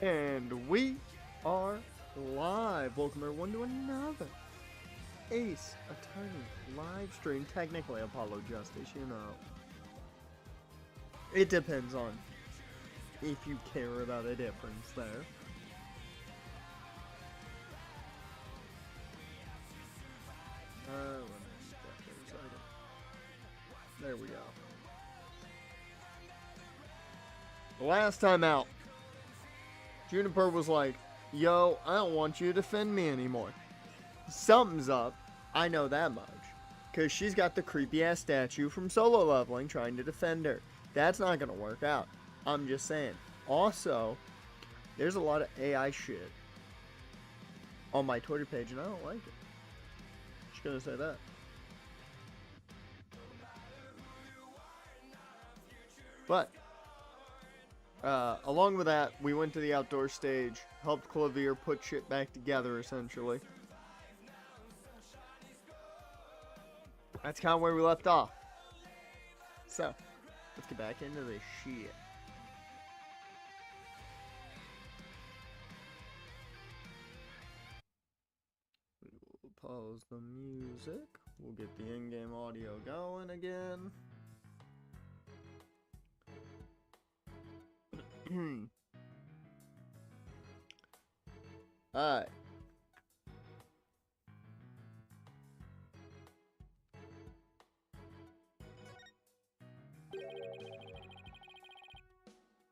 And we are live. Welcome everyone to another Ace Attorney live stream. Technically Apollo Justice, you know. It depends on if you care about a difference there. Let me get that for a second. There we go. The last time out, Juniper was like, yo, I don't want you to defend me anymore. Something's up. I know that much. Because she's got the creepy ass statue from solo leveling trying to defend her. That's not going to work out. I'm just saying. Also, there's a lot of AI shit on my Twitter page and I don't like it. Just going to say that. But along with that, we went to the outdoor stage, helped Clavier put shit back together, essentially. That's kind of where we left off. So, let's get back into this shit. We'll pause the music. We'll get the in-game audio going again. Alright.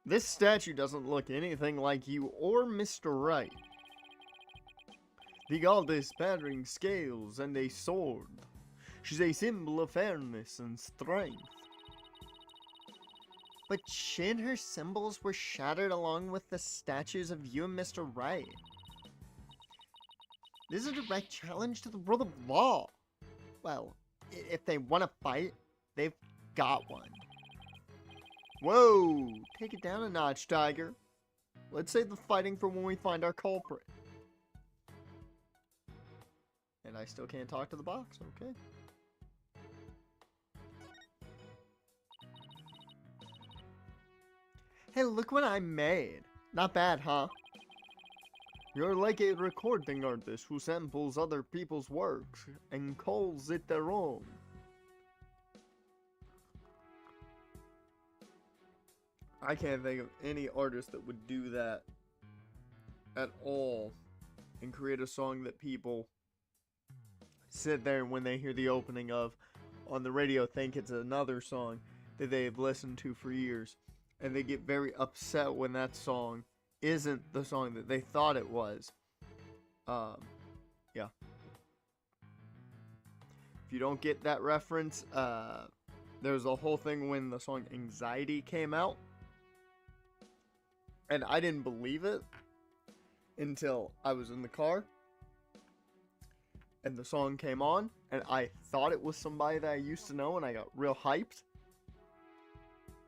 This statue doesn't look anything like you or Mr. Wright. The goddess bearing scales and a sword. She's a symbol of fairness and strength. But she and her symbols were shattered along with the statues of you and Mr. Wright. This is a direct challenge to the rule of law. Well, if they want to fight, they've got one. Whoa! Take it down a notch, Tiger. Let's save the fighting for when we find our culprit. And I still can't talk to the box, okay. Hey, look what I made. Not bad, huh? You're like a recording artist who samples other people's works and calls it their own. I can't think of any artist that would do that at all and create a song that people sit there when they hear the opening of on the radio think it's another song that they've listened to for years. And they get very upset when that song isn't the song that they thought it was. Yeah. If you don't get that reference, there's a whole thing when the song Anxiety came out. And I didn't believe it until I was in the car. And the song came on. And I thought it was somebody that I used to know. And I got real hyped.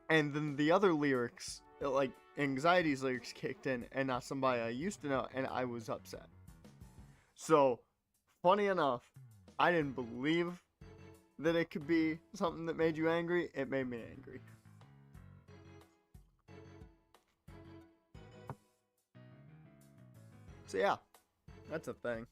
And then the other lyrics, like Anxiety's lyrics kicked in, and not somebody I used to know, and I was upset. So, funny enough, I didn't believe that it could be something that made you angry. It made me angry. So yeah, that's a thing.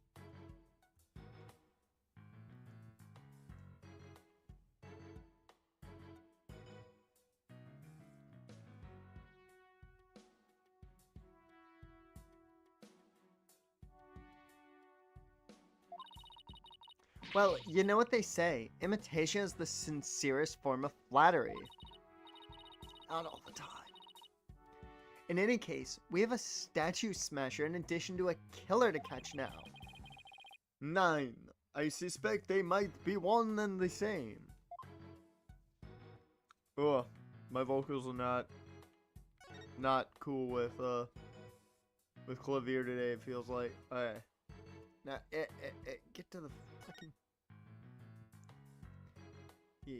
Well, you know what they say. Imitation is the sincerest form of flattery. Not all the time. In any case, we have a statue smasher in addition to a killer to catch now. 9. I suspect they might be one and the same. Ugh, my vocals are not cool with Clavier today, it feels like. Alright. Now, get to the fucking... Yeah.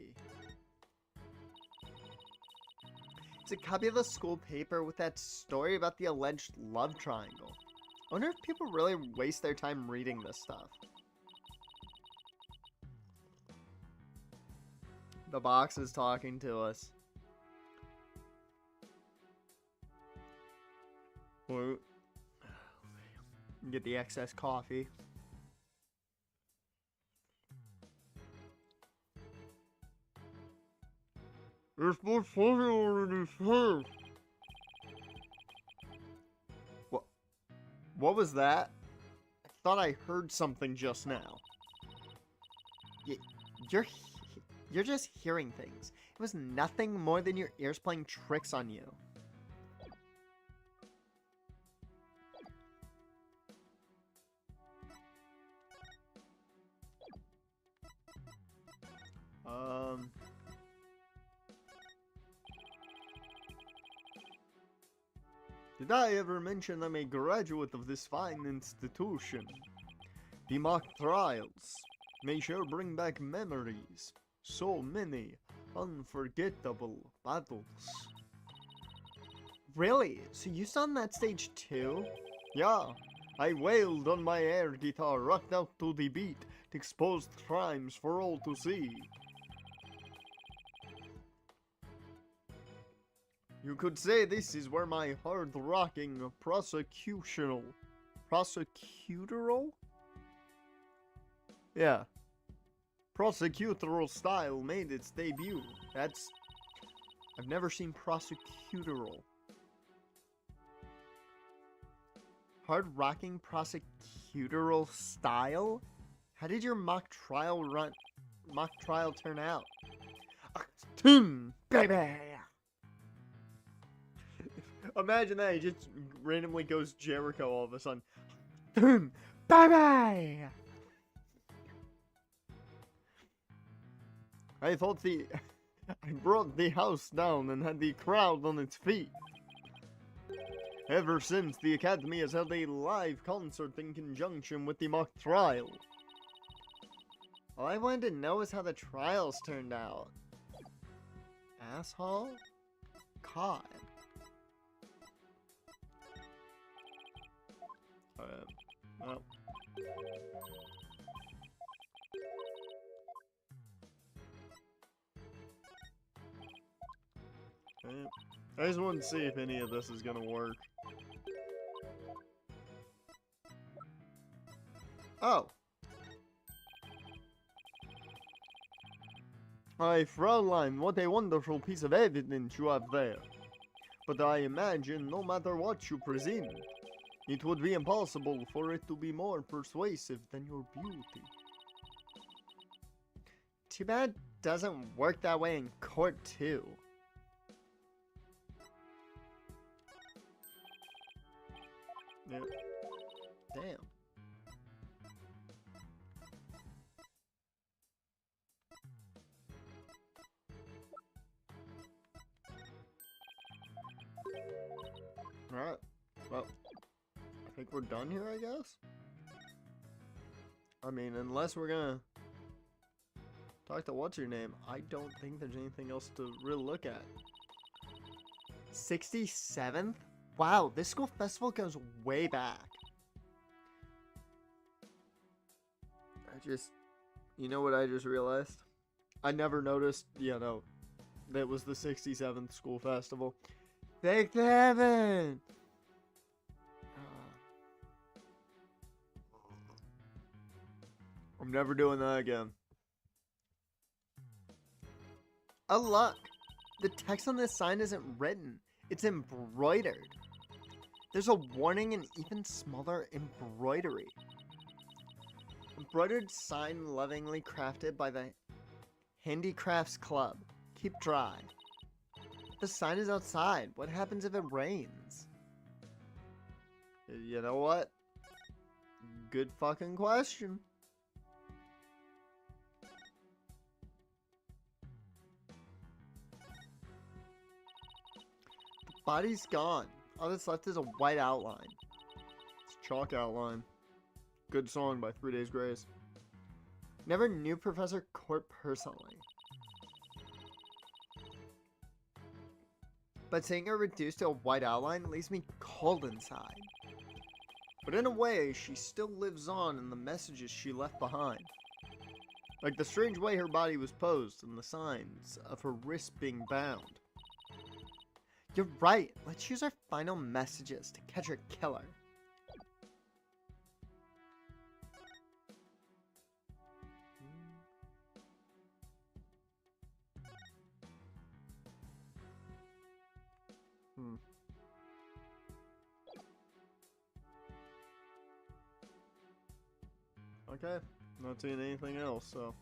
It's a copy of the school paper with that story about the alleged love triangle. I wonder if people really waste their time reading this stuff. The box is talking to us. fruit. Get the excess coffee. There's more formula in his hair. What was that? I thought I heard something just now. You're just hearing things. It was nothing more than your ears playing tricks on you. Did I ever mention I'm a graduate of this fine institution? The mock trials may sure bring back memories. So many unforgettable battles. Really? So you saw on that stage too? Yeah. I wailed on my air guitar, rocked out to the beat, exposed crimes for all to see. You could say this is where my hard-rocking prosecutorial? Yeah. Prosecutorial style made its debut. I've never seen prosecutorial. Hard-rocking prosecutorial style? How did your mock trial turn out? Baby! Imagine that, he just randomly goes Jericho all of a sudden. Baby! I brought the house down and had the crowd on its feet. Ever since, the Academy has held a live concert in conjunction with the mock trial. All I wanted to know is how the trials turned out. Asshole? God. Well. I just want to see if any of this is gonna work. Oh. Aye, Fraulein, what a wonderful piece of evidence you have there. But I imagine no matter what you present, it would be impossible for it to be more persuasive than your beauty. Too bad it doesn't work that way in court too. Yep. Damn. Alright. Well, I think we're done here, I guess? I mean, unless we're gonna talk to what's-your-name, I don't think there's anything else to really look at. 67th? Wow, this school festival goes way back. You know what I just realized? I never noticed, that was the 67th school festival. Thank heaven! I'm never doing that again. Oh look! The text on this sign isn't written. It's embroidered. There's a warning and even smaller embroidery. Embroidered sign lovingly crafted by the Handicrafts Club. Keep dry. The sign is outside. What happens if it rains? You know what? Good fucking question. The body's gone. All that's left is a white outline. It's chalk outline. Good song by 3 Days Grace. Never knew Professor Court personally. But seeing her reduced to a white outline leaves me cold inside. But in a way, she still lives on in the messages she left behind. Like the strange way her body was posed and the signs of her wrists being bound. You're right. Let's use our final messages to catch our killer. Okay, not seeing anything else, so.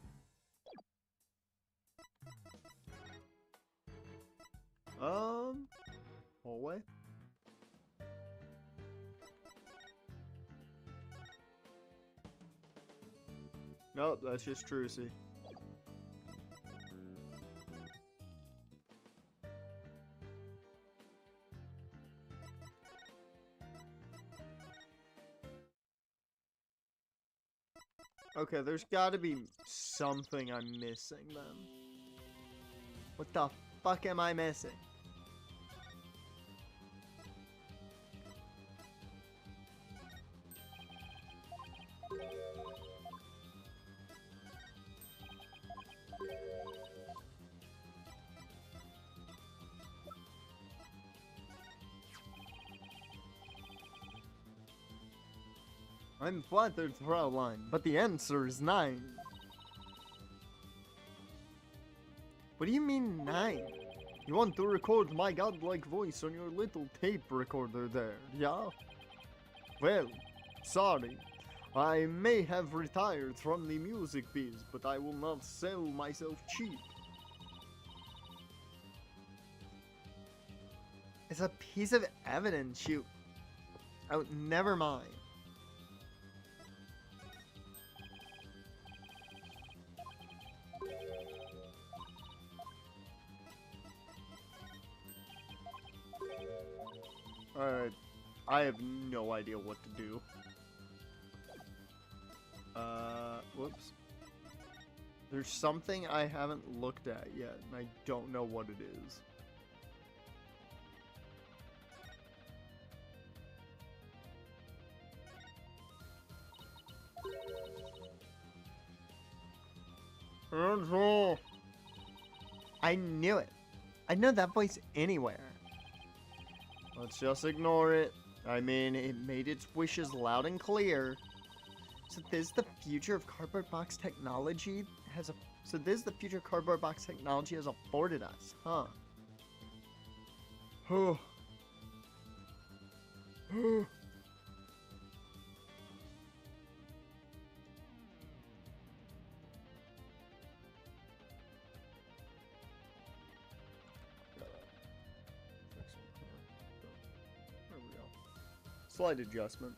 Hallway? Nope, that's just Trucy. Okay, there's gotta be something I'm missing then. What the fuck am I missing? I'm flattered, Fraulein, but the answer is 9. What do you mean 9? You want to record my godlike voice on your little tape recorder there, yeah? Well, sorry. I may have retired from the music biz, but I will not sell myself cheap. It's a piece of evidence, you... Oh, never mind. Alright, I have no idea what to do. Whoops. There's something I haven't looked at yet, and I don't know what it is. I knew it. I know that voice anywhere. Let's just ignore it. I mean, it made its wishes loud and clear. So this is the future of cardboard box technology has a. So this is the future cardboard box technology has afforded us, huh? Oh. There we go. Slight adjustment.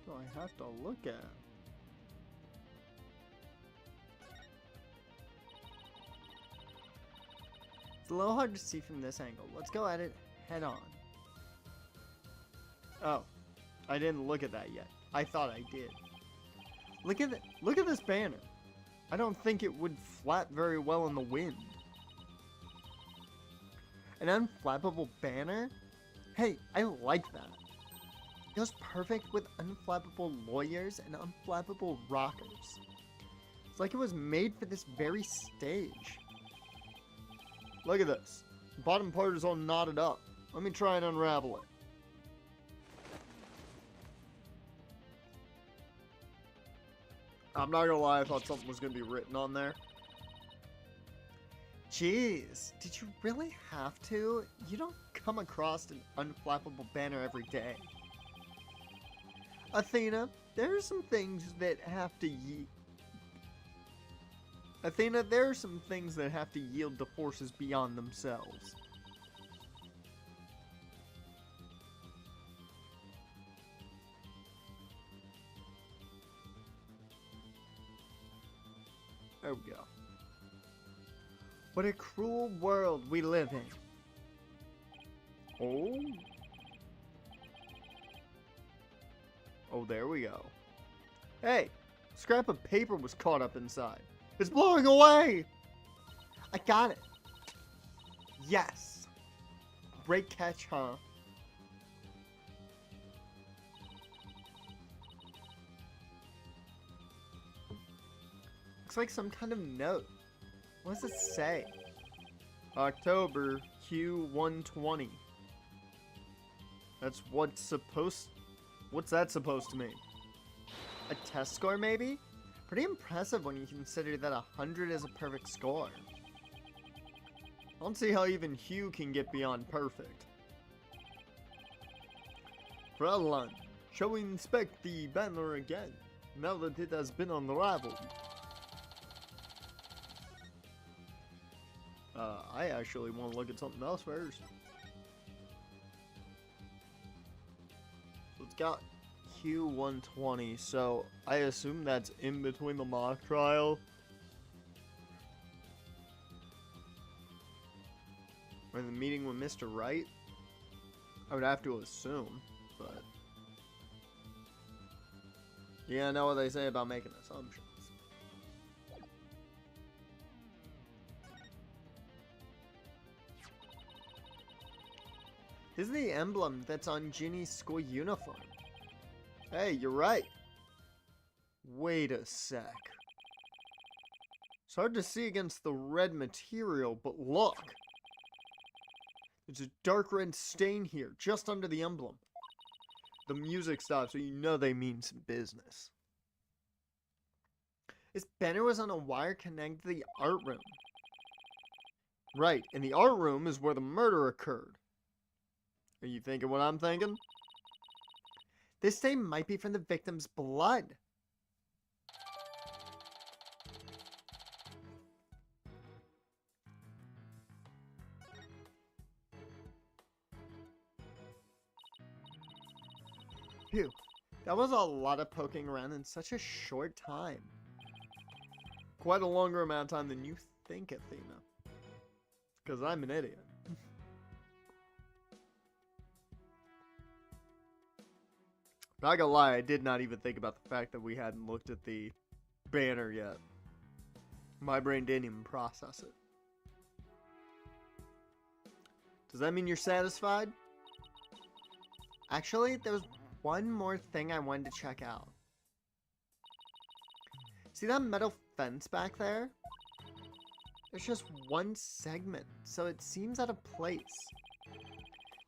Do I have to look at? It's a little hard to see from this angle. Let's go at it head on. Oh, I didn't look at that yet. I thought I did. Look at this banner. I don't think it would flap very well in the wind. An unflappable banner? Hey, I like that. It goes perfect with unflappable lawyers and unflappable rockers. It's like it was made for this very stage. Look at this. The bottom part is all knotted up. Let me try and unravel it. I'm not gonna lie, I thought something was gonna be written on there. Jeez, did you really have to? You don't come across an unflappable banner every day. Athena, there are some things that have to Athena, there are some things that have to yield to forces beyond themselves. There we go. What a cruel world we live in. Oh. Oh, there we go. Hey, scrap of paper was caught up inside. It's blowing away! I got it. Yes. Great catch, huh? Looks like some kind of note. What does it say? October Q120. That's what's that supposed to mean? A test score, maybe? Pretty impressive when you consider that 100 is a perfect score. I don't see how even Hugh can get beyond perfect. Fräulein, shall we inspect the banner again, now that it has been unraveled? I actually want to look at something else first. So it's got Q120, so I assume that's in between the mock trial or the meeting with Mr. Wright. I would have to assume, but yeah, I know what they say about making assumptions. This is the emblem that's on Ginny's school uniform. Hey, you're right. Wait a sec. It's hard to see against the red material, but look. There's a dark red stain here, just under the emblem. The music stops, so you know they mean some business. This banner was on a wire connected to the art room. Right, and the art room is where the murder occurred. Are you thinking what I'm thinking? This stain might be from the victim's blood. Phew, that was a lot of poking around in such a short time. Quite a longer amount of time than you think, Athena. Because I'm an idiot. Not gonna lie, I did not even think about the fact that we hadn't looked at the banner yet. My brain didn't even process it. Does that mean you're satisfied? Actually, there was one more thing I wanted to check out. See that metal fence back there? There's just one segment, so it seems out of place.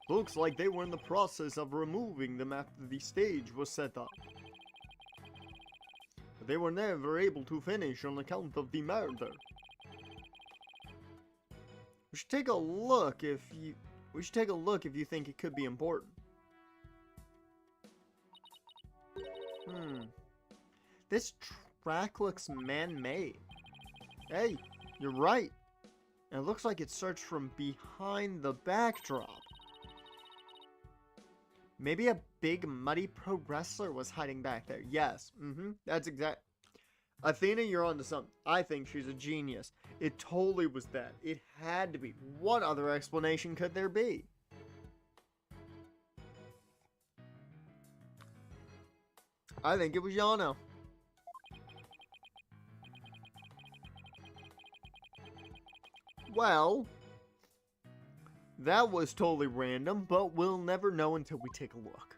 Looks like they were in the process of removing them after the stage was set up. But they were never able to finish on account of the murder. We should take a look if you think it could be important. This track looks man-made. Hey, you're right. And it looks like it starts from behind the backdrop. Maybe a big muddy pro wrestler was hiding back there. Yes, that's exact. Athena, you're onto something. I think she's a genius. It totally was that. It had to be. What other explanation could there be? I think it was Yano. Well, that was totally random, but we'll never know until we take a look.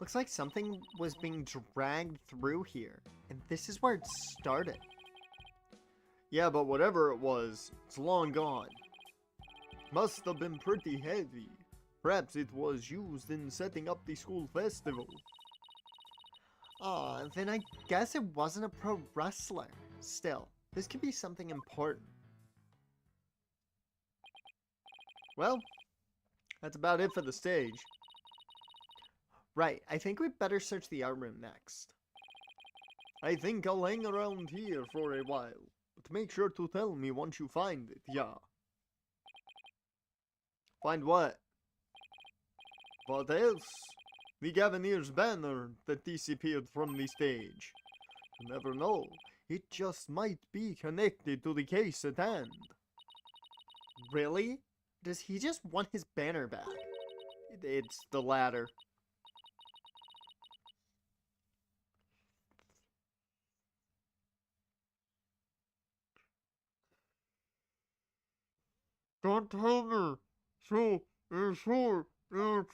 Looks like something was being dragged through here, and this is where it started. Yeah, but whatever it was, it's long gone. Must have been pretty heavy. Perhaps it was used in setting up the school festival. Aw, then I guess it wasn't a pro wrestler. Still, this could be something important. Well, that's about it for the stage. Right, I think we'd better search the art room next. I think I'll hang around here for a while, but make sure to tell me once you find it, yeah. Find what? What else? The Gavineer's banner that disappeared from the stage. You never know, it just might be connected to the case at hand. Really? Does he just want his banner back? It's the latter. Don't tell me. So, sure, it's...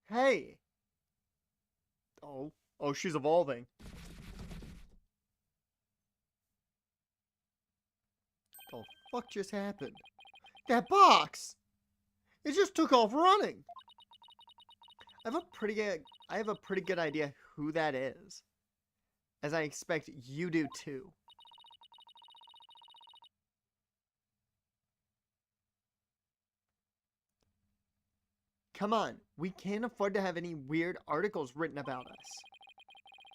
Hey! Oh, she's evolving. The fuck just happened? That box! It just took off running! I have a pretty good idea who that is. As I expect you do too. Come on, we can't afford to have any weird articles written about us.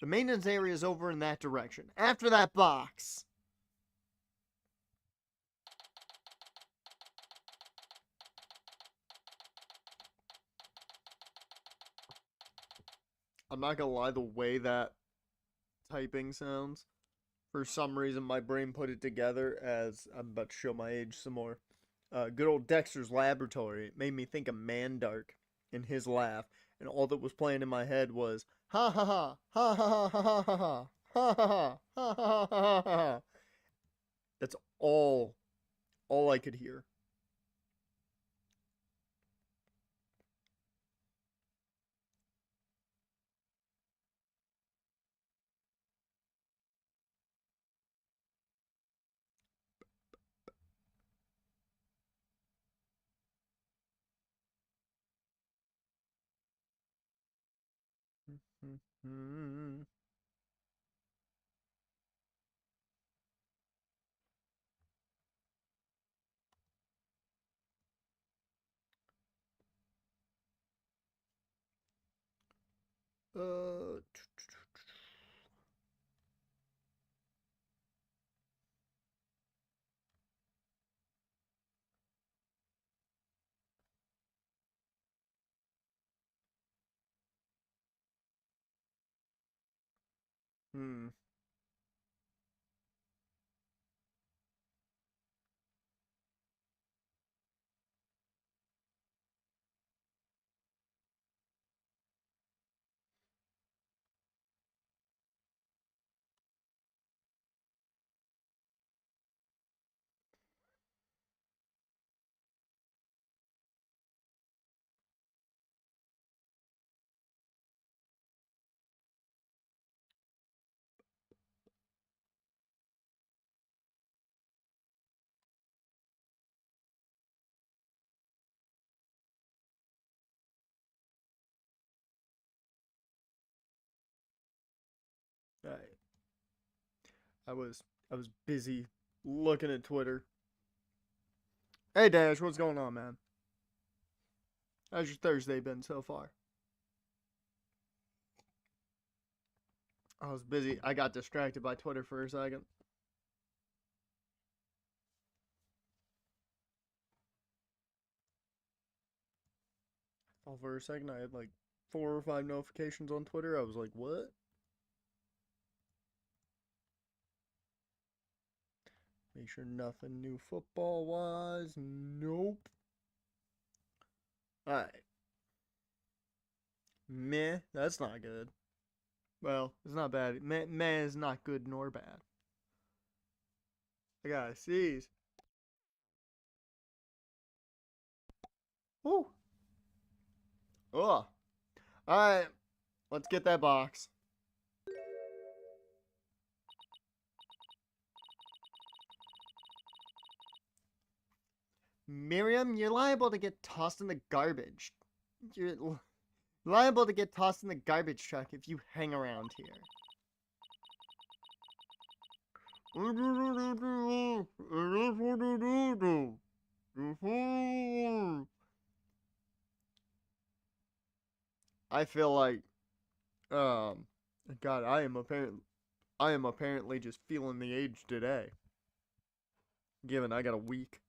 The maintenance area is over in that direction, after that box. I'm not gonna lie, the way that typing sounds, for some reason my brain put it together as, I'm about to show my age some more. Good old Dexter's Laboratory. It made me think of Mandark and his laugh, and all that was playing in my head was ha ha ha ha ha ha ha ha ha ha ha ha ha ha ha. That's all I could hear. Uh, hmm. Alright. I was busy looking at Twitter. Hey Dash, what's going on, man? How's your Thursday been so far? I was busy. I got distracted by Twitter for a second. For a second, I had like 4 or 5 notifications on Twitter. I was like, what? Make sure nothing new football wise. Nope. Alright. Meh. That's not good. Well, it's not bad. Meh is not good nor bad. I gotta seize. Woo. Oh. Alright. Let's get that box. Miriam, you're liable to get tossed in the garbage. You're Liable to get tossed in the garbage truck if you hang around here. I feel like, God, I am apparently just feeling the age today. Given I got a week.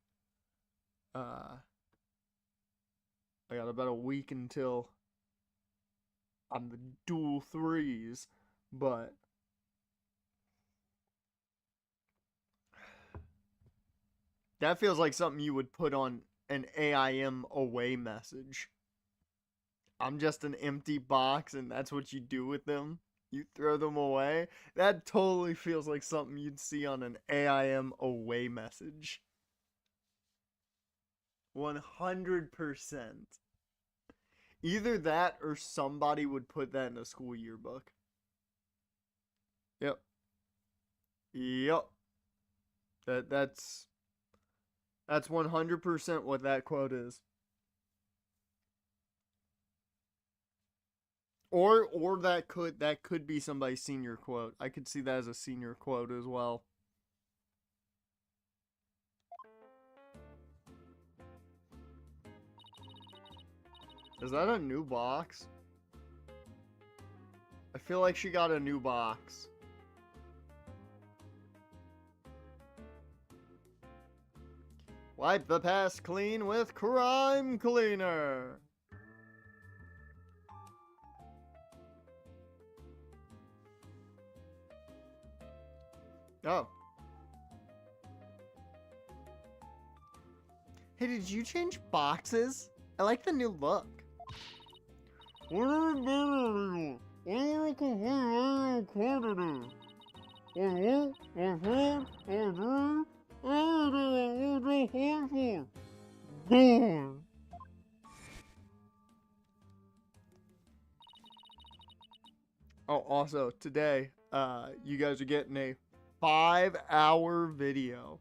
I got about a week until I'm the dual threes, but that feels like something you would put on an AIM away message. I'm just an empty box and that's what you do with them. You throw them away. That totally feels like something you'd see on an AIM away message. 100%. Either that or somebody would put that in a school yearbook. Yep. Yep. That's 100% what that quote is. Or that could be somebody's senior quote. I could see that as a senior quote as well. Is that a new box? I feel like she got a new box. Wipe the past clean with Crime Cleaner. Oh. Hey, did you change boxes? I like the new look. Oh, also, today, you guys are getting a 5-hour video.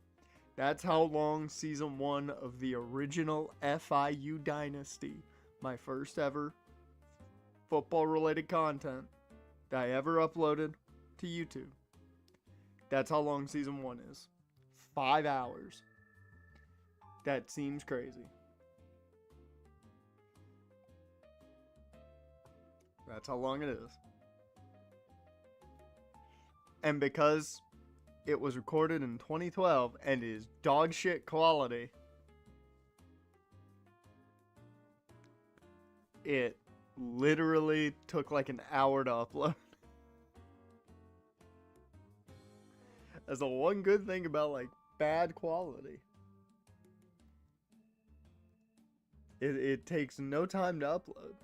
That's how long season 1 of the original FIU Dynasty, my first ever football-related content that I ever uploaded to YouTube. That's how long season 1 is. 5 hours. That seems crazy. That's how long it is. And because it was recorded in 2012 and is dog shit quality, it literally took like an hour to upload. That's the one good thing about like bad quality. It takes no time to upload.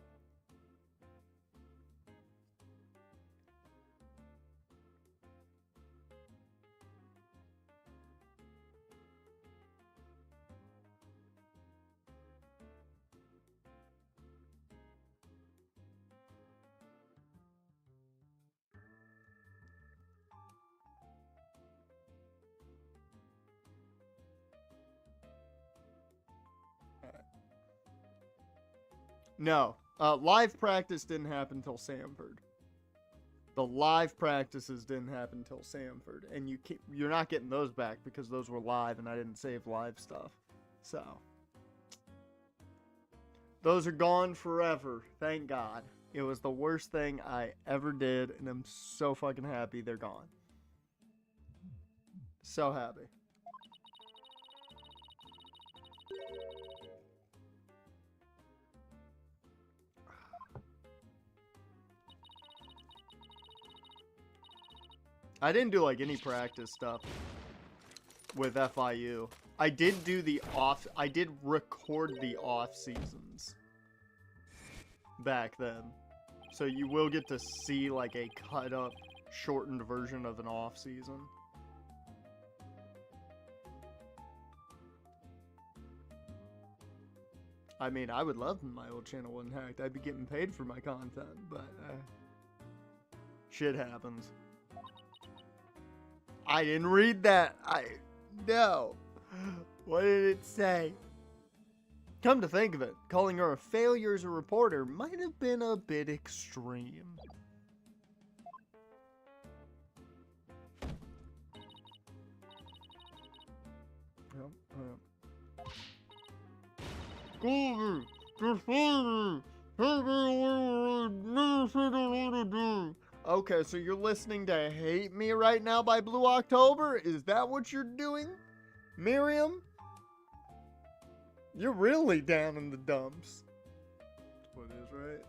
No, live practice didn't happen until Samford. The live practices didn't happen until Samford, and you're not getting those back because those were live, and I didn't save live stuff. So those are gone forever. Thank God. It was the worst thing I ever did, and I'm so fucking happy they're gone. So happy. I didn't do like any practice stuff with FIU. I did record the off seasons back then. So you will get to see like a cut up, shortened version of an off season. I mean, I would love my old channel wasn't hacked. I'd be getting paid for my content, but shit happens. I didn't read that. No. What did it say? Come to think of it, calling her a failure as a reporter might have been a bit extreme. Okay, so you're listening to Hate Me Right Now by Blue October? Is that what you're doing, Miriam? You're really down in the dumps. That's what it is, right?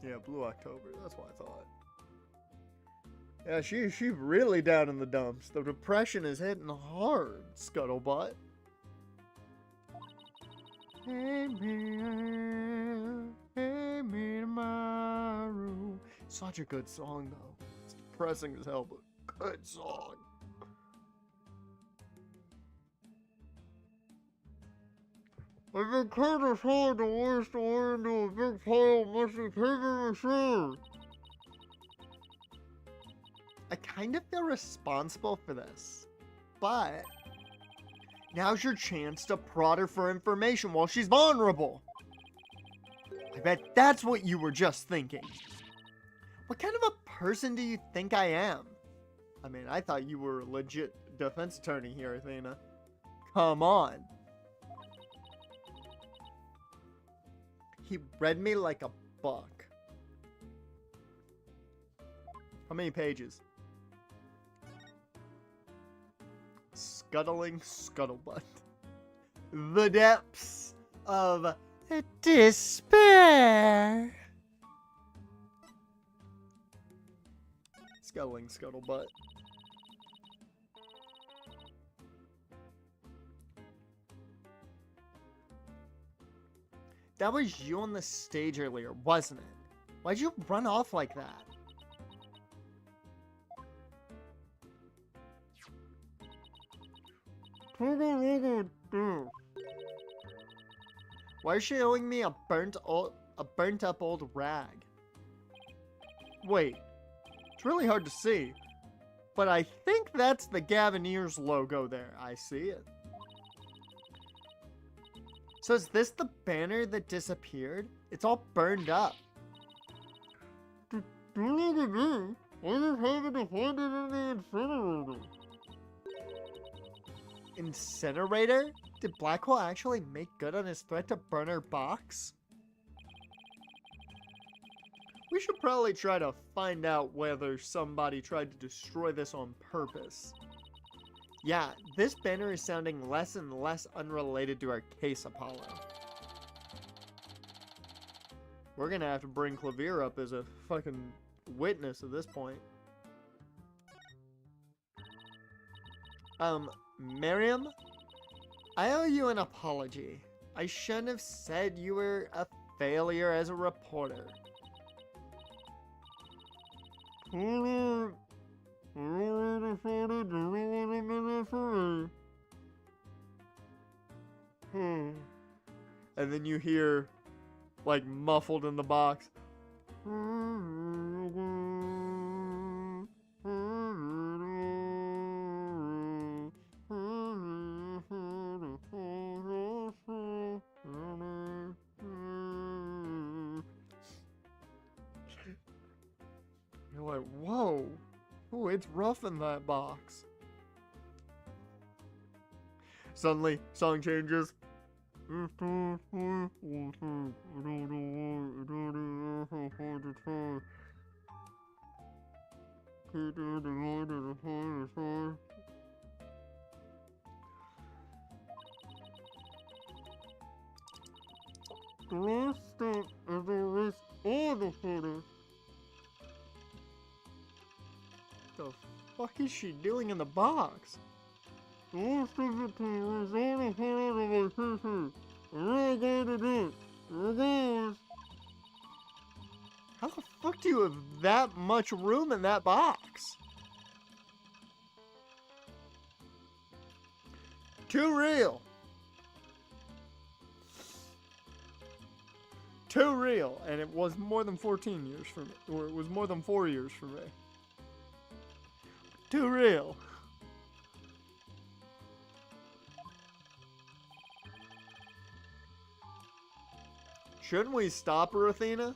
Yeah, Blue October. That's what I thought. Yeah, she's really down in the dumps. The depression is hitting hard, Scuttlebutt. Hey me tomorrow. Such a good song, though. It's depressing as hell, but good song. If it could have hard to waste away into a big pile of mushy paper mache. I kind of feel responsible for this, but now's your chance to prod her for information while she's vulnerable. I bet that's what you were just thinking. What kind of a person do you think I am? I mean, I thought you were a legit defense attorney here, Athena. Come on. He read me like a book. How many pages? Scuttling scuttlebutt. The depths of despair. Scuttling scuttlebutt. That was you on the stage earlier, wasn't it? Why'd you run off like that? Why is she owing me a burnt up old rag? Wait, it's really hard to see, but I think that's the Gavineers logo there. I see it. So is this the banner that disappeared? It's all burned up. Incinerator? Did Blackwell actually make good on his threat to burn her box? We should probably try to find out whether somebody tried to destroy this on purpose. Yeah, this banner is sounding less and less unrelated to our case, Apollo. We're gonna have to bring Clavier up as a fucking witness at this point. Miriam? I owe you an apology. I shouldn't have said you were a failure as a reporter. And then you hear, like, muffled in the box. You're like, whoa. Oh, it's rough in that box. Suddenly, song changes. The last step is to erase all the photos. The fuck is she doing in the box? The last step is to erase all the photos of my sister. And I'm going to do it. Regardless. How the fuck do you have that much room in that box? Too real. Too real. And it was more than 14 years for me. Or it was more than 4 years for me. Too real. Shouldn't we stop her, Athena?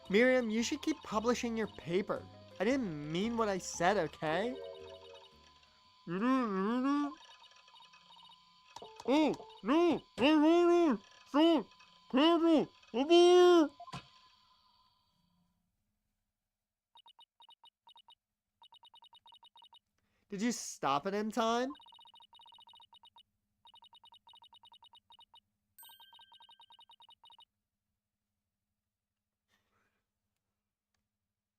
Miriam, you should keep publishing your paper. I didn't mean what I said, okay? Oh, no! So terrible! Did you stop it in time?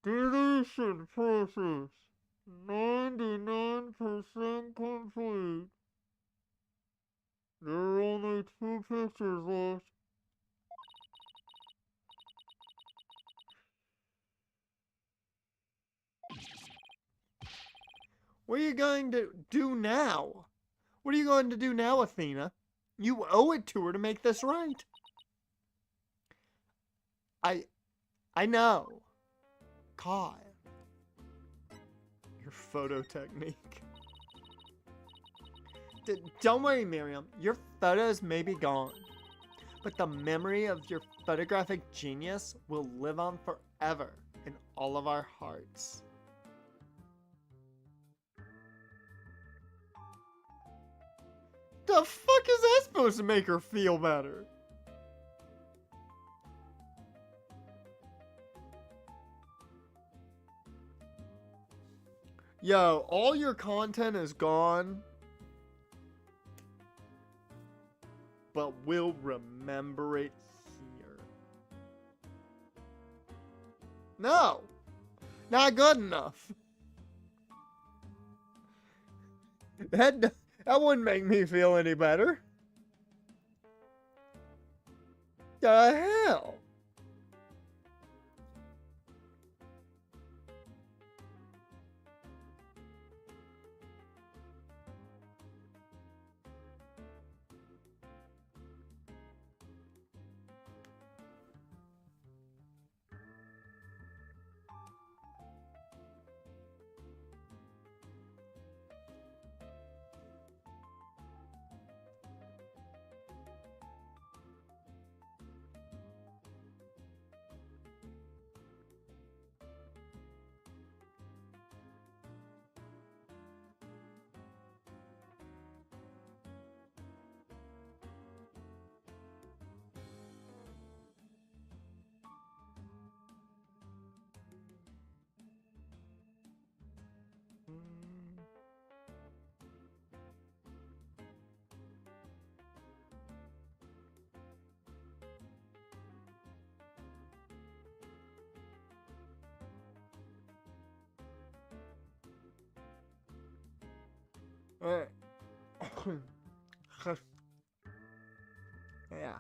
Deletion process. 99% complete. There are only 2 pictures left. What are you going to do now? What are you going to do now, Athena? You owe it to her to make this right. I know. God. Your photo technique. Don't worry, Miriam. Your photos may be gone, but the memory of your photographic genius will live on forever in all of our hearts. The fuck is that supposed to make her feel better? Yo, all your content is gone, but we'll remember it here. No, not good enough. That wouldn't make me feel any better. The hell? Alright. Yeah.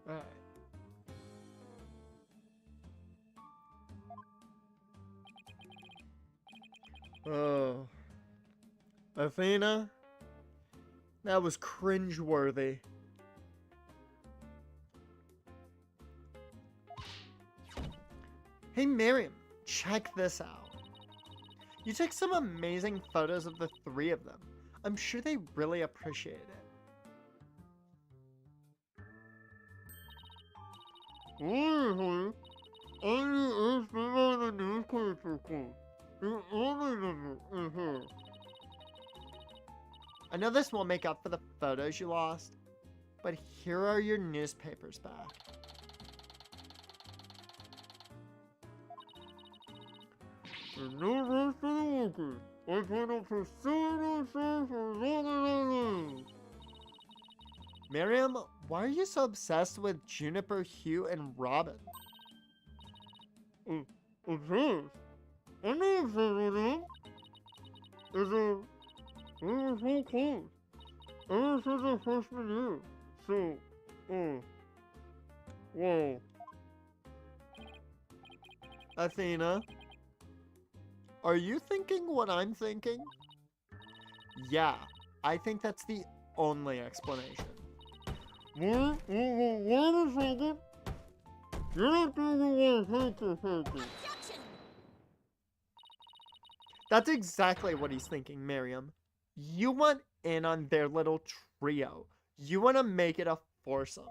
Alright. Oh. Athena? That was cringeworthy. Hey Miriam, check this out. You took some amazing photos of the 3 of them. I'm sure they really appreciate it. Honestly, I just on the newspaper quote. The only number is here. I know this won't make up for the photos you lost, but here are your newspapers back. And no rest for the wicked. I plan on pursuing myself as long as I live. Miriam, why are you so obsessed with Juniper, Hugh, and Robin? Obsessed? I know obsessed with them. We were so close. Ever since our freshman year. So, whoa. Athena? Are you thinking what I'm thinking? Yeah, I think that's the only explanation. Wait a second. You're not doing the That's exactly what he's thinking, Miriam. You want in on their little trio. You want to make it a foursome.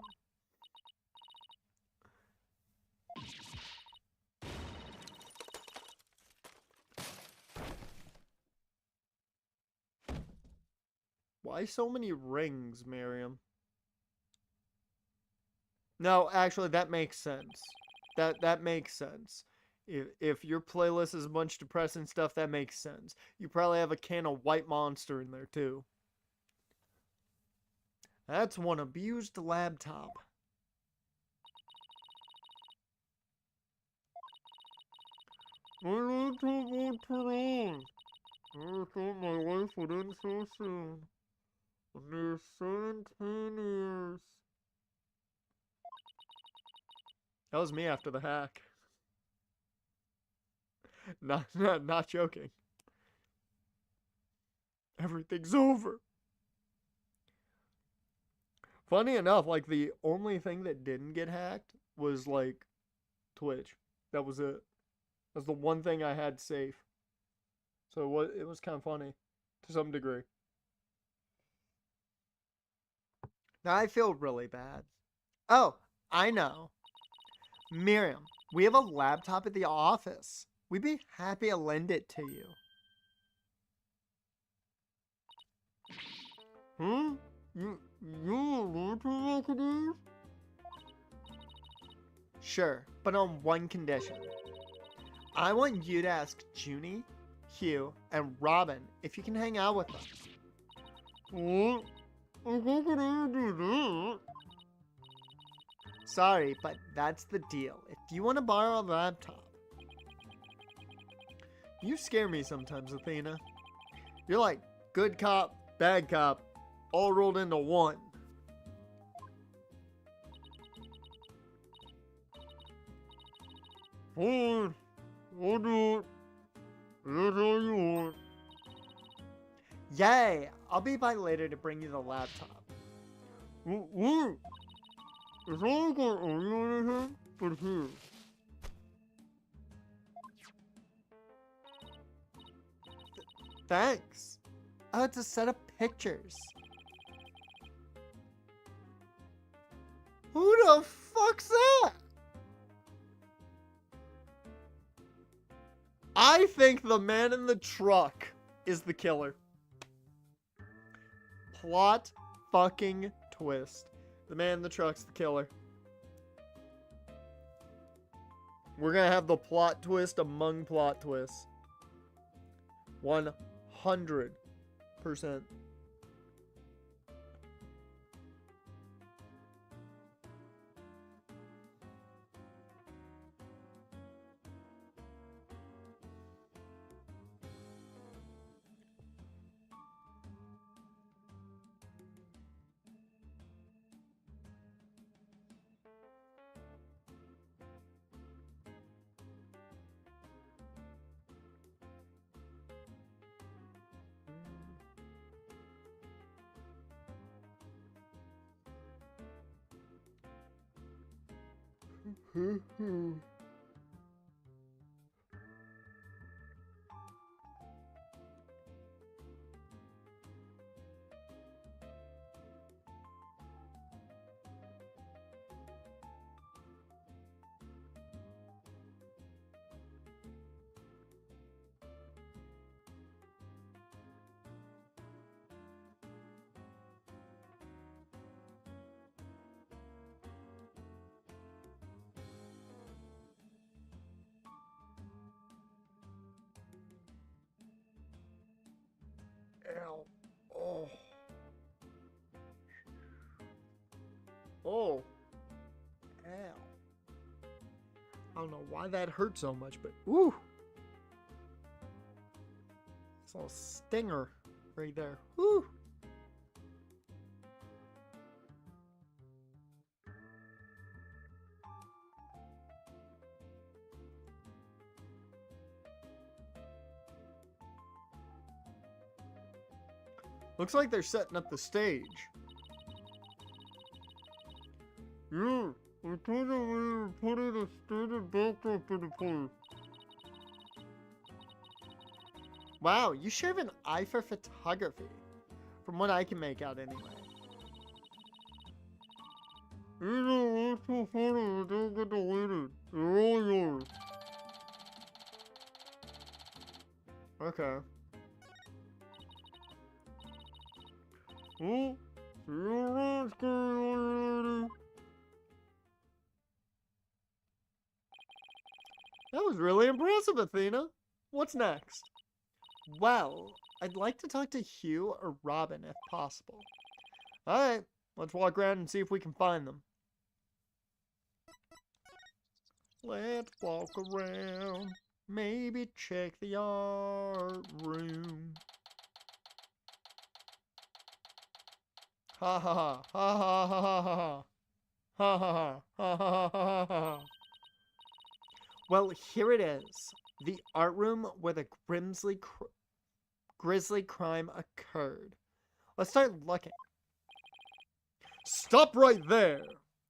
Why so many rings, Miriam? No, actually, that makes sense. That makes sense. If your playlist is a bunch of depressing stuff, that makes sense. You probably have a can of White Monster in there, too. That's one abused laptop. My laptop won't turn on. I thought my life would end so soon. Under 17 years. That was me after the hack. Not joking. Everything's over. Funny enough, like the only thing that didn't get hacked was like Twitch. That was it. That's the one thing I had safe. So it was kind of funny to some degree. Now I feel really bad. Oh, I know. Miriam, we have a laptop at the office. We'd be happy to lend it to you. Huh? You a laptop I could use? Sure, but on one condition. I want you to ask Junie, Hugh, and Robin if you can hang out with them. What? I can't do that. Sorry, but that's the deal. If you want to borrow a laptop. You scare me sometimes, Athena. You're like good cop, bad cop, all rolled into one. Fine, I'll do it. That's all you want. Yay! I'll be by later to bring you the laptop. What? It's all like I owe you anything, but here. Thanks. Oh, it's a set of pictures. Who the fuck's that? I think the man in the truck is the killer. Plot fucking twist. The man in the truck's the killer. We're gonna have the plot twist among plot twists. 100%. Ow. Oh. Oh. Ow. I don't know why that hurt so much, but ooh. It's a little stinger right there. Woo. Looks like they're setting up the stage. Yeah, I told you we were putting the student backdrop into place. Wow, you sure have an eye for photography. From what I can make out anyway. You know, it's so funny, I don't get deleted. They're all yours. Okay. Oh, you're right, scary lady. That was really impressive, Athena. What's next? Well, I'd like to talk to Hugh or Robin if possible. Alright, let's walk around and see if we can find them. Let's walk around. Maybe check the art room. Ha ha ha ha ha ha ha ha ha ha ha ha ha ha. Well, here it is. The art room where the grisly crime occurred. Let's start looking. Stop right there!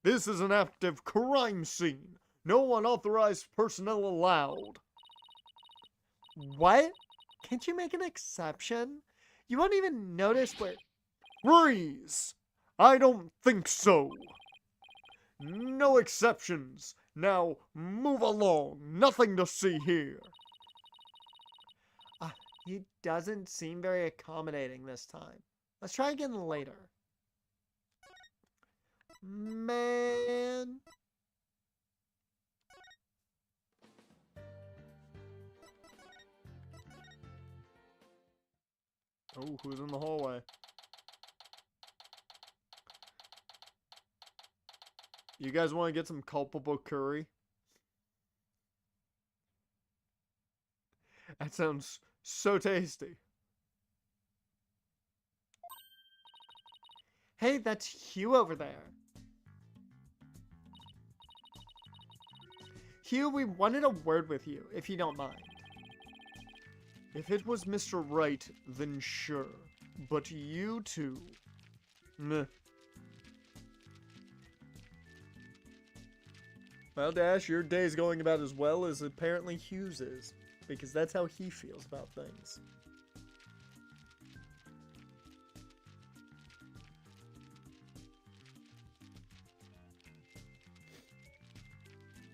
This is an active crime scene. No unauthorized personnel allowed. What? Can't you make an exception? You won't even notice where... Freeze! I don't think so. No exceptions. Now, move along. Nothing to see here. He doesn't seem very accommodating this time. Let's try again later. Man. Oh, who's in the hallway? You guys want to get some culpable curry? That sounds so tasty. Hey, that's Hugh over there. Hugh, we wanted a word with you, if you don't mind. If it was Mr. Wright, then sure. But you two... Meh. Well, Dash, your day's going about as well as apparently Hugh's is. Because that's how he feels about things.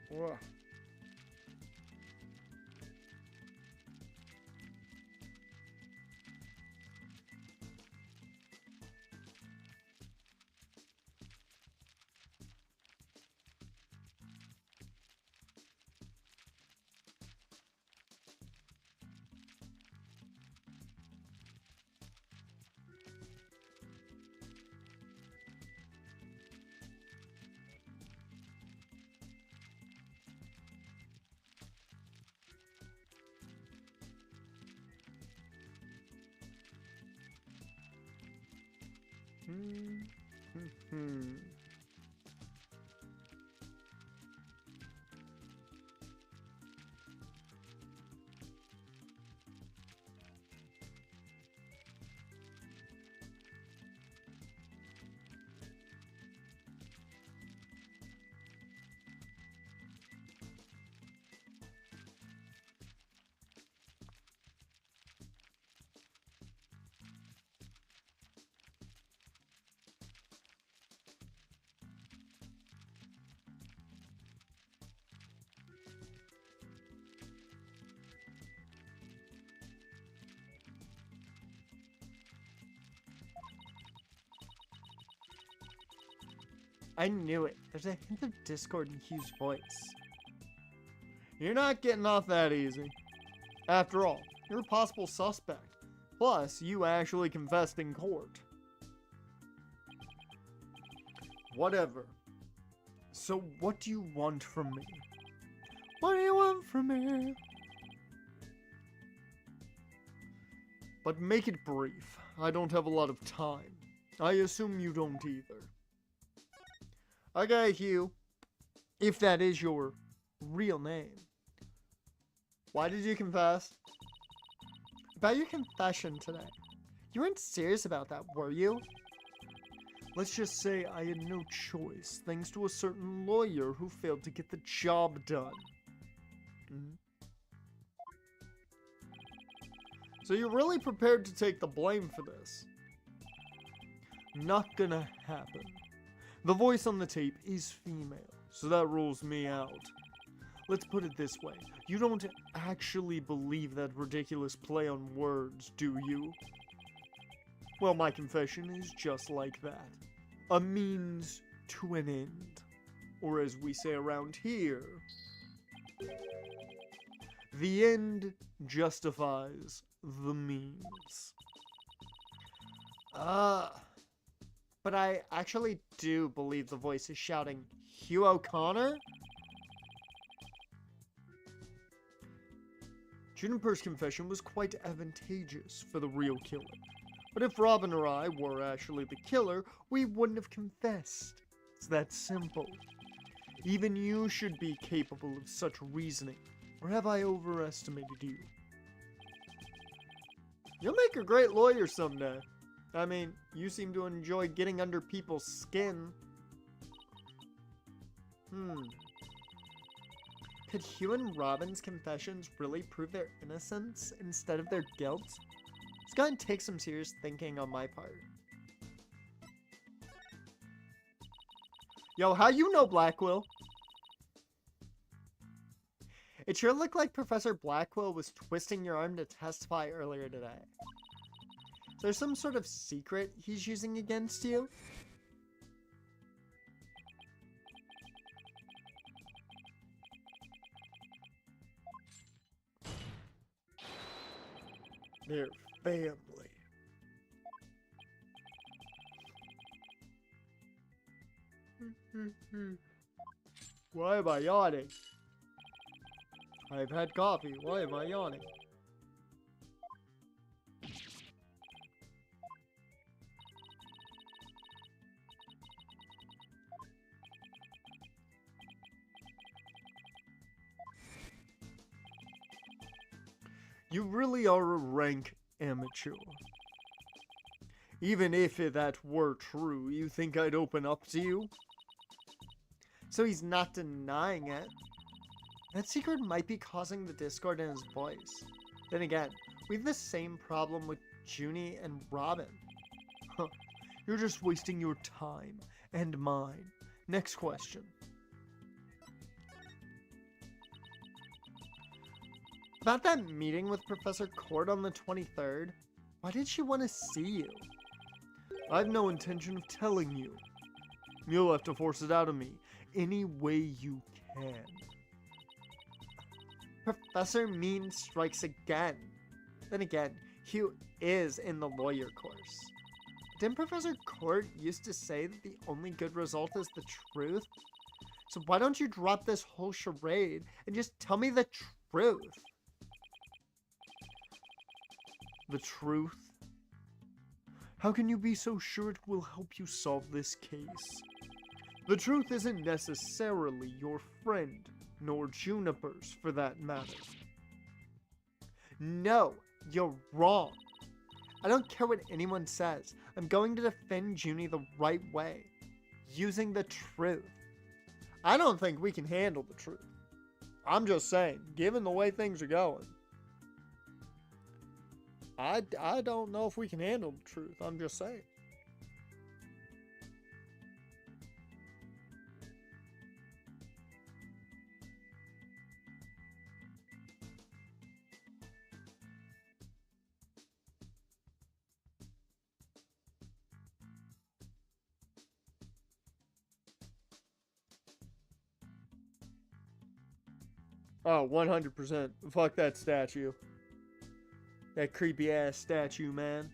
Whoa. I knew it. There's a hint of discord in Hugh's voice. You're not getting off that easy. After all, you're a possible suspect. Plus, you actually confessed in court. Whatever. So what do you want from me? What do you want from me? But make it brief. I don't have a lot of time. I assume you don't either. Okay, Hugh. If that is your real name. Why did you confess? About your confession today. You weren't serious about that, were you? Let's just say I had no choice, thanks to a certain lawyer who failed to get the job done. So you're really prepared to take the blame for this? Not gonna happen. The voice on the tape is female, so that rules me out. Let's put it this way. You don't actually believe that ridiculous play on words, do you? Well, my confession is just like that. A means to an end. Or as we say around here, the end justifies the means. But I actually do believe the voice is shouting, Hugh O'Connor? Juniper's confession was quite advantageous for the real killer. But if Robin or I were actually the killer, we wouldn't have confessed. It's that simple. Even you should be capable of such reasoning. Or have I overestimated you? You'll make a great lawyer someday. I mean, you seem to enjoy getting under people's skin. Could Hugh and Robin's confessions really prove their innocence instead of their guilt? It's going to take some serious thinking on my part. Yo, how you know Blackwell? It sure looked like Professor Blackwell was twisting your arm to testify earlier today. Is there some sort of secret he's using against you? Their family. Why am I yawning? I've had coffee. Why am I yawning? You really are a rank amateur. Even if that were true, you think I'd open up to you? So he's not denying it. That secret might be causing the discord in his voice. Then again, we have the same problem with Junie and Robin. Huh. You're just wasting your time and mine. Next question. About that meeting with Professor Court on the 23rd, why did she want to see you? I have no intention of telling you. You'll have to force it out of me any way you can. Professor Mean strikes again. Then again, Hugh is in the lawyer course. Didn't Professor Court used to say that the only good result is the truth? So why don't you drop this whole charade and just tell me the truth? The truth? How can you be so sure it will help you solve this case? The truth isn't necessarily your friend, nor Juniper's for that matter. No, you're wrong. I don't care what anyone says. I'm going to defend Junie the right way, using the truth. I don't think we can handle the truth. I'm just saying, given the way things are going, I don't know if we can handle the truth. I'm just saying. Oh, 100%. Fuck that statue. That creepy ass statue, man.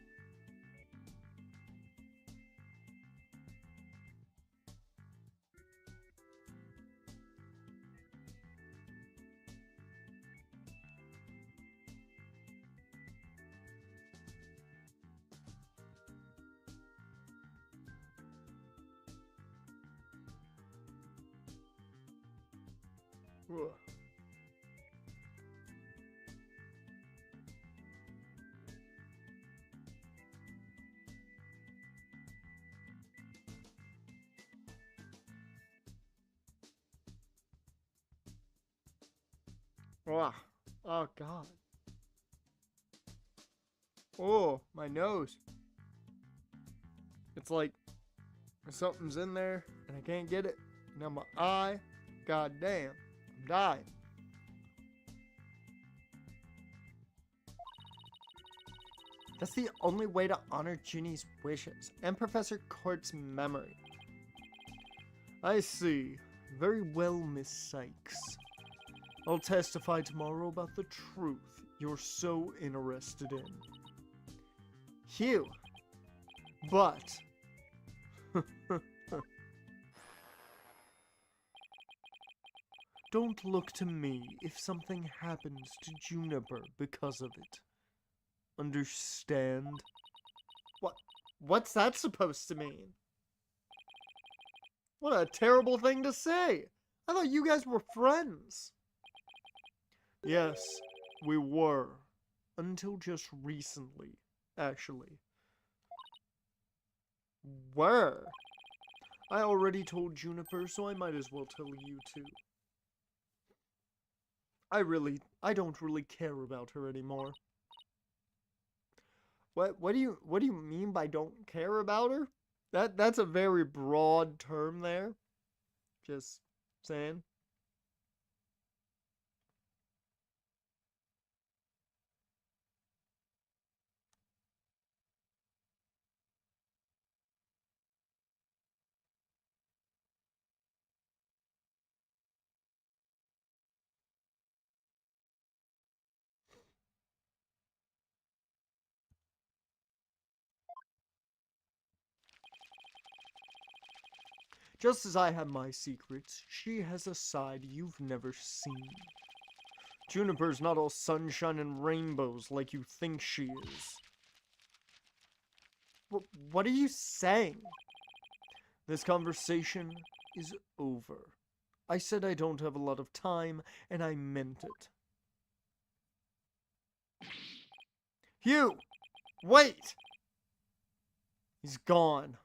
Ugh. Ugh. Oh, God. Oh, my nose. It's like something's in there and I can't get it. Now my eye. God damn. I'm dying. That's the only way to honor Ginny's wishes and Professor Court's memory. I see. Very well, Miss Sykes. I'll testify tomorrow about the truth you're so interested in. Phew. But... don't look to me if something happens to Juniper because of it. Understand? What's that supposed to mean? What a terrible thing to say! I thought you guys were friends. Yes, we were. Until just recently, actually. Were? I already told Juniper, so I might as well tell you too. I don't really care about her anymore. What do you mean by don't care about her? That's a very broad term there. Just saying. Just as I have my secrets, she has a side you've never seen. Juniper's not all sunshine and rainbows like you think she is. What are you saying? This conversation is over. I said I don't have a lot of time, and I meant it. Hugh! Wait! He's gone.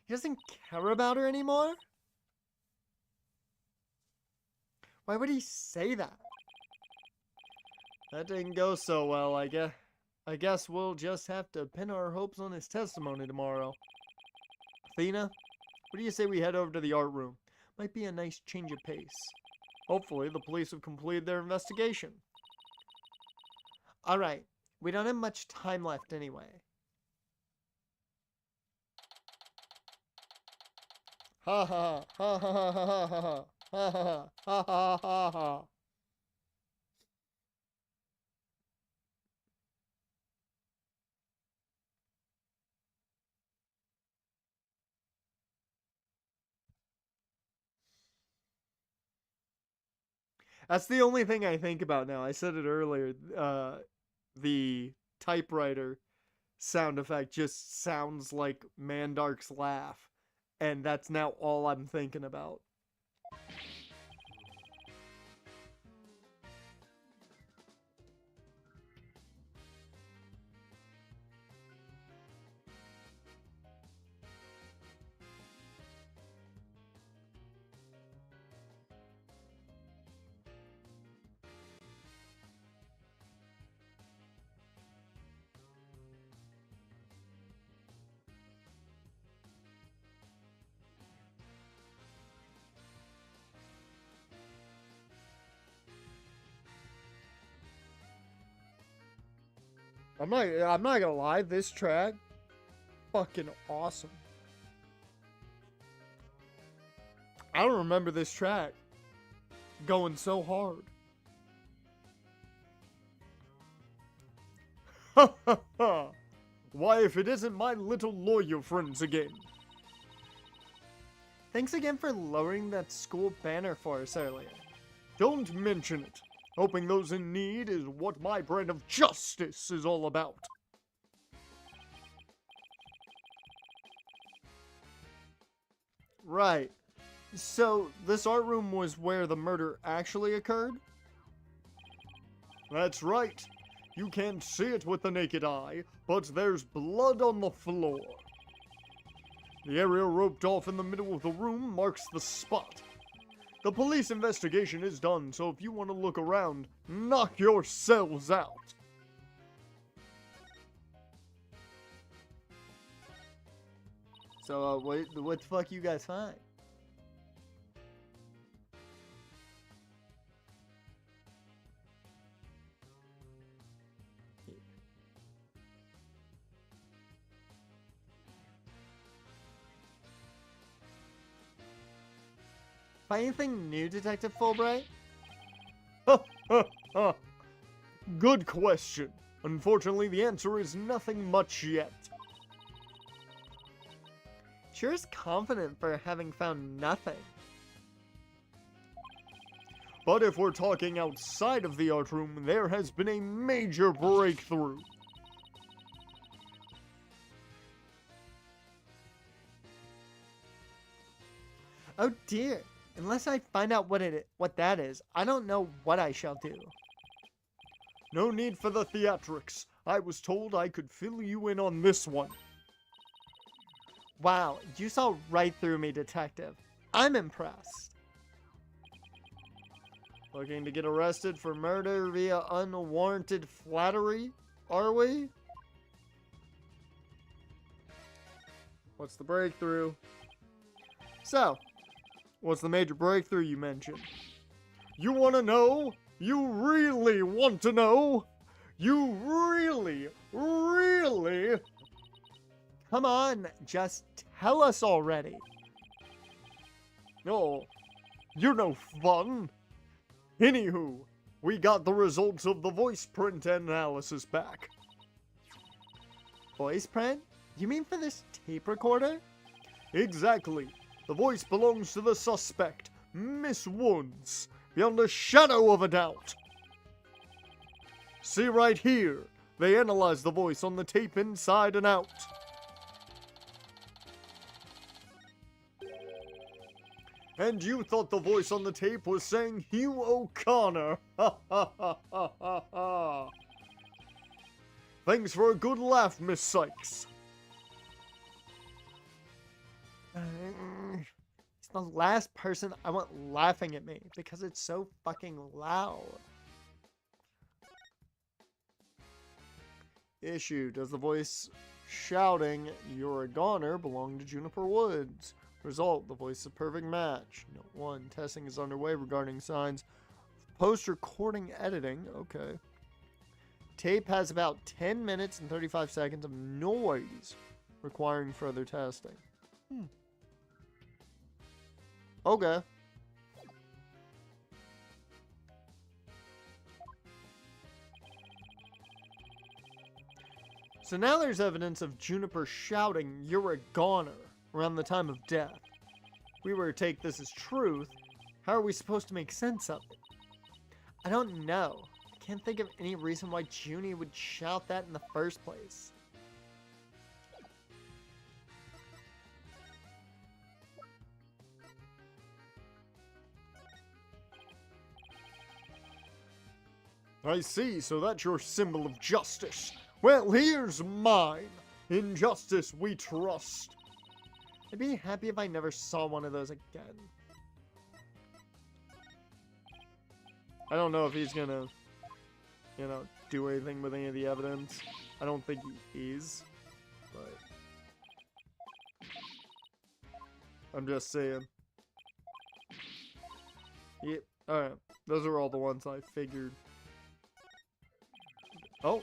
He doesn't care about her anymore? Why would he say that? That didn't go so well, I guess we'll just have to pin our hopes on his testimony tomorrow. Athena, what do you say we head over to the art room? Might be a nice change of pace. Hopefully the police have completed their investigation. Alright, we don't have much time left anyway. Ha ha ha ha ha ha ha ha ha ha ha ha ha ha. That's the only thing I think about now. I said it earlier. The typewriter sound effect just sounds like Mandark's laugh. And that's now all I'm thinking about. I'm not gonna lie, this track, fucking awesome. I don't remember this track going so hard. Ha ha ha! Why, if it isn't my little lawyer friends again. Thanks again for lowering that school banner for us earlier. Don't mention it. Helping those in need is what my brand of justice is all about. Right. So, this art room was where the murder actually occurred? That's right. You can't see it with the naked eye, but there's blood on the floor. The area roped off in the middle of the room marks the spot. The police investigation is done, so if you want to look around, knock yourselves out. So, what the fuck you guys find? Find anything new, Detective Fulbright? Good question. Unfortunately, the answer is nothing much yet. Sure is confident for having found nothing. But if we're talking outside of the art room, there has been a major breakthrough. Oh dear. Unless I find out what that is, I don't know what I shall do. No need for the theatrics. I was told I could fill you in on this one. Wow, you saw right through me, Detective. I'm impressed. Looking to get arrested for murder via unwarranted flattery, are we? What's the breakthrough? So, what's the major breakthrough you mentioned? You want to know? You really want to know? You really, really? Come on, just tell us already. Oh, you're no fun. Anywho, we got the results of the voice print analysis back. Voice print? You mean for this tape recorder? Exactly. The voice belongs to the suspect, Miss Woods, beyond a shadow of a doubt. See right here, they analyzed the voice on the tape inside and out. And you thought the voice on the tape was saying Hugh O'Connor. Ha ha ha ha ha ha. Thanks for a good laugh, Miss Sykes. It's the last person I want laughing at me because it's so fucking loud. Issue. Does the voice shouting, "You're a goner," belong to Juniper Woods? Result. The voice is a perfect match. Note 1. Testing is underway regarding signs of post-recording editing. Okay. Tape has about 10 minutes and 35 seconds of noise requiring further testing. Okay. So now there's evidence of Juniper shouting, "You're a goner," around the time of death. If we were to take this as truth, how are we supposed to make sense of it? I don't know. I can't think of any reason why Junie would shout that in the first place. I see, so that's your symbol of justice. Well, here's mine. In justice we trust. I'd be happy if I never saw one of those again. I don't know if he's gonna, do anything with any of the evidence. I don't think he is, but I'm just saying. Yep, alright. Those are all the ones I figured. Oh.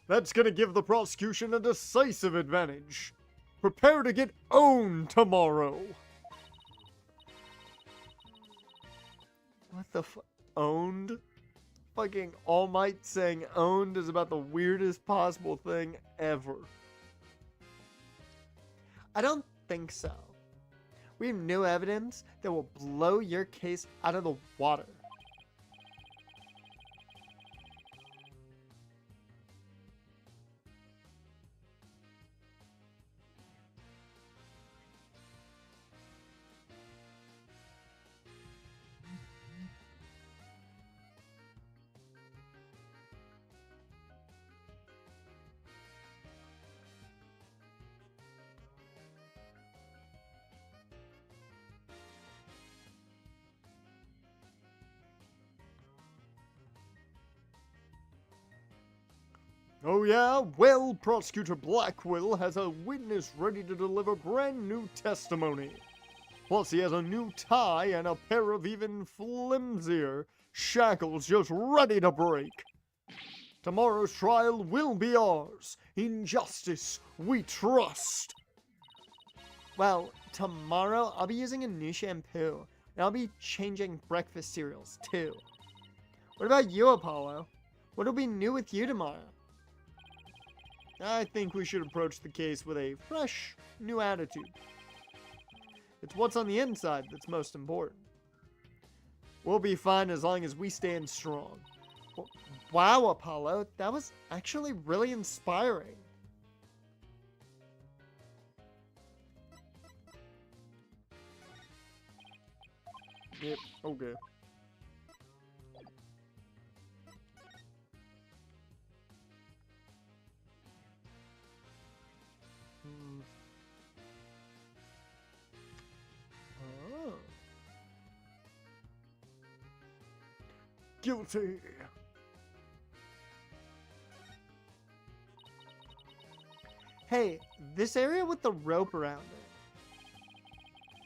That's gonna give the prosecution a decisive advantage. Prepare to get owned tomorrow. What the owned? Fucking All Might saying owned is about the weirdest possible thing ever. I don't think so. We have new evidence that will blow your case out of the water. Oh yeah? Well, Prosecutor Blackwell has a witness ready to deliver brand new testimony. Plus, he has a new tie and a pair of even flimsier shackles just ready to break. Tomorrow's trial will be ours. In justice, we trust. Well, tomorrow I'll be using a new shampoo, and I'll be changing breakfast cereals, too. What about you, Apollo? What'll be new with you tomorrow? I think we should approach the case with a fresh, new attitude. It's what's on the inside that's most important. We'll be fine as long as we stand strong. Wow, Apollo, that was actually really inspiring. Yep, okay. Oh. Guilty. Hey, this area with the rope around it.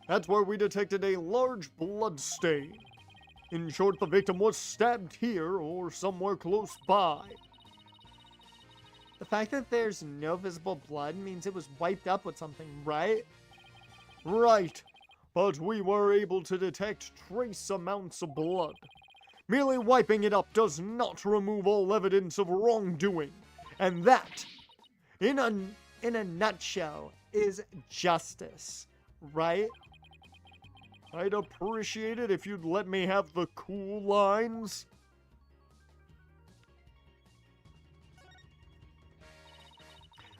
That's where we detected a large blood stain. In short, the victim was stabbed here or somewhere close by. The fact that there's no visible blood means it was wiped up with something, right? Right, but we were able to detect trace amounts of blood. Merely wiping it up does not remove all evidence of wrongdoing, and that, in a nutshell, is justice, right? I'd appreciate it if you'd let me have the cool lines.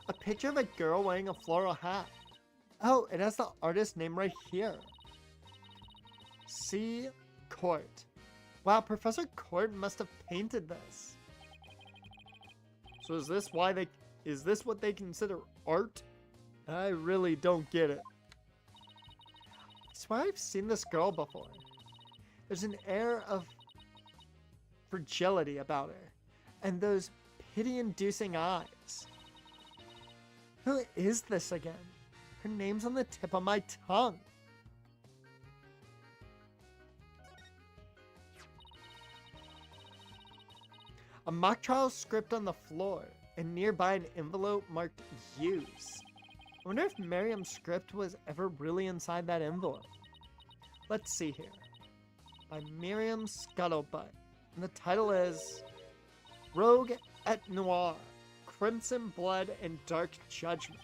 A picture of a girl wearing a floral hat. Oh, it has the artist name right here. C. Court. Wow, Professor Court must have painted this. So is this what they consider art? I really don't get it. I swear I've seen this girl before. There's an air of fragility about her, and those pity-inducing eyes. Who is this again? Her name's on the tip of my tongue. A mock trial script on the floor, and nearby an envelope marked Use. I wonder if Miriam's script was ever really inside that envelope. Let's see here. By Miriam Scuttlebutt. And the title is Rogue et Noir, Crimson Blood and Dark Judgment.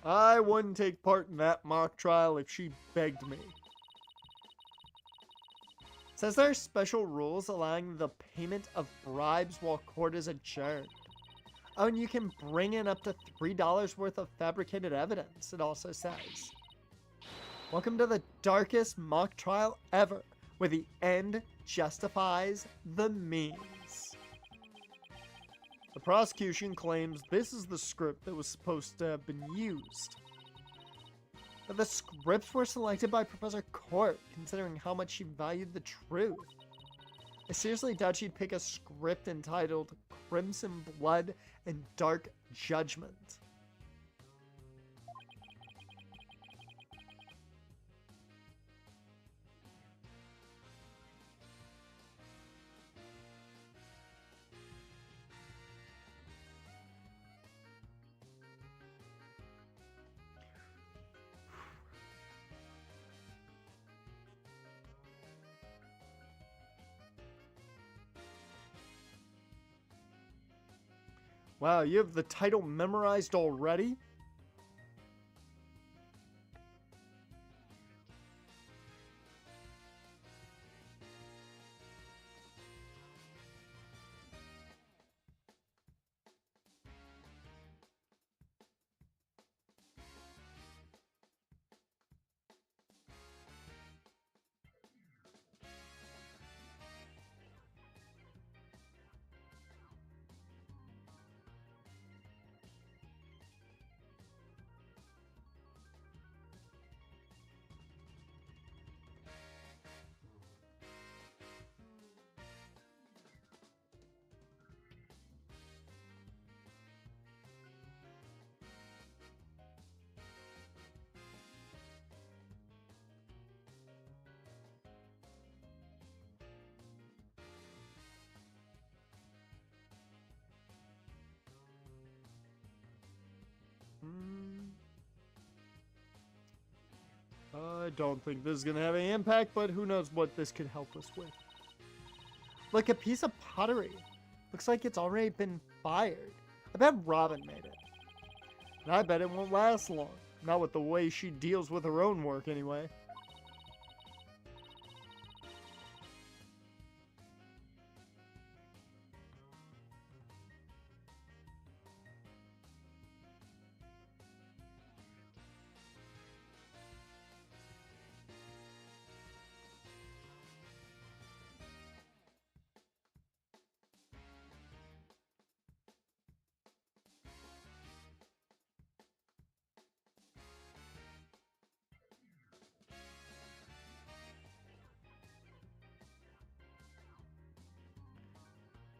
I wouldn't take part in that mock trial if she begged me. It says there are special rules allowing the payment of bribes while court is adjourned. Oh, and you can bring in up to $3 worth of fabricated evidence, it also says. Welcome to the darkest mock trial ever, where the end justifies the means. The prosecution claims this is the script that was supposed to have been used. But the scripts were selected by Professor Court, considering how much she valued the truth. I seriously doubt she'd pick a script entitled Crimson Blood and Dark Judgment. Wow, you have the title memorized already? I don't think this is going to have any impact, but who knows what this could help us with. Look, a piece of pottery. Looks like it's already been fired. I bet Robin made it. And I bet it won't last long. Not with the way she deals with her own work, anyway.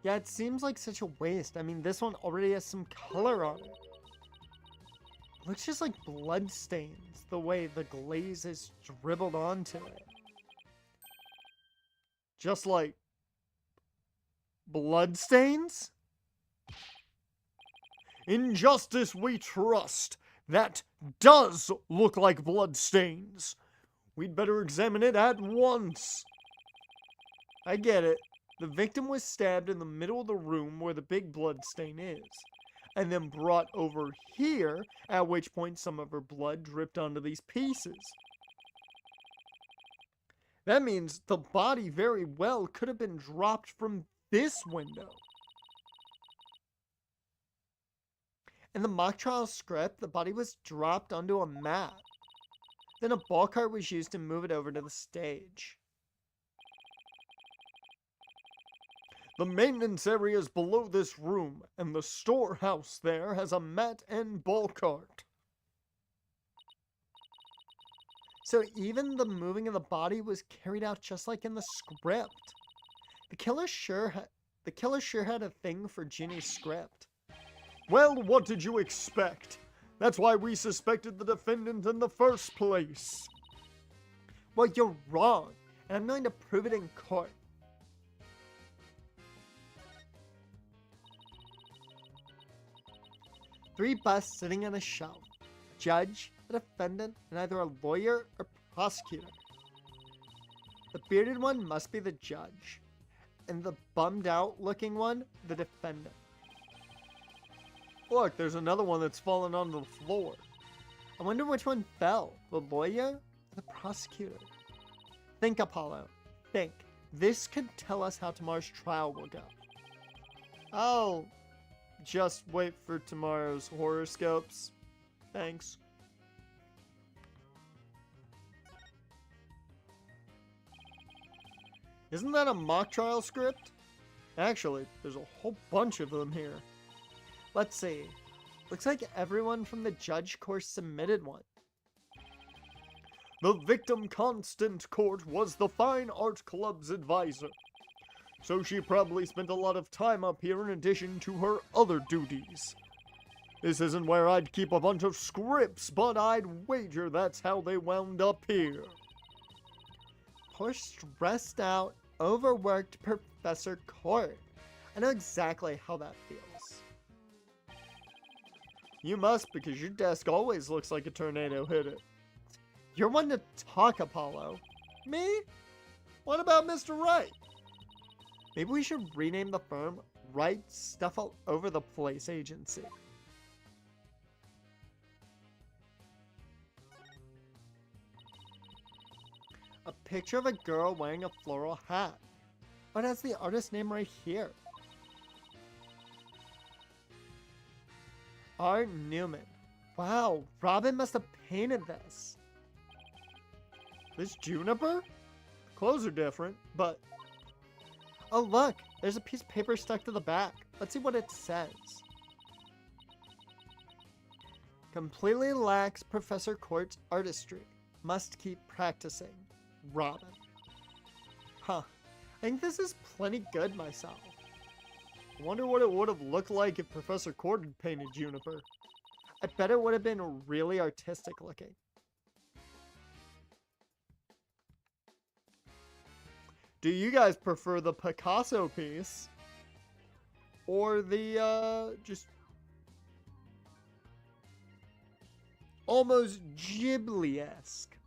Yeah, it seems like such a waste. I mean, this one already has some color on it. Looks just like blood stains, the way the glaze is dribbled onto it. Just like blood stains? In justice we trust. That does look like blood stains. We'd better examine it at once. I get it. The victim was stabbed in the middle of the room where the big blood stain is, and then brought over here, at which point some of her blood dripped onto these pieces. That means the body very well could have been dropped from this window. In the mock trial script, the body was dropped onto a mat. Then a ball cart was used to move it over to the stage. The maintenance area is below this room, and the storehouse there has a mat and ball cart. So even the moving of the body was carried out just like in the script. The killer sure had a thing for Ginny's script. Well, what did you expect? That's why we suspected the defendant in the first place. Well, you're wrong, and I'm going to prove it in court. Three busts sitting on a shelf. A judge, a defendant, and either a lawyer or prosecutor. The bearded one must be the judge, and the bummed out looking one, the defendant. Look, there's another one that's fallen onto the floor. I wonder which one fell, the lawyer or the prosecutor? Think, Apollo. Think. This could tell us how tomorrow's trial will go. I'll just wait for tomorrow's horoscopes. Thanks. Isn't that a mock trial script? Actually, there's a whole bunch of them here. Let's see. Looks like everyone from the judge course submitted one. The victim Constant Court was the Fine Art Club's advisor, so she probably spent a lot of time up here in addition to her other duties. This isn't where I'd keep a bunch of scripts, but I'd wager that's how they wound up here. Poor stressed out, overworked Professor Court. I know exactly how that feels. You must, because your desk always looks like a tornado hit it. You're one to talk, Apollo. Me? What about Mr. Wright? Maybe we should rename the firm Wright Stuff All Over the Place Agency. A picture of a girl wearing a floral hat. But it has the artist name right here. Art Newman. Wow, Robin must have painted this. This Juniper? Clothes are different, but... Oh look, there's a piece of paper stuck to the back. Let's see what it says. Completely lacks Professor Court's artistry. Must keep practicing. Robin. Huh. I think this is plenty good myself. I wonder what it would have looked like if Professor Court had painted Juniper. I bet it would have been really artistic looking. Do you guys prefer the Picasso piece? Or the, Almost Ghibli-esque.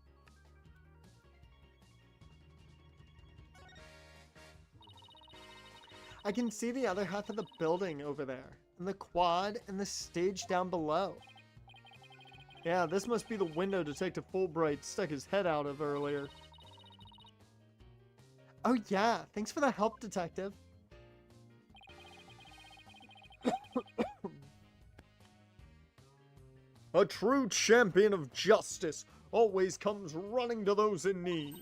I can see the other half of the building over there, and the quad and the stage down below. Yeah, this must be the window Detective Fulbright stuck his head out of earlier. Oh yeah, thanks for the help, Detective. A true champion of justice always comes running to those in need.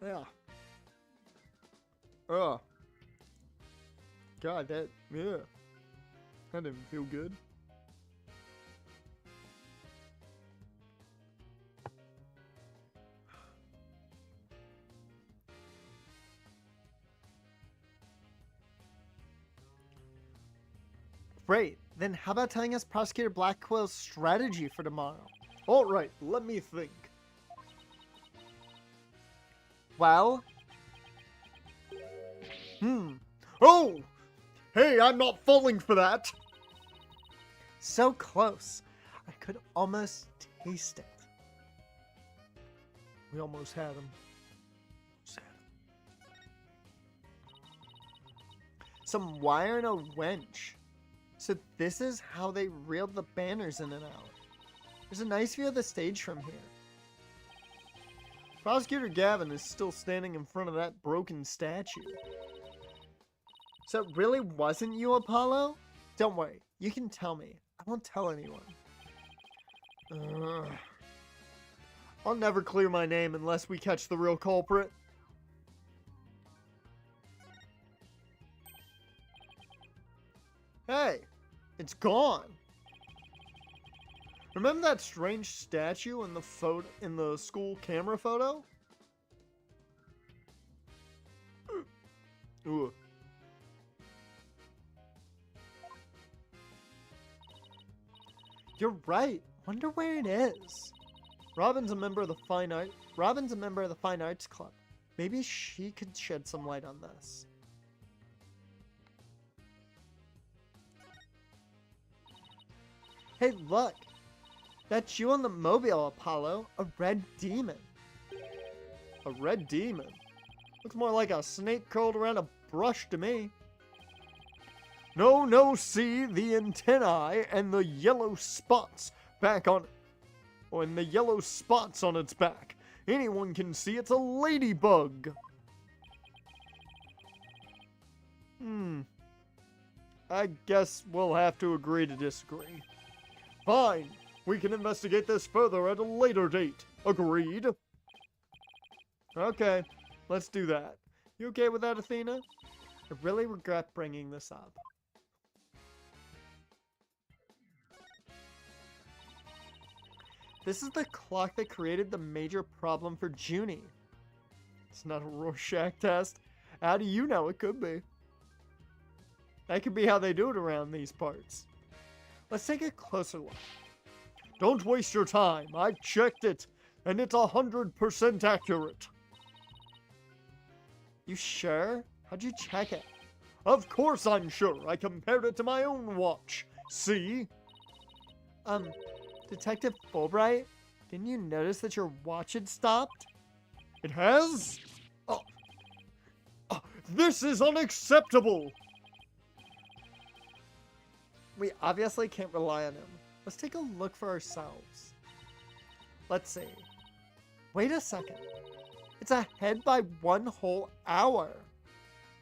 Yeah. God, that didn't feel good. Great. Then how about telling us Prosecutor Blackwell's strategy for tomorrow? Alright, let me think. Well? Oh! Hey, I'm not falling for that! So close. I could almost taste it. We almost had him. Some wire and a wrench. So this is how they reeled the banners in and out. There's a nice view of the stage from here. Prosecutor Gavin is still standing in front of that broken statue. So it really wasn't you, Apollo? Don't worry, you can tell me. I won't tell anyone. I'll never clear my name unless we catch the real culprit. Hey, it's gone. Remember that strange statue in the school camera photo? Ooh. You're right. Wonder where it is. Robin's a member of the Fine Arts Club. Maybe she could shed some light on this. Hey, look. That's you on the mobile, Apollo. A red demon. A red demon? Looks more like a snake curled around a brush to me. No, see the antennae and the yellow spots on its back. Anyone can see it's a ladybug. I guess we'll have to agree to disagree. Fine. We can investigate this further at a later date. Agreed? Okay, let's do that. You okay with that, Athena? I really regret bringing this up. This is the clock that created the major problem for Junie. It's not a Rorschach test. How do you know it could be? That could be how they do it around these parts. Let's take a closer look. Don't waste your time. I've checked it, and it's 100% accurate. You sure? How'd you check it? Of course I'm sure. I compared it to my own watch. See? Detective Fulbright, didn't you notice that your watch had stopped? It has? This is unacceptable! We obviously can't rely on him. Let's take a look for ourselves. Let's see. Wait a second. It's ahead by 1 whole hour.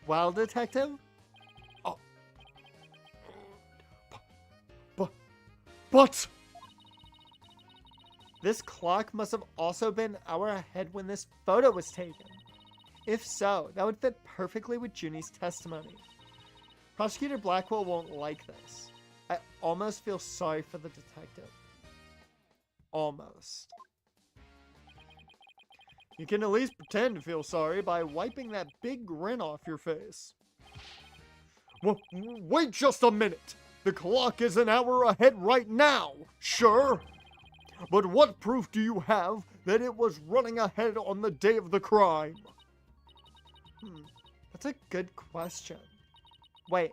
Well, detective? Oh. But... This clock must have also been an hour ahead when this photo was taken. If so, that would fit perfectly with Junie's testimony. Prosecutor Blackwell won't like this. I almost feel sorry for the detective. Almost. You can at least pretend to feel sorry by wiping that big grin off your face. Wait just a minute! The clock is an hour ahead right now, sure. But what proof do you have that it was running ahead on the day of the crime? That's a good question. Wait,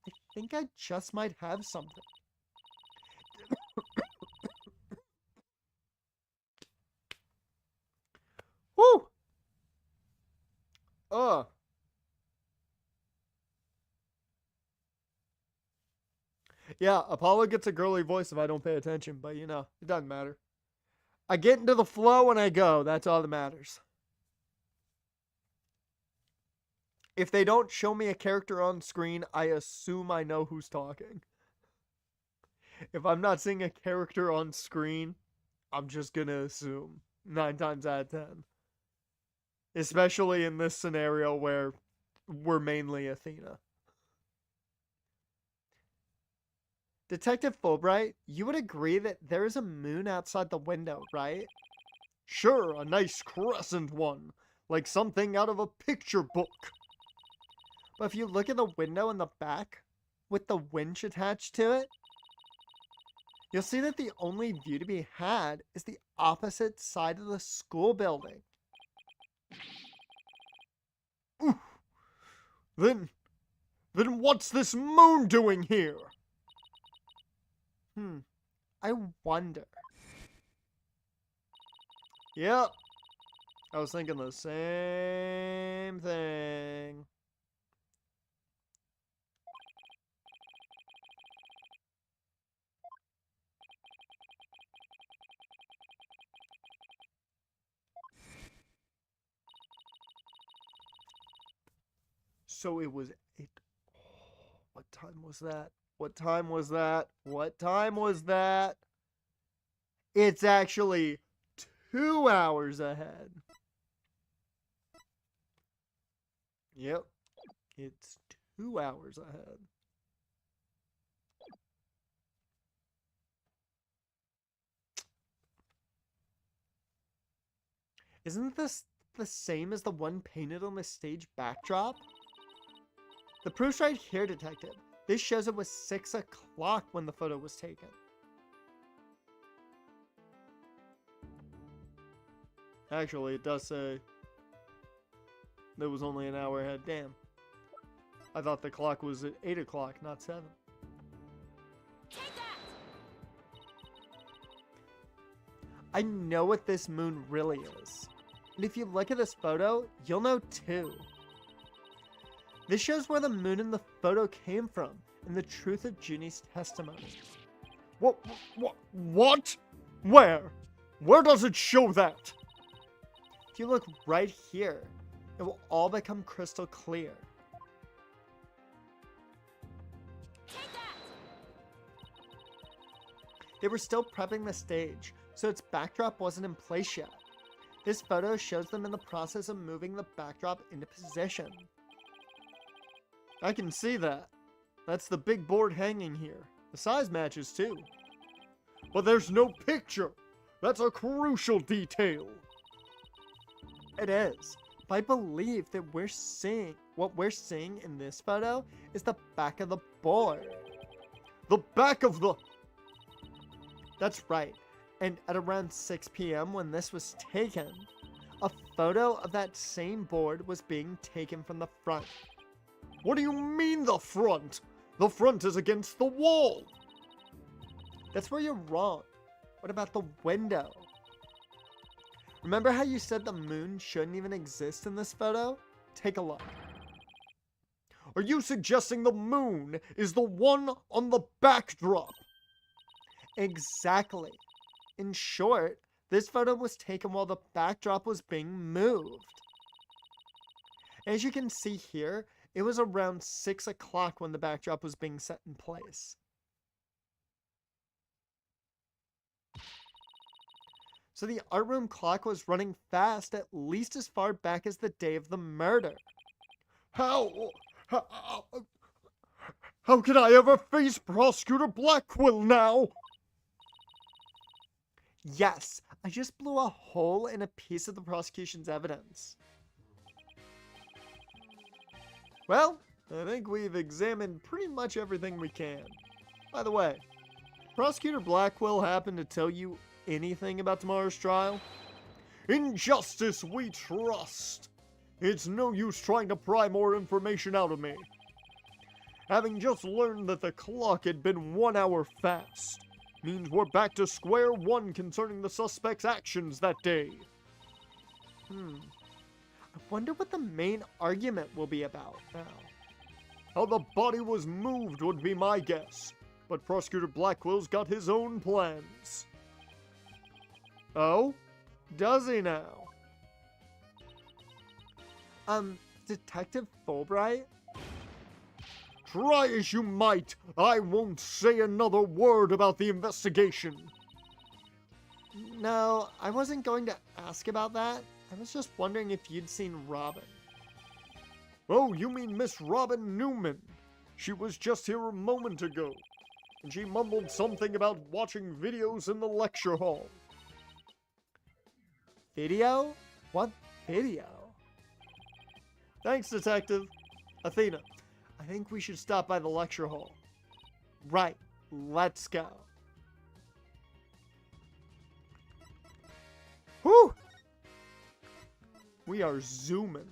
I think I just might have something. Woo! Yeah, Apollo gets a girly voice if I don't pay attention, but you know, it doesn't matter. I get into the flow and I go, that's all that matters. If they don't show me a character on screen, I assume I know who's talking. If I'm not seeing a character on screen, I'm just gonna assume 9 times out of 10. Especially in this scenario where we're mainly Athena. Detective Fulbright, you would agree that there is a moon outside the window, right? Sure, a nice crescent one, like something out of a picture book. But if you look at the window in the back, with the winch attached to it, you'll see that the only view to be had is the opposite side of the school building. Ooh. Then what's this moon doing here? I wonder. Yep. I was thinking the same thing. So it was 8. What time was that? What time was that? What time was that? It's actually 2 hours ahead. Yep. It's 2 hours ahead. Isn't this the same as the one painted on the stage backdrop? The proof's right here, detective. This shows it was 6 o'clock when the photo was taken. Actually, it does say it was only an hour ahead. Damn. I thought the clock was at 8 o'clock, not 7. I know what this moon really is. And if you look at this photo, you'll know too. This shows where the moon in the photo came from and the truth of Junie's testimony. What? Where? Where does it show that? If you look right here, it will all become crystal clear. They were still prepping the stage, so its backdrop wasn't in place yet. This photo shows them in the process of moving the backdrop into position. I can see that. That's the big board hanging here. The size matches too. But there's no picture. That's a crucial detail. It is. But I believe that what we're seeing in this photo is the back of the board. The back of the... That's right. And at around 6 p.m. when this was taken, a photo of that same board was being taken from the front. What do you mean the front? The front is against the wall. That's where you're wrong. What about the window? Remember how you said the moon shouldn't even exist in this photo? Take a look. Are you suggesting the moon is the one on the backdrop? Exactly. In short, this photo was taken while the backdrop was being moved. As you can see here, it was around 6 o'clock when the backdrop was being set in place. So the art room clock was running fast at least as far back as the day of the murder. How can I ever face Prosecutor Blackwell now? Yes, I just blew a hole in a piece of the prosecution's evidence. Well, I think we've examined pretty much everything we can. By the way, Prosecutor Blackwell happen to tell you anything about tomorrow's trial? In justice we trust. It's no use trying to pry more information out of me. Having just learned that the clock had been 1 hour fast, means we're back to square one concerning the suspect's actions that day. I wonder what the main argument will be about now. How the body was moved would be my guess, but Prosecutor Blackwell's got his own plans. Oh? Does he now? Detective Fulbright? Try as you might, I won't say another word about the investigation. No, I wasn't going to ask about that. I was just wondering if you'd seen Robin. Oh, you mean Miss Robin Newman. She was just here a moment ago, and she mumbled something about watching videos in the lecture hall. Video? What video? Thanks, Detective. Athena, I think we should stop by the lecture hall. Right, let's go. Whew! We are zooming.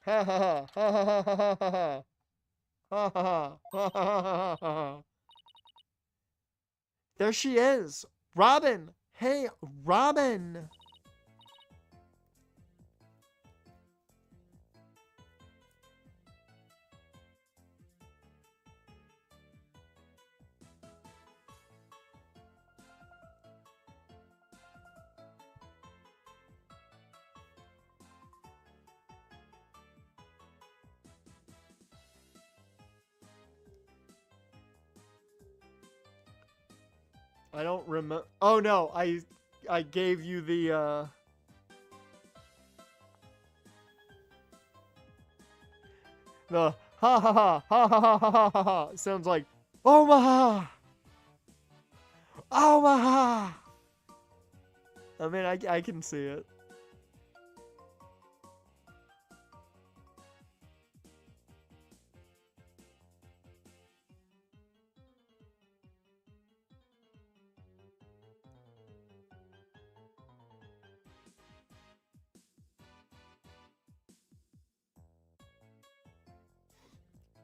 Ha ha ha ha ha ha ha ha. Ha ha ha ha ha ha ha. There she is. Robin. Hey, Robin. I don't remember. Oh no, I gave you the ha ha ha ha ha ha ha ha ha. Sounds like Omaha. Omaha. I mean, I can see it.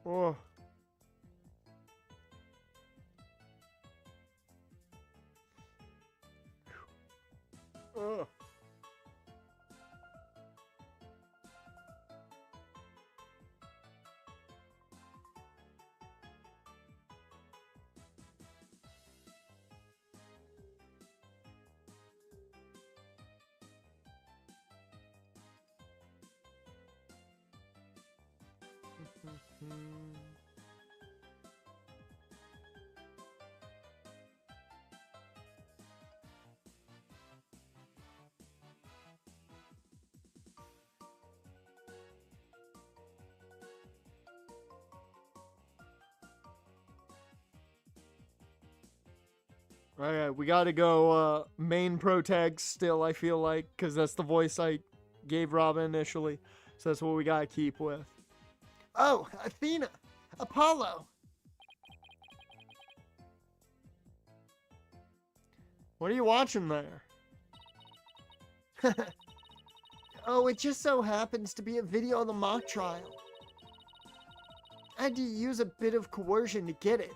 Oh. Oh. Alright, we gotta go main protags still, I feel like, because that's the voice I gave Robin initially. So that's what we gotta keep with. Oh, Athena. Apollo. What are you watching there? Oh, it just so happens to be a video of the mock trial. I had to use a bit of coercion to get it.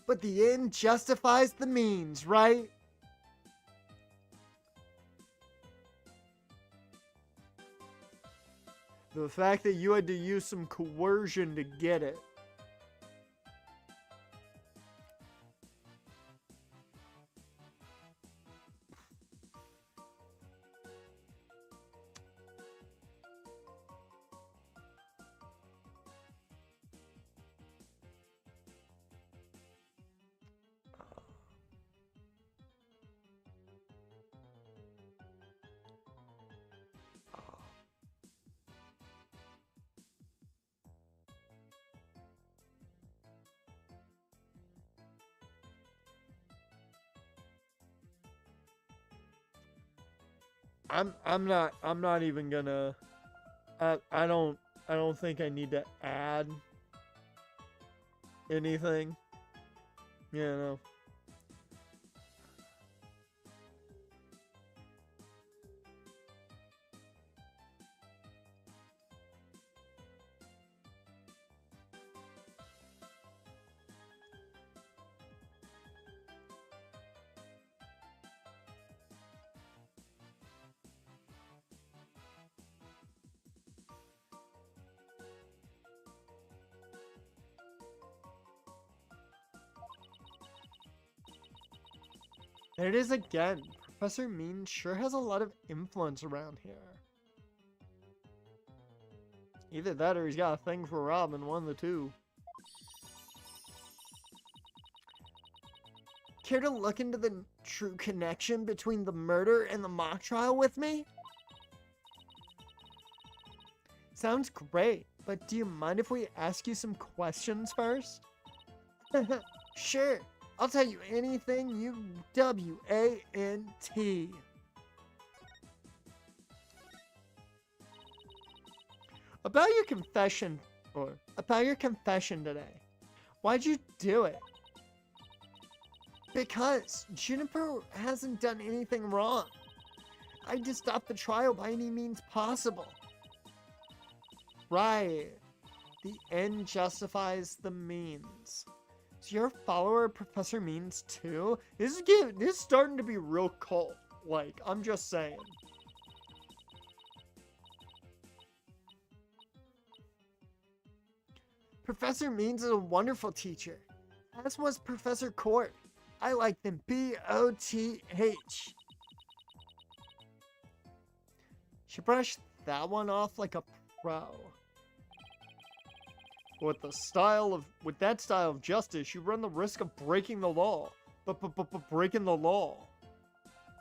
But the end justifies the means, right? The fact that you had to use some coercion to get it. I'm not even gonna I don't think I need to add anything. You know. There it is again. Professor Mean sure has a lot of influence around here. Either that or he's got a thing for Robin, one of the two. Care to look into the true connection between the murder and the mock trial with me? Sounds great, but do you mind if we ask you some questions first? Sure, I'll tell you anything you W-A-N-T. About your confession today. Why'd you do it? Because Juniper hasn't done anything wrong. I had to stop the trial by any means possible. Right. The end justifies the means. So you're a follower of Professor Means too? This is starting to be real cult. Like, I'm just saying. Professor Means is a wonderful teacher. As was Professor Court. I like them. B-O-T-H. She brushed that one off like a pro. With that style of justice, you run the risk of breaking the law. Breaking the law.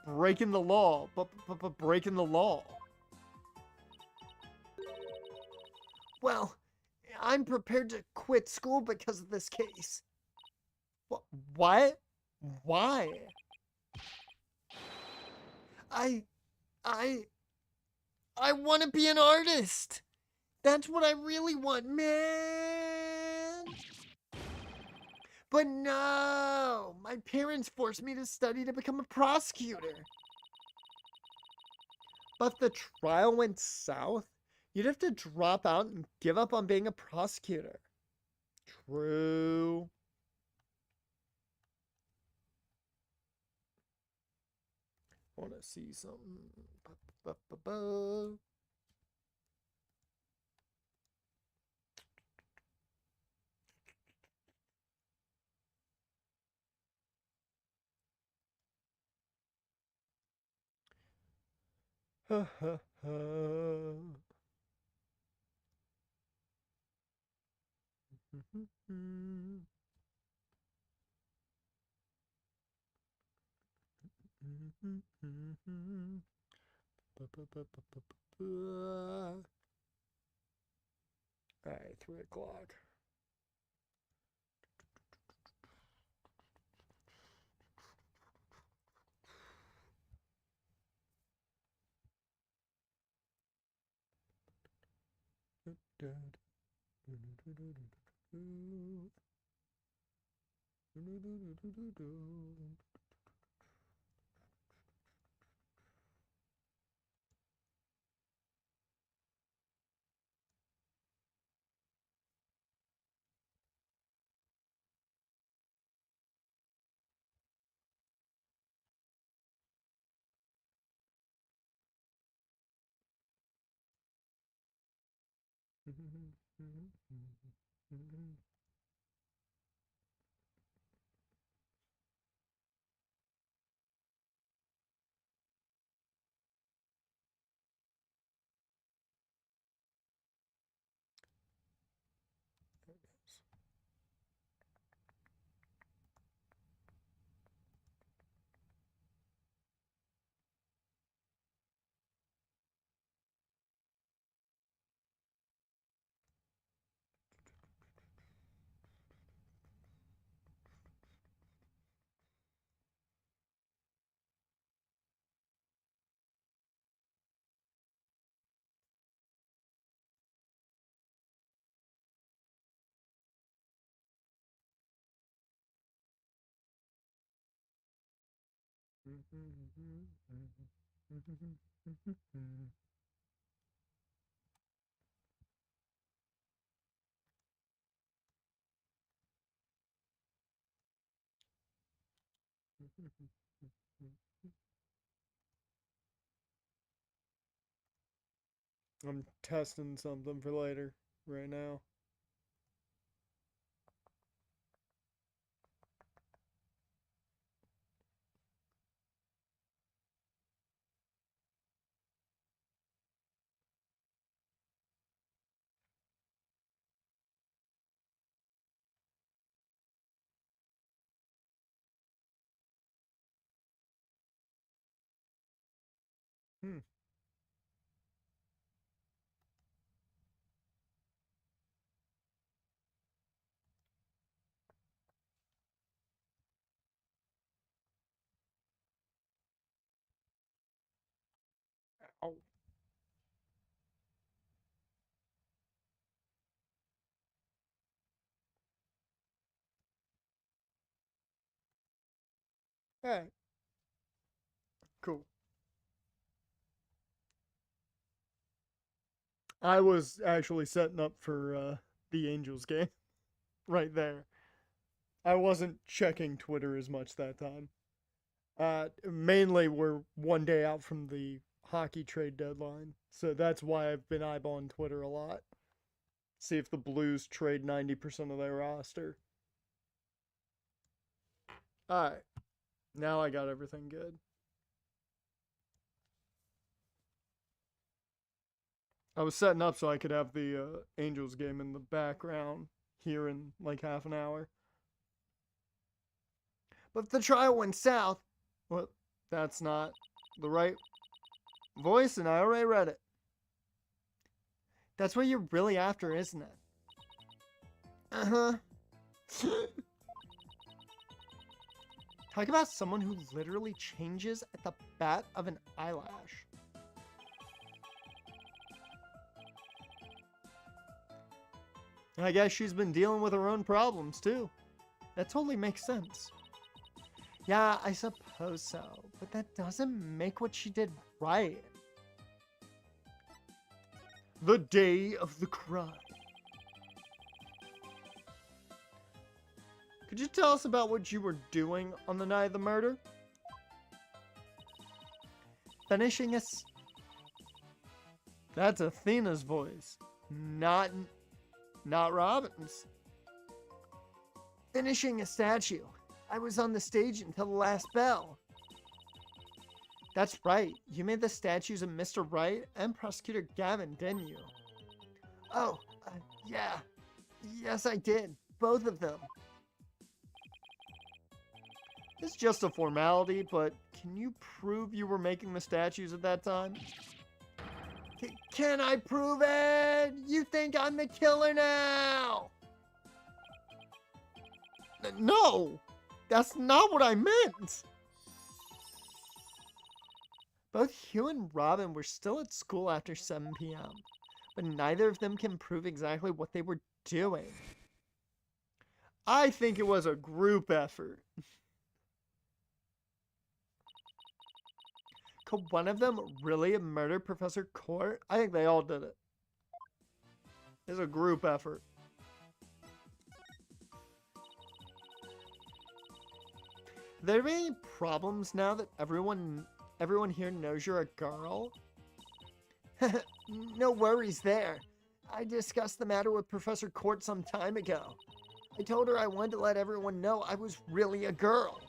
Breaking the law. Breaking the law. Well, I'm prepared to quit school because of this case. What? Why? I want to be an artist. That's what I really want, man. But no, my parents forced me to study to become a prosecutor. But if the trial went south, you'd have to drop out and give up on being a prosecutor. True. Want to see something. Ha ha ha. Alright, 3 o'clock. I'm testing something for later right now. Hmm. Ow. Hey. Cool. I was actually setting up for the Angels game right there. I wasn't checking Twitter as much that time. Mainly, we're one day out from the hockey trade deadline, so that's why I've been eyeballing Twitter a lot. See if the Blues trade 90% of their roster. Alright, now I got everything good. I was setting up so I could have the Angels game in the background here in like half an hour. But if the trial went south, well, that's not the right voice, and I already read it. That's what you're really after, isn't it? Uh-huh. Talk about someone who literally changes at the bat of an eyelash. I guess she's been dealing with her own problems, too. That totally makes sense. Yeah, I suppose so, but that doesn't make what she did right. The day of the crime. Could you tell us about what you were doing on the night of the murder? Finishing us. That's Athena's voice, not Robin's. Finishing a statue. I was on the stage until the last bell. That's right. You made the statues of Mr. Wright and Prosecutor Gavin, didn't you? Oh, yeah. Yes, I did. Both of them. It's just a formality, but can you prove you were making the statues at that time? Can I prove it? You think I'm the killer now? No! That's not what I meant! Both Hugh and Robin were still at school after 7 p.m., but neither of them can prove exactly what they were doing. I think it was a group effort. Could one of them really have murdered Professor Court? I think they all did it. It's a group effort. Are there any problems now that everyone here knows you're a girl? No worries there. I discussed the matter with Professor Court some time ago. I told her I wanted to let everyone know I was really a girl.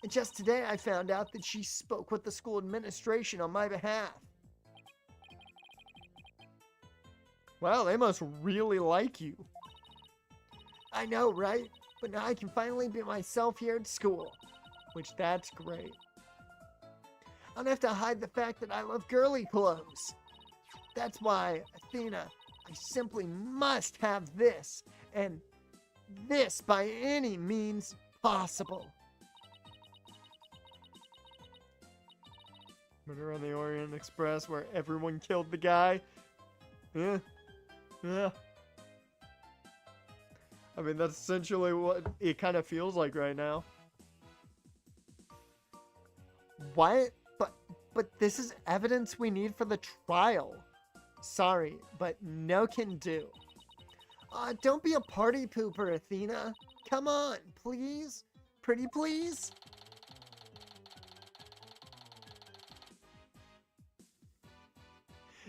And just today I found out that she spoke with the school administration on my behalf. Wow, they must really like you. I know, right? But now I can finally be myself here at school. Which, that's great. I don't have to hide the fact that I love girly clothes. That's why, Athena, I simply must have this, and this by any means possible. Murder on the Orient Express where everyone killed the guy. Yeah. I mean, that's essentially what it kind of feels like right now. What? But this is evidence we need for the trial. Sorry, but no can do. Don't be a party pooper, Athena. Come on, please? Pretty please?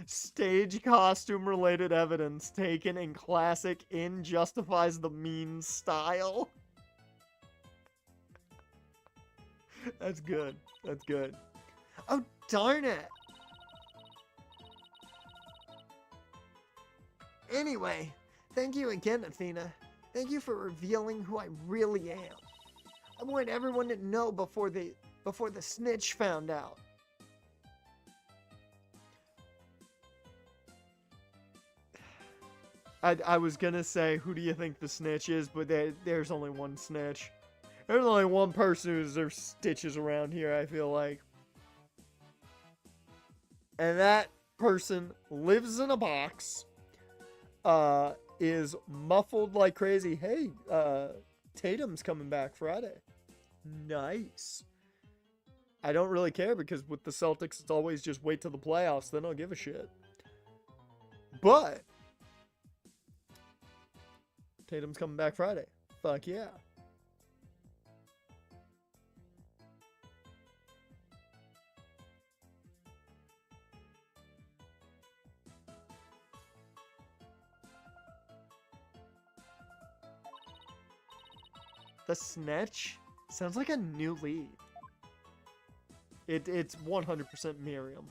Stage costume related evidence taken in classic in justifies the means style. That's good. That's good. Oh, darn it. Anyway, thank you again, Athena. Thank you for revealing who I really am. I wanted everyone to know before the snitch found out. I was gonna say, who do you think the snitch is? But there's only one snitch. There's only one person who deserves stitches around here, I feel like. And that person lives in a box, is muffled like crazy. Hey, Tatum's coming back Friday. Nice. I don't really care because with the Celtics, it's always just wait till the playoffs, then I'll give a shit. But Tatum's coming back Friday. Fuck yeah. The snitch? Sounds like a new lead. It's 100% Miriam.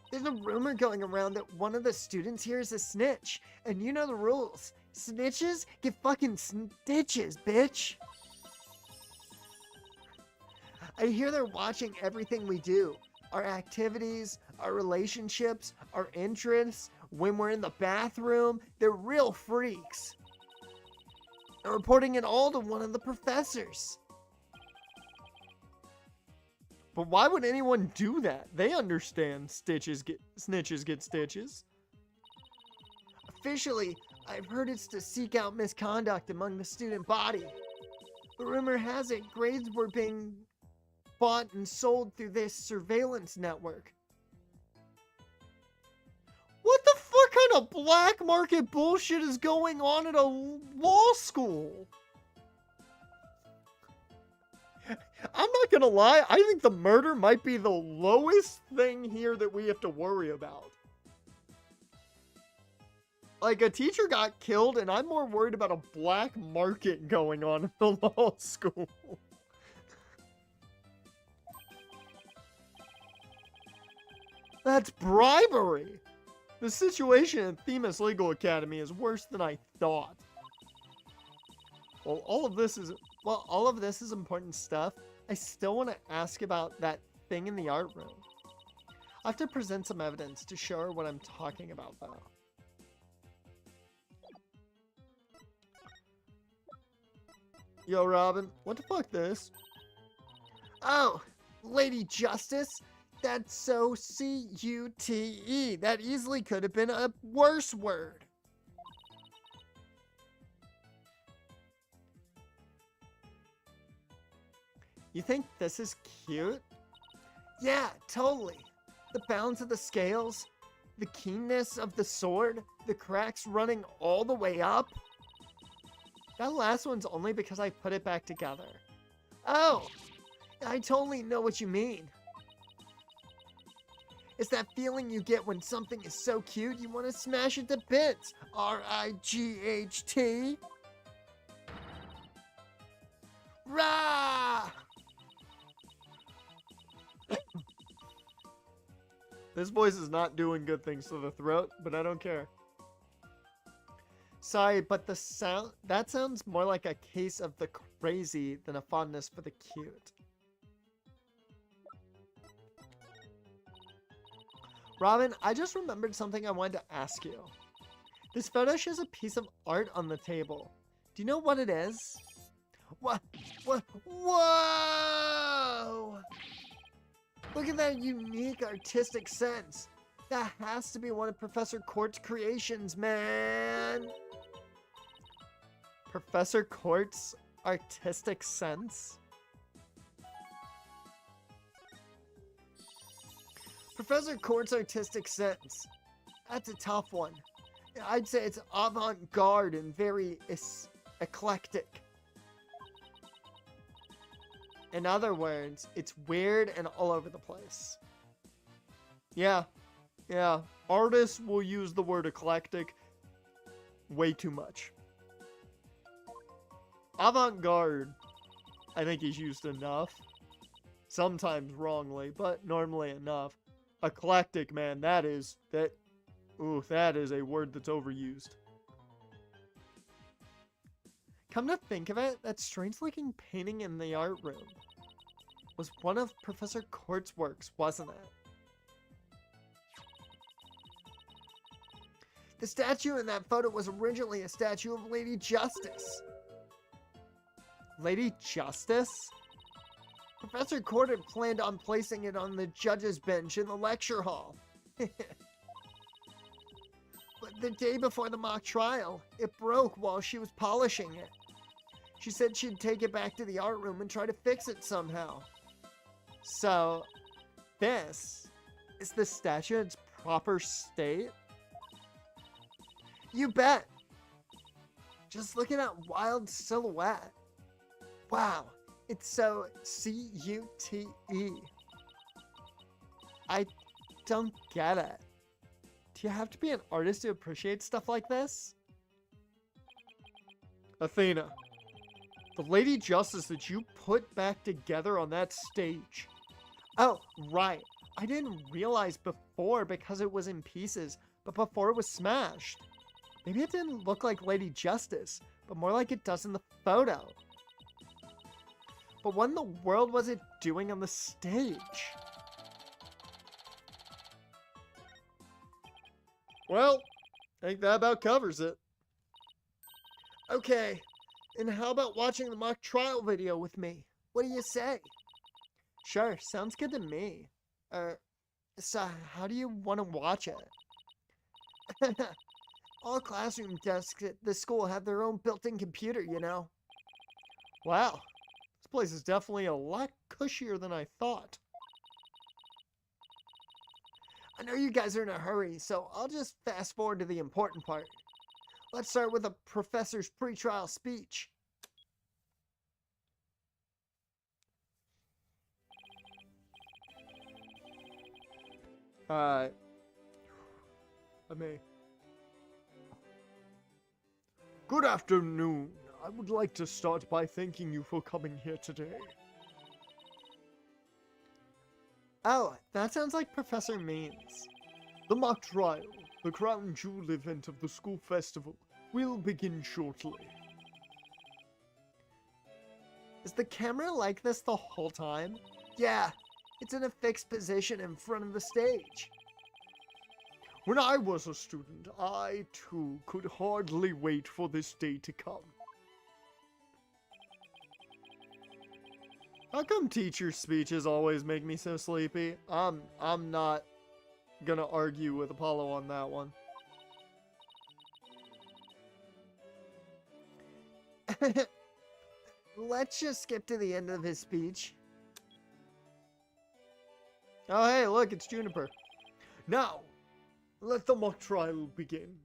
There's a rumor going around that one of the students here is a snitch. And you know the rules. Snitches get fucking stitches, bitch. I hear they're watching everything we do. Our activities, our relationships, our interests. When we're in the bathroom, they're real freaks. They're reporting it all to one of the professors. But why would anyone do that? They understand snitches get stitches. Officially, I've heard it's to seek out misconduct among the student body. The rumor has it grades were being bought and sold through this surveillance network. What the fuck kind of black market bullshit is going on at a law school? I'm not gonna lie, I think the murder might be the lowest thing here that we have to worry about. Like, a teacher got killed, and I'm more worried about a black market going on in the law school. That's bribery! The situation at Themis Legal Academy is worse than I thought. Well, all of this is important stuff. I still want to ask about that thing in the art room. I have to present some evidence to show her what I'm talking about, though. Yo, Robin, what the fuck this? Oh, Lady Justice? That's so C-U-T-E. That easily could have been a worse word. You think this is cute? Yeah, totally. The balance of the scales, the keenness of the sword, the cracks running all the way up. That last one's only because I put it back together. Oh, I totally know what you mean. It's that feeling you get when something is so cute you want to smash it to bits. R-I-G-H-T. Rah! This voice is not doing good things to the throat, but I don't care. Sorry, but that sounds more like a case of the crazy than a fondness for the cute. Robin, I just remembered something I wanted to ask you. This photo shows a piece of art on the table. Do you know what it is? What? Whoa! Look at that unique artistic sense. That has to be one of Professor Court's creations, man. Professor Court's artistic sense? Professor Court's artistic sense. That's a tough one. I'd say it's avant-garde and very eclectic. In other words, it's weird and all over the place. Yeah. Artists will use the word eclectic way too much. Avant-garde, I think, is used enough. Sometimes wrongly, but normally enough. Eclectic, man, that is a word that's overused. Come to think of it, that strange-looking painting in the art room was one of Professor Court's works, wasn't it? The statue in that photo was originally a statue of Lady Justice. Lady Justice? Professor Court had planned on placing it on the judge's bench in the lecture hall. But the day before the mock trial, it broke while she was polishing it. She said she'd take it back to the art room and try to fix it somehow. So, this is the statue in its proper state? You bet! Just look at that wild silhouette. Wow, it's so C-U-T-E. I don't get it. Do you have to be an artist to appreciate stuff like this? Athena, the Lady Justice that you put back together on that stage. Oh, right. I didn't realize before because it was in pieces, but before it was smashed. Maybe it didn't look like Lady Justice, but more like it does in the photo. But what in the world was it doing on the stage? Well, I think that about covers it. Okay, and how about watching the mock trial video with me? What do you say? Sure, sounds good to me. So how do you want to watch it? All classroom desks at the school have their own built-in computer, you know. Wow, this place is definitely a lot cushier than I thought. I know you guys are in a hurry, so I'll just fast forward to the important part. Let's start with the professor's pre-trial speech. Alright. Let me. Good afternoon. I would like to start by thanking you for coming here today. Oh, that sounds like Professor Means. The mock trial, the crown jewel event of the school festival, will begin shortly. Is the camera like this the whole time? Yeah, it's in a fixed position in front of the stage. When I was a student, I too could hardly wait for this day to come. How come teacher speeches always make me so sleepy? I'm not gonna argue with Apollo on that one. Let's just skip to the end of his speech. Oh hey, look, it's Juniper. Now, let the mock trial begin.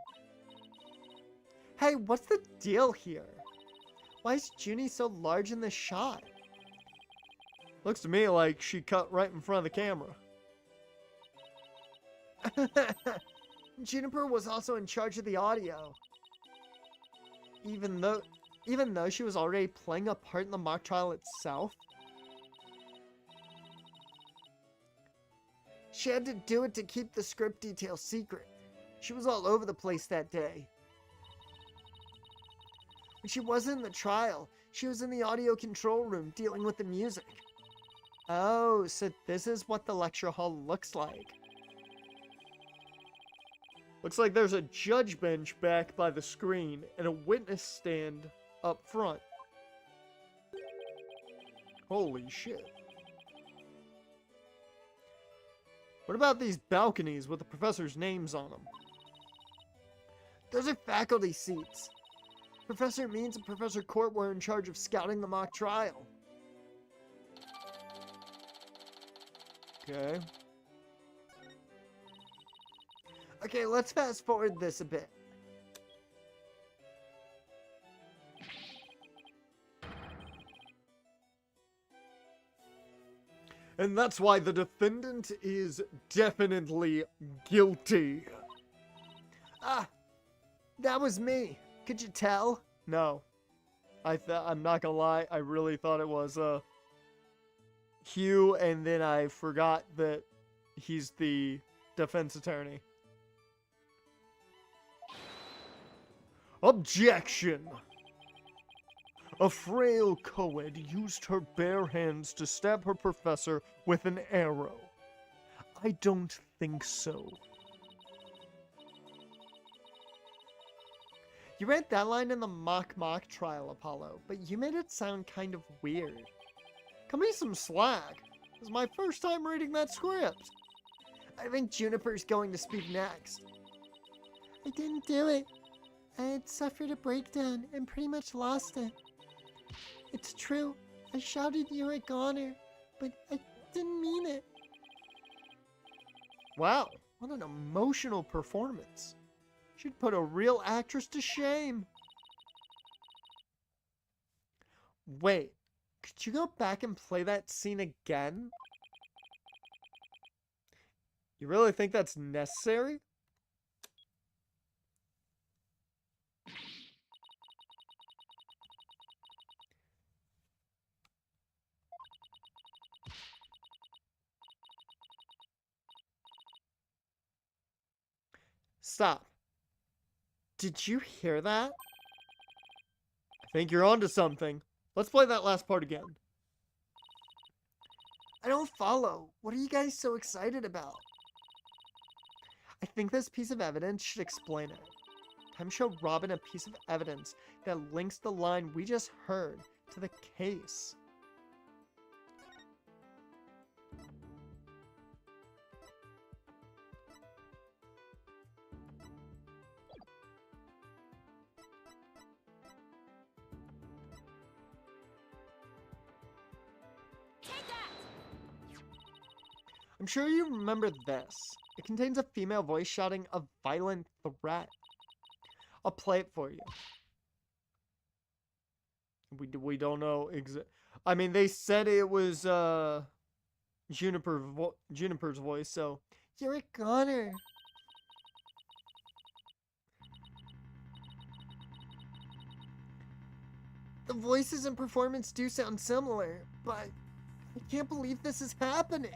Hey, what's the deal here? Why is Junie so large in this shot? Looks to me like she cut right in front of the camera. Juniper was also in charge of the audio. Even though she was already playing a part in the mock trial itself. She had to do it to keep the script details secret. She was all over the place that day. When she wasn't in the trial, she was in the audio control room dealing with the music. Oh, so this is what the lecture hall looks like. Looks like there's a judge bench back by the screen and a witness stand up front. Holy shit. What about these balconies with the professor's names on them? Those are faculty seats. Professor Means and Professor Court were in charge of scouting the mock trial. Okay. Okay, let's fast forward this a bit. And that's why the defendant is definitely guilty. Ah, that was me. Could you tell? No. I'm not gonna lie, I really thought it was Hugh, and then I forgot that he's the defense attorney. Objection! A frail co-ed used her bare hands to stab her professor with an arrow. I don't think so. You read that line in the mock trial, Apollo, but you made it sound kind of weird. Cut me some slack. This is my first time reading that script. I think Juniper's going to speak next. I didn't do it. I had suffered a breakdown and pretty much lost it. It's true. I shouted you're a goner, but I didn't mean it. Wow, what an emotional performance. She'd put a real actress to shame. Wait, could you go back and play that scene again? You really think that's necessary? Stop. Did you hear that? I think you're onto something. Let's play that last part again. I don't follow. What are you guys so excited about? I think this piece of evidence should explain it. Time to show Robin a piece of evidence that links the line we just heard to the case. I'm sure you remember this. It contains a female voice shouting a violent threat. I'll play it for you. We don't know I mean, they said it was Juniper's voice, so you're a goner. The voices and performance do sound similar, but I can't believe this is happening.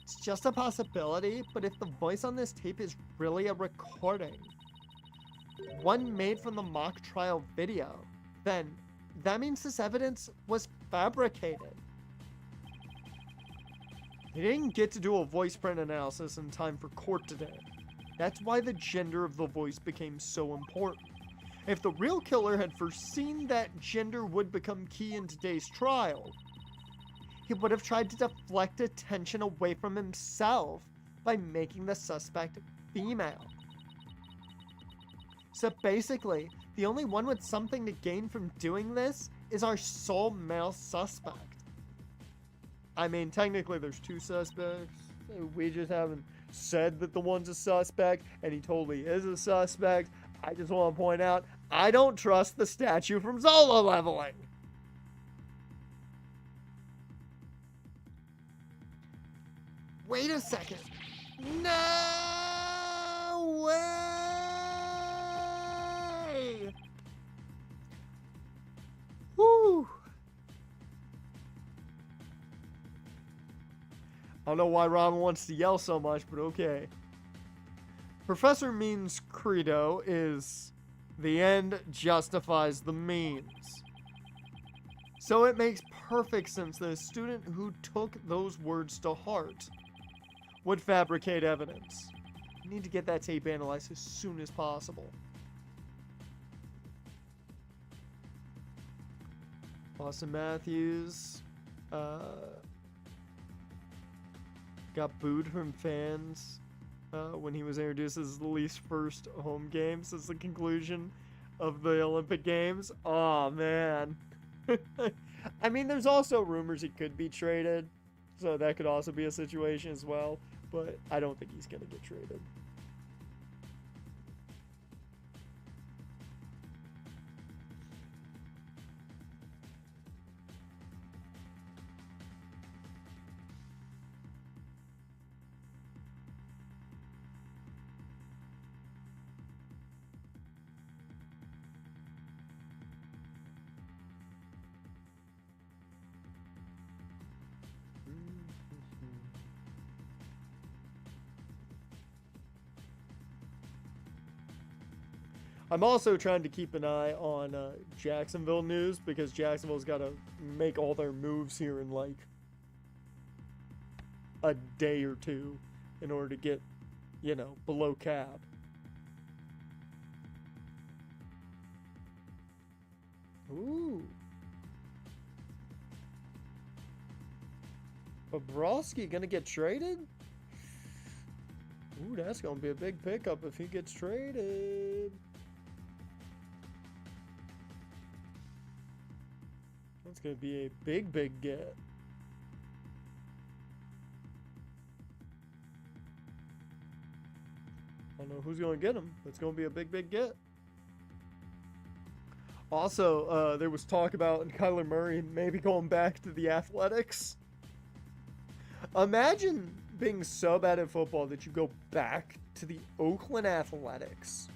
It's just a possibility, but if the voice on this tape is really a recording, one made from the mock trial video, then that means this evidence was fabricated. They didn't get to do a voice print analysis in time for court today. That's why the gender of the voice became so important. If the real killer had foreseen that gender would become key in today's trial, he would have tried to deflect attention away from himself by making the suspect female. So basically, the only one with something to gain from doing this is our sole male suspect. I mean, technically there's two suspects. We just haven't said that the one's a suspect, and he totally is a suspect. I just want to point out, I don't trust the statue from Zola leveling. Wait a second. No way! Woo! I don't know why Robin wants to yell so much, but okay. Professor Mean's credo is the end justifies the means. So it makes perfect sense that a student who took those words to heart would fabricate evidence. We need to get that tape analyzed as soon as possible. Austin Matthews got booed from fans when he was introduced as the least first home game since the conclusion of the Olympic Games. Oh man. I mean, there's also rumors he could be traded, so that could also be a situation as well, but I don't think he's going to get traded. I'm also trying to keep an eye on Jacksonville news because Jacksonville's got to make all their moves here in like a day or two in order to get, you know, below cap. Ooh. Bobrovsky gonna get traded? Ooh, that's gonna be a big pickup if he gets traded. That's going to be a big, big get. I don't know who's going to get him. It's going to be a big, big get. Also, there was talk about Kyler Murray maybe going back to the Athletics. Imagine being so bad at football that you go back to the Oakland Athletics.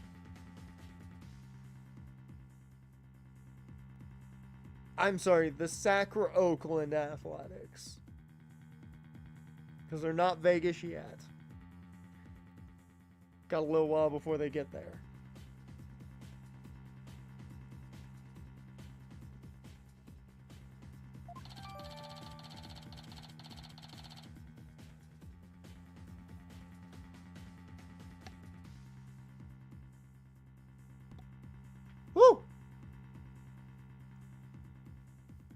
I'm sorry, the Sacra Oakland Athletics. Because they're not Vegas yet. Got a little while before they get there. Woo!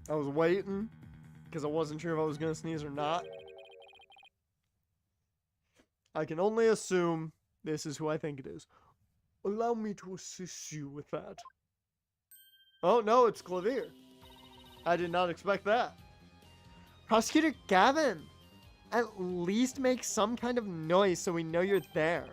I was waiting because I wasn't sure if I was going to sneeze or not. I can only assume this is who I think it is. Allow me to assist you with that. Oh, no, it's Clavier. I did not expect that. Prosecutor Gavin, at least make some kind of noise so we know you're there.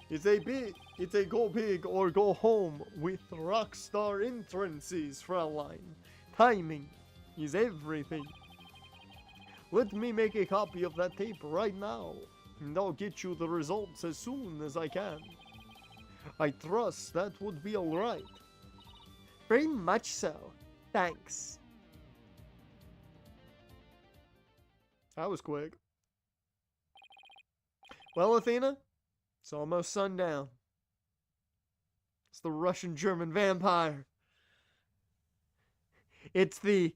It's a go big or go home with rockstar entrances, Fraulein. Timing is everything. Let me make a copy of that tape right now, and I'll get you the results as soon as I can. I trust that would be alright. Very much so. Thanks. That was quick. Well, Athena, it's almost sundown. It's the Russian-German vampire. It's the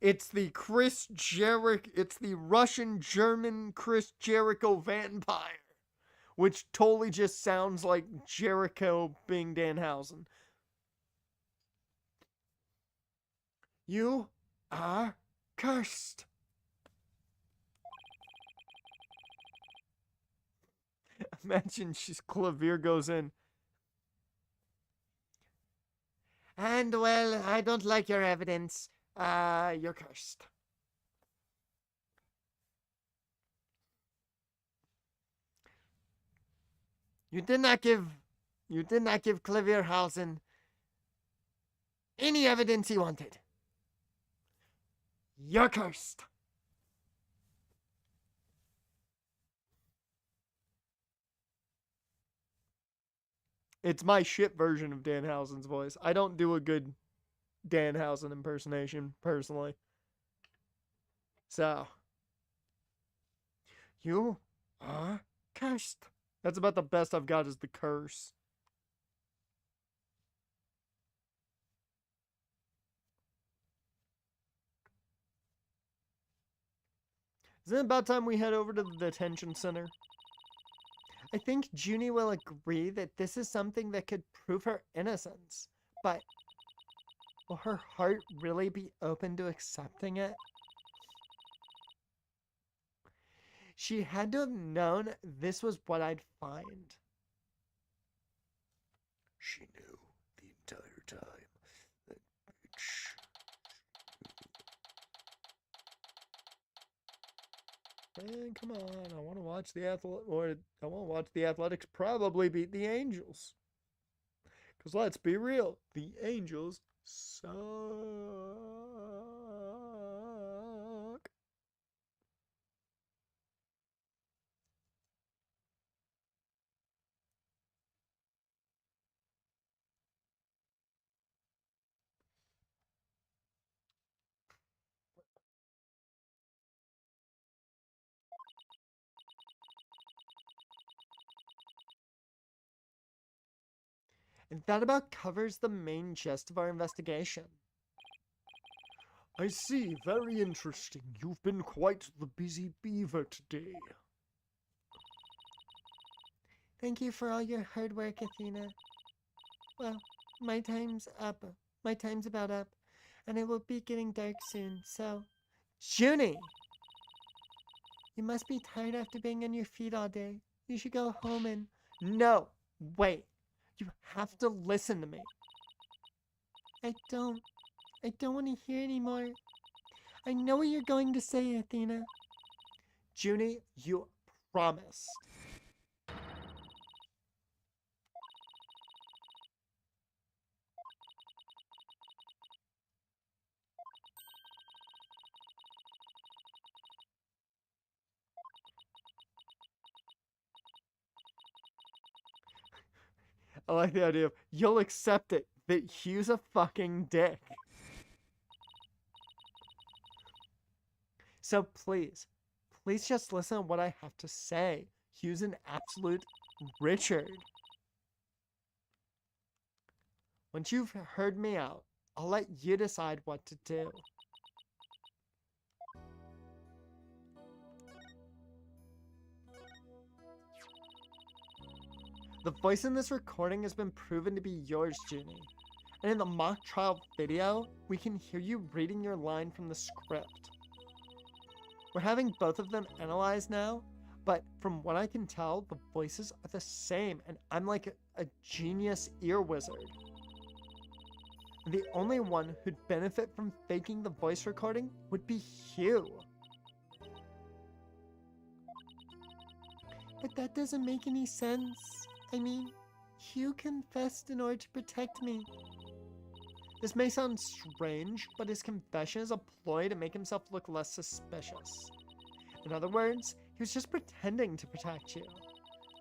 Russian-German Chris Jericho vampire, which totally just sounds like Jericho being Danhausen. You are cursed. Imagine Clavier goes in. And, well, I don't like your evidence. You're cursed. You did not give Clavierhausen any evidence he wanted. You're cursed. It's my shit version of Danhausen's voice. I don't do a good Danhausen impersonation, personally. So, you are cursed. That's about the best I've got is the curse. Isn't it about time we head over to the detention center? I think Junie will agree that this is something that could prove her innocence, but will her heart really be open to accepting it? She had to have known this was what I'd find. She knew the entire time. That bitch. Man, come on! I want to watch the Athletics probably beat the Angels. Cause let's be real, the Angels suck. And that about covers the main gist of our investigation. I see. Very interesting. You've been quite the busy beaver today. Thank you for all your hard work, Athena. Well, my time's up. My time's about up. And it will be getting dark soon, so... Junie! You must be tired after being on your feet all day. You should go home and... No! Wait! You have to listen to me. I don't want to hear anymore. I know what you're going to say, Athena. Junie, you promised. I like the idea of, you'll accept it, that Hugh's a fucking dick. So please just listen to what I have to say. Hugh's an absolute Richard. Once you've heard me out, I'll let you decide what to do. The voice in this recording has been proven to be yours, Junie. And in the mock trial video, we can hear you reading your line from the script. We're having both of them analyzed now, but from what I can tell, the voices are the same, and I'm like a genius ear wizard. The only one who'd benefit from faking the voice recording would be Hugh. But that doesn't make any sense. I mean, Hugh confessed in order to protect me. This may sound strange, but his confession is a ploy to make himself look less suspicious. In other words, he was just pretending to protect you.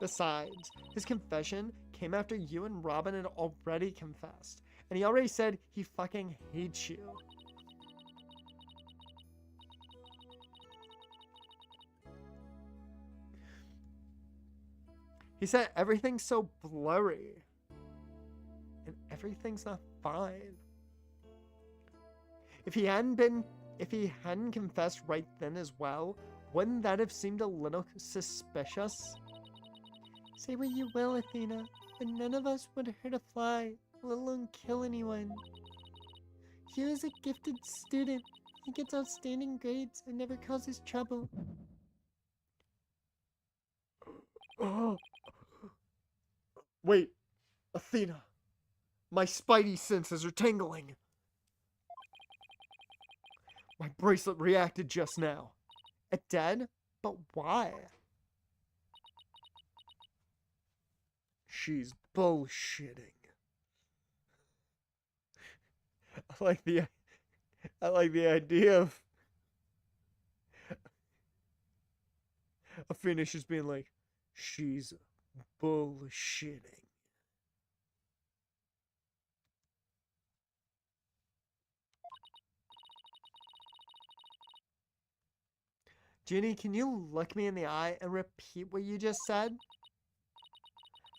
Besides, his confession came after you and Robin had already confessed, and he already said he fucking hates you. He said everything's so blurry, and everything's not fine. If he hadn't confessed right then as well, wouldn't that have seemed a little suspicious? Say what you will, Athena, but none of us would hurt a fly, let alone kill anyone. Hugh is a gifted student. He gets outstanding grades and never causes trouble. Oh. Wait, Athena. My spidey senses are tingling. My bracelet reacted just now. It did? But why? She's bullshitting. I like the idea of a finish just being like, she's bullshitting. Ginny, can you look me in the eye and repeat what you just said?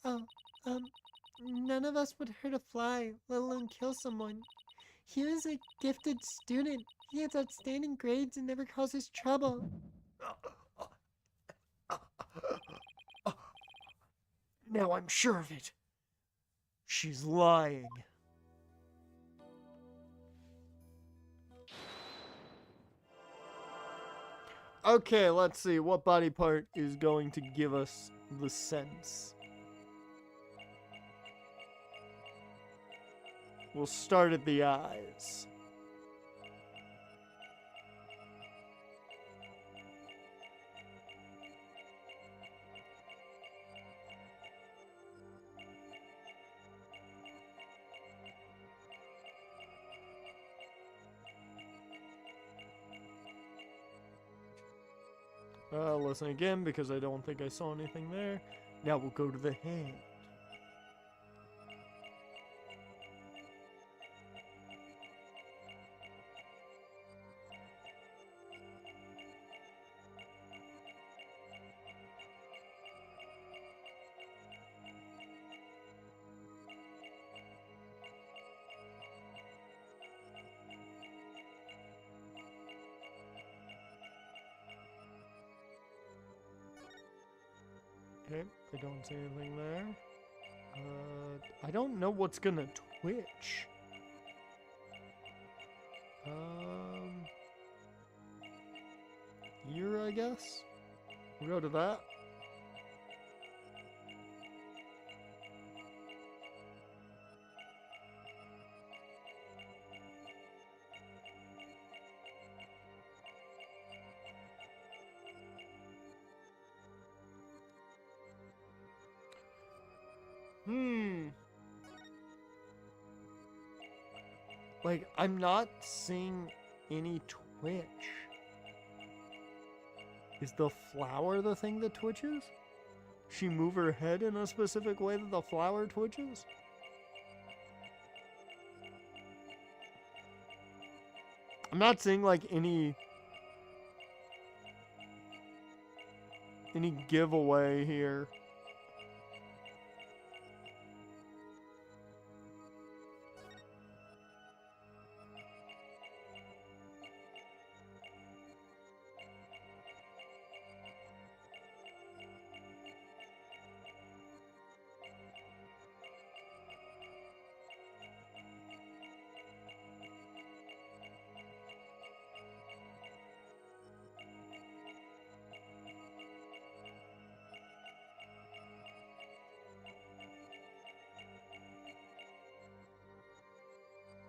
Oh, none of us would hurt a fly, let alone kill someone. He was a gifted student. He has outstanding grades and never causes trouble. Now I'm sure of it. She's lying. Okay, let's see. What body part is going to give us the sense? We'll start at the eyes. Listen again because I don't think I saw anything there. Now we'll go to the hand. Okay, I don't see anything there. I don't know what's gonna twitch. Ear, I guess? We'll go to that. Like, I'm not seeing any twitch. Is the flower the thing that twitches? She move her head in a specific way that the flower twitches? I'm not seeing like any giveaway here.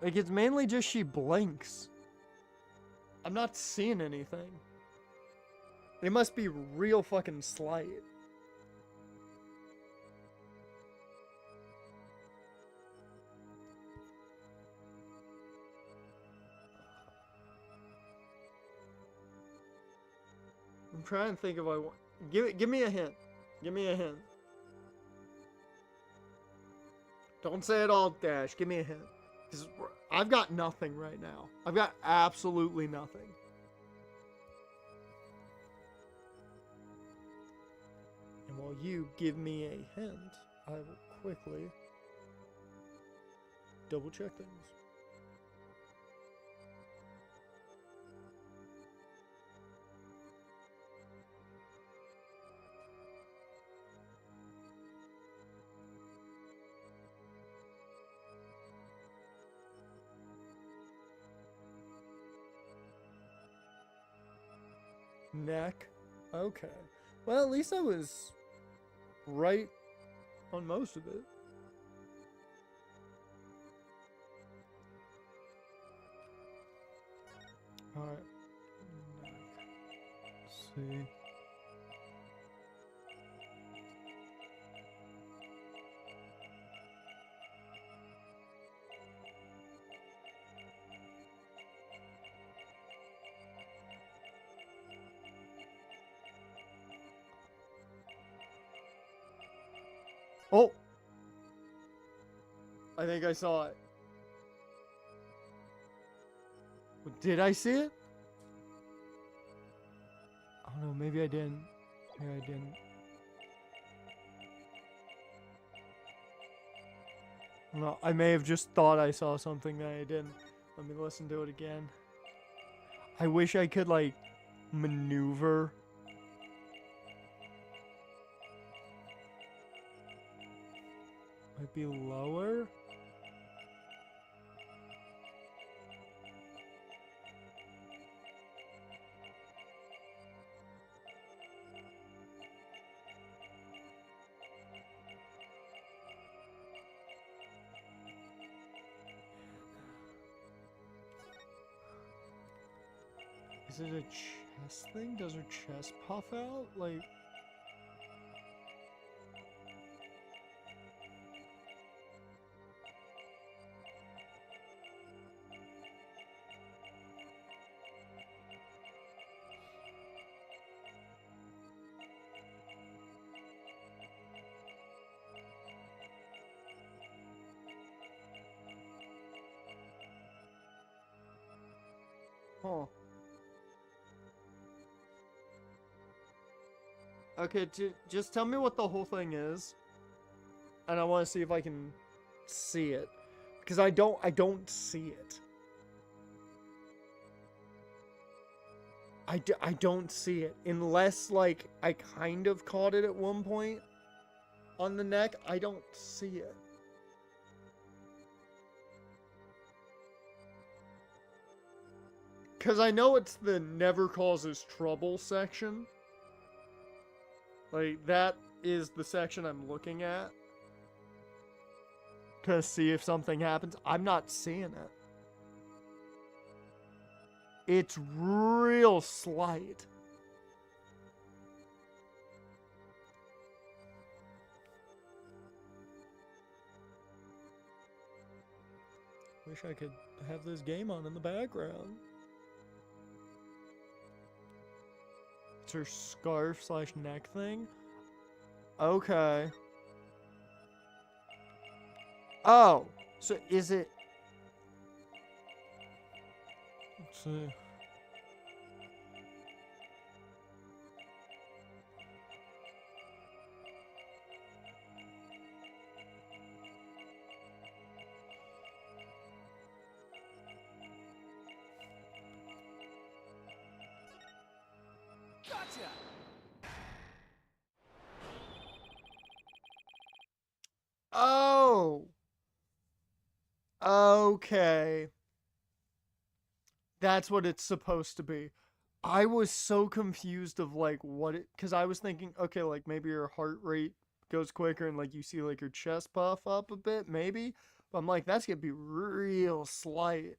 Like, it's mainly just she blinks. I'm not seeing anything. It must be real fucking slight. I'm trying to think if I want... Give me a hint. Give me a hint. Don't say it all, Dash. Give me a hint. Because I've got nothing right now. I've got absolutely nothing. And while you give me a hint, I will quickly double check things. Neck. Okay. Well, at least I was right on most of it. Alright. Let's see. Oh! I think I saw it. Did I see it? don't know, maybe I didn't. Maybe I didn't. No, I may have just thought I saw something that I didn't. Let me listen to it again. I wish I could, like, maneuver. Might be lower? Is it a chest thing? Does her chest puff out? Like... Huh. Okay, just tell me what the whole thing is. And I want to see if I can see it. Because I don't see it. I don't see it. Unless, like, I kind of caught it at one point on the neck. I don't see it. Because I know it's the never causes trouble section. Like, that is the section I'm looking at. To see if something happens. I'm not seeing it. It's real slight. Wish I could have this game on in the background. It's her scarf slash neck thing. Okay. Oh, so is it... Let's see. Gotcha. Oh! Okay. That's what it's supposed to be. I was so confused of, like, what it... Because I was thinking, okay, like, maybe your heart rate goes quicker and, like, you see, like, your chest puff up a bit, maybe. But I'm like, that's gonna be real slight.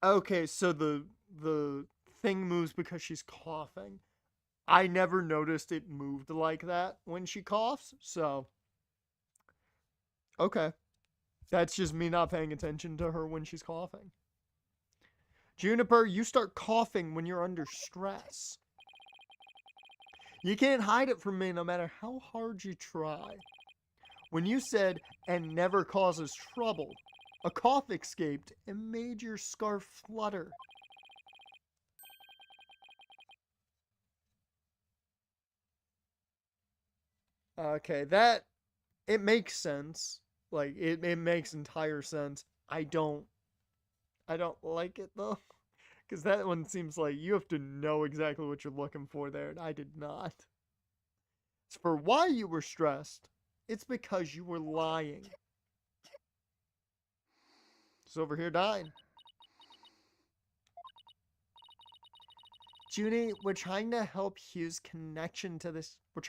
Okay, so the thing moves because she's coughing. I never noticed it moved like that when she coughs, so... Okay. That's just me not paying attention to her when she's coughing. Juniper, you start coughing when you're under stress. You can't hide it from me no matter how hard you try. When you said, and never causes trouble, a cough escaped and made your scarf flutter. Okay, that... It makes sense. Like, it makes entire sense. I don't like it, though. Because that one seems like you have to know exactly what you're looking for there, and I did not. As for why you were stressed, it's because you were lying. It's over here dying. Junie, we're trying to help Hugh's connection to this. You're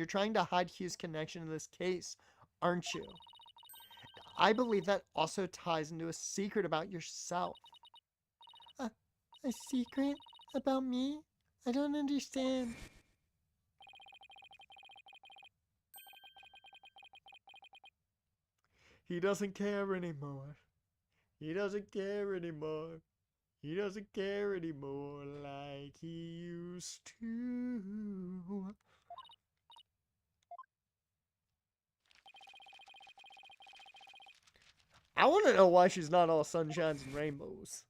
trying to hide Hugh's connection to this case, aren't you? I believe that also ties into a secret about yourself. A secret about me? I don't understand. He doesn't care anymore. He doesn't care anymore. He doesn't care anymore like he used to. I want to know why she's not all sunshines and rainbows.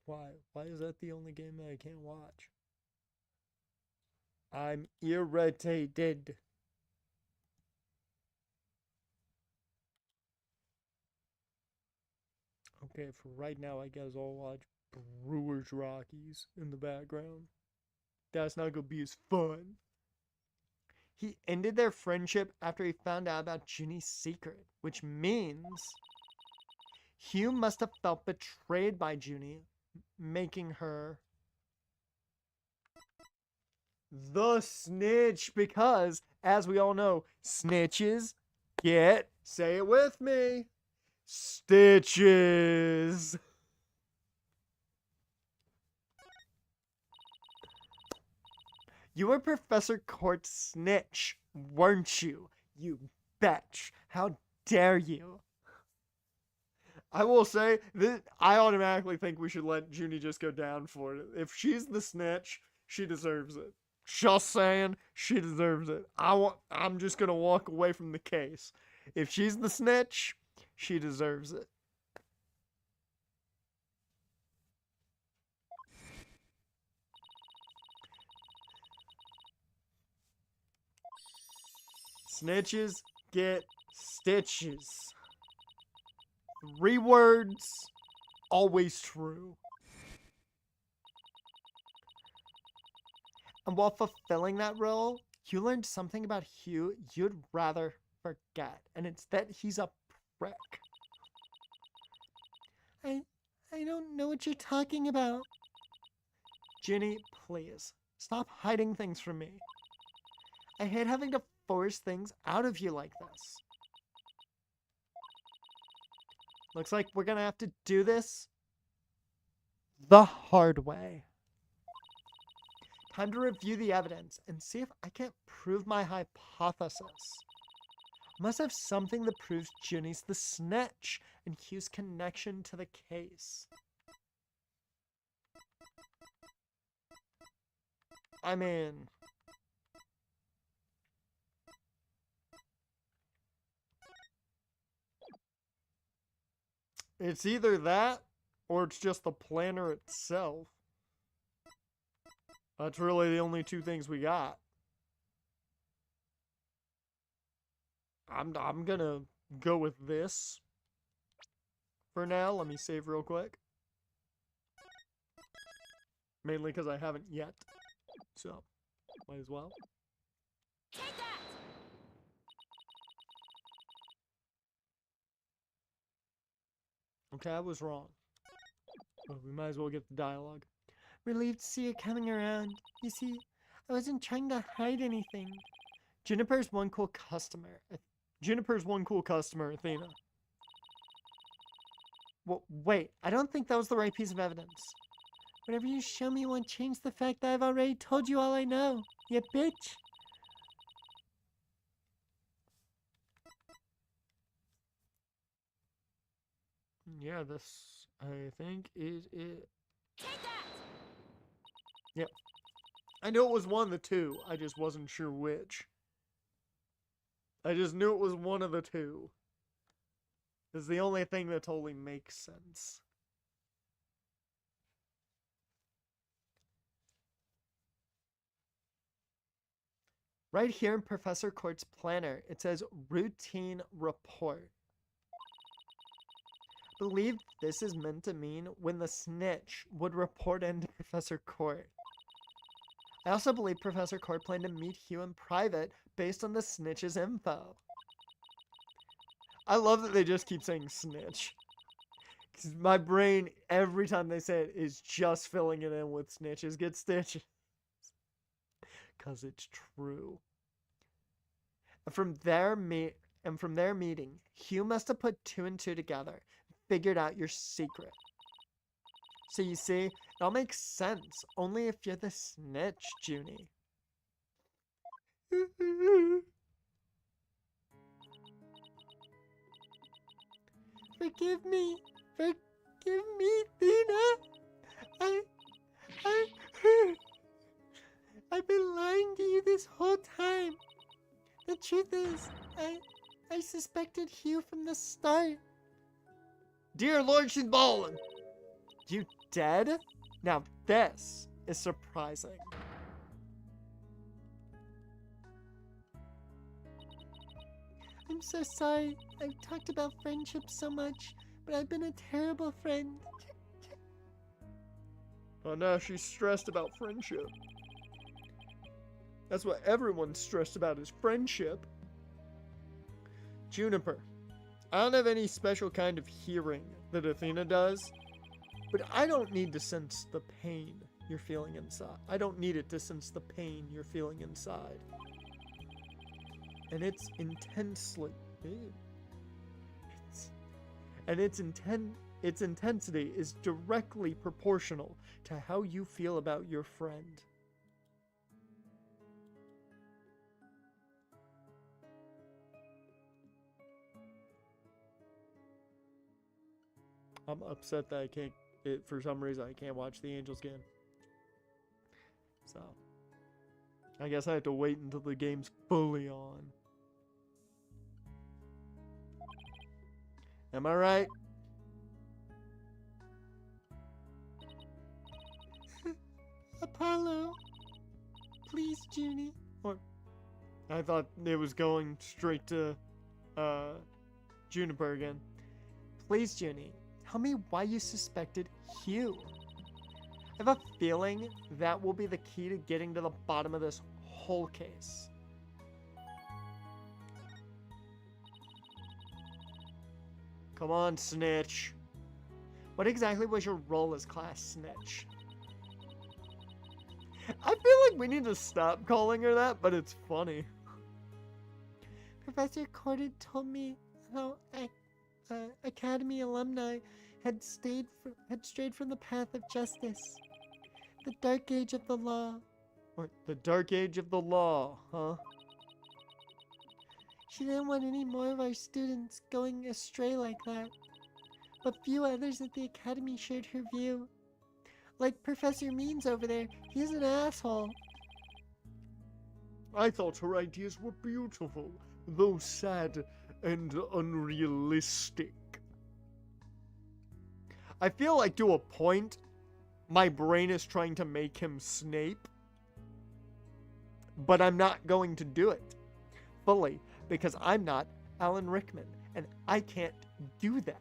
Why? Why is that the only game that I can't watch? I'm irritated. Okay, for right now, I guess I'll watch Brewers Rockies in the background. That's not gonna be as fun. He ended their friendship after he found out about Ginny's secret, which means Hugh must have felt betrayed by Junie, making her the snitch because, as we all know, snitches get, say it with me, stitches. You were Professor Court's snitch, weren't you? You betch. How dare you? I will say that I automatically think we should let Junie just go down for it. If she's the snitch, she deserves it. Just saying, she deserves it. I'm just gonna walk away from the case. If she's the snitch, she deserves it. Snitches get stitches. 3 words, always true. And while fulfilling that role, you learned something about Hugh you'd rather forget, and it's that he's a prick. I don't know what you're talking about. Ginny, please, stop hiding things from me. I hate having to force things out of you like this. Looks like we're gonna have to do this the hard way. Time to review the evidence and see if I can't prove my hypothesis. I must have something that proves Ginny's the snitch and Hugh's connection to the case. I mean, it's either that or it's just the planner itself. That's really the only 2 things we got. I'm gonna go with this for now. Let me save real quick. Mainly because I haven't yet. So, might as well. Take that! Okay, I was wrong. But we might as well get the dialogue. Relieved to see you coming around. You see, I wasn't trying to hide anything. Juniper's one cool customer, Athena. Well, wait, I don't think that was the right piece of evidence. Whatever you show me won't change the fact that I've already told you all I know, you bitch. Yeah, this, I think, is it. Take that! Yep. I knew it was one of the 2. I just wasn't sure which. I just knew it was one of the 2. It's the only thing that totally makes sense. Right here in Professor Court's planner, it says routine report. I believe this is meant to mean when the snitch would report into Professor Court. I also believe Professor Court planned to meet Hugh in private based on the snitch's info. I love that they just keep saying snitch. 'Cause my brain, every time they say it, is just filling it in with snitches get stitches. Because it's true. And from their meeting, Hugh must have put 2 and 2 together and figured out your secret. So you see, it all makes sense, only if you're the snitch, Junie. Forgive me, Athena. I've been lying to you this whole time. The truth is, I suspected Hugh from the start. Dear Lord, she's bawling. You dead? Now this is surprising. I'm so sorry. I've talked about friendship so much, but I've been a terrible friend. Oh, now she's stressed about friendship. That's what everyone's stressed about, is friendship. Juniper, I don't have any special kind of hearing that Athena does, but I don't need to sense the pain you're feeling inside. I don't need it to sense the pain you're feeling inside. And it's intensely... Its intensity is directly proportional to how you feel about your friend. I'm upset that I can't, for some reason, I can't watch the Angels game. So, I guess I have to wait until the game's fully on. Am I right? Apollo. Please, Junie. Or, I thought it was going straight to, Juniper again. Please, Junie. Tell me why you suspected Hugh. I have a feeling that will be the key to getting to the bottom of this whole case. Come on, snitch. What exactly was your role as class snitch? I feel like we need to stop calling her that, but it's funny. Professor Corded told me how Academy alumni had strayed from the path of justice. The dark age of the law. Or the dark age of the law, huh? She didn't want any more of our students going astray like that. But few others at the Academy shared her view. Like Professor Means over there, he's an asshole. I thought her ideas were beautiful, though sad and unrealistic. I feel like to a point, my brain is trying to make him Snape, but I'm not going to do it fully because I'm not Alan Rickman, and I can't do that.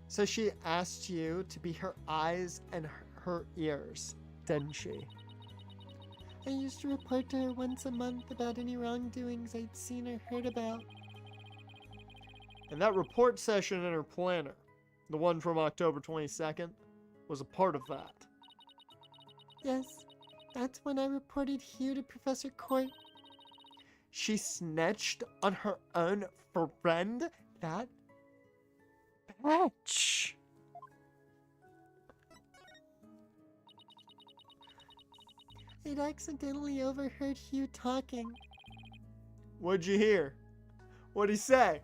So she asked you to be her eyes and her ears, didn't she? I used to report to her once a month about any wrongdoings I'd seen or heard about. And that report session in her planner, the one from October 22nd, was a part of that. Yes, that's when I reported Hugh to Professor Court. She snitched on her own friend? That bitch! I'd accidentally overheard Hugh talking. What'd you hear? What'd he say?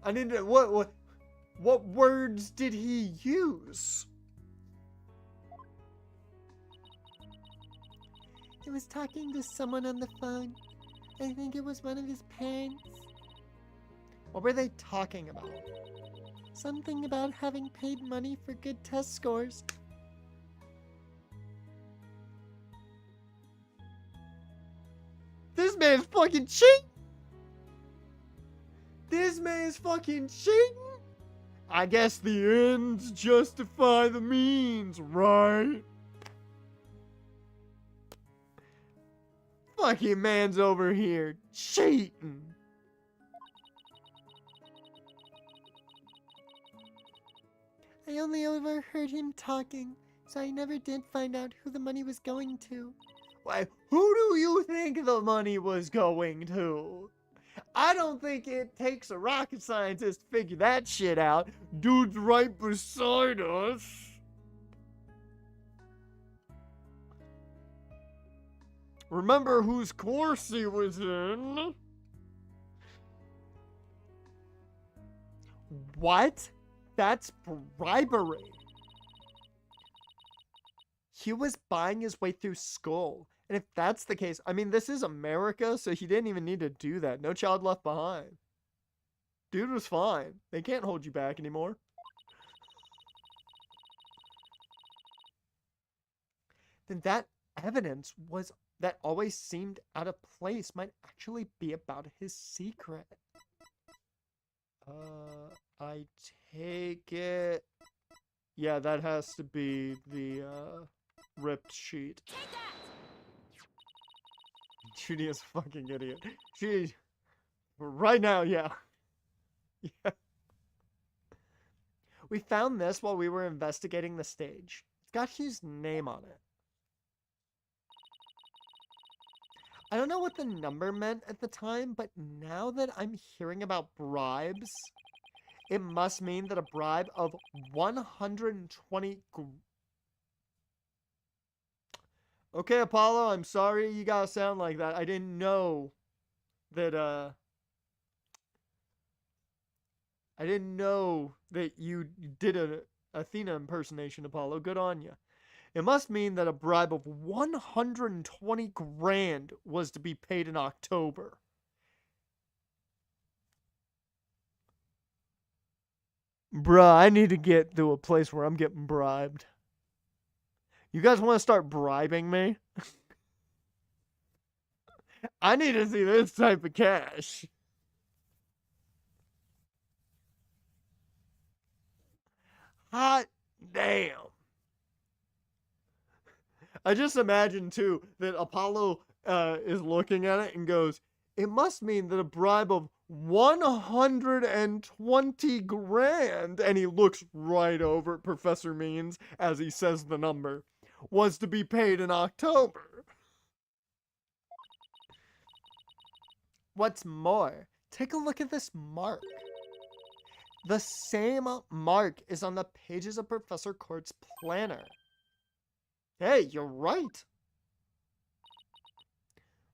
I need to, what words did he use? He was talking to someone on the phone. I think it was one of his parents. What were they talking about? Something about having paid money for good test scores. This man's fucking cheating! This man's fucking cheating! I guess the ends justify the means, right? Fucking man's over here cheating. I only overheard him talking, so I never did find out who the money was going to. Why, who do you think the money was going to? I don't think it takes a rocket scientist to figure that shit out. Dude's right beside us. Remember whose course he was in? What? That's bribery. He was buying his way through school, And if that's the case, I mean, this is America, so he didn't even need to do that. No child left behind. Dude was fine. They can't hold you back anymore. Then that evidence was that always seemed out of place might actually be about his secret. I take it. Yeah, that has to be the ripped sheet. Take that! Judy is a fucking idiot. She, right now, yeah. Yeah. We found this while we were investigating the stage. It's got his name on it. I don't know what the number meant at the time, but now that I'm hearing about bribes, it must mean that a bribe of 120... Okay, Apollo, I'm sorry you gotta sound like that. I didn't know that, I didn't know that you did an Athena impersonation, Apollo. Good on you. It must mean that a bribe of 120 grand was to be paid in October. Bruh, I need to get to a place where I'm getting bribed. You guys want to start bribing me? I need to see this type of cash. Hot damn. I just imagine, too, that Apollo is looking at it and goes, it must mean that a bribe of 120 grand, and he looks right over at Professor Means as he says the number, was to be paid in October. What's more, take a look at this mark. The same mark is on the pages of Professor Court's planner. Hey, you're right.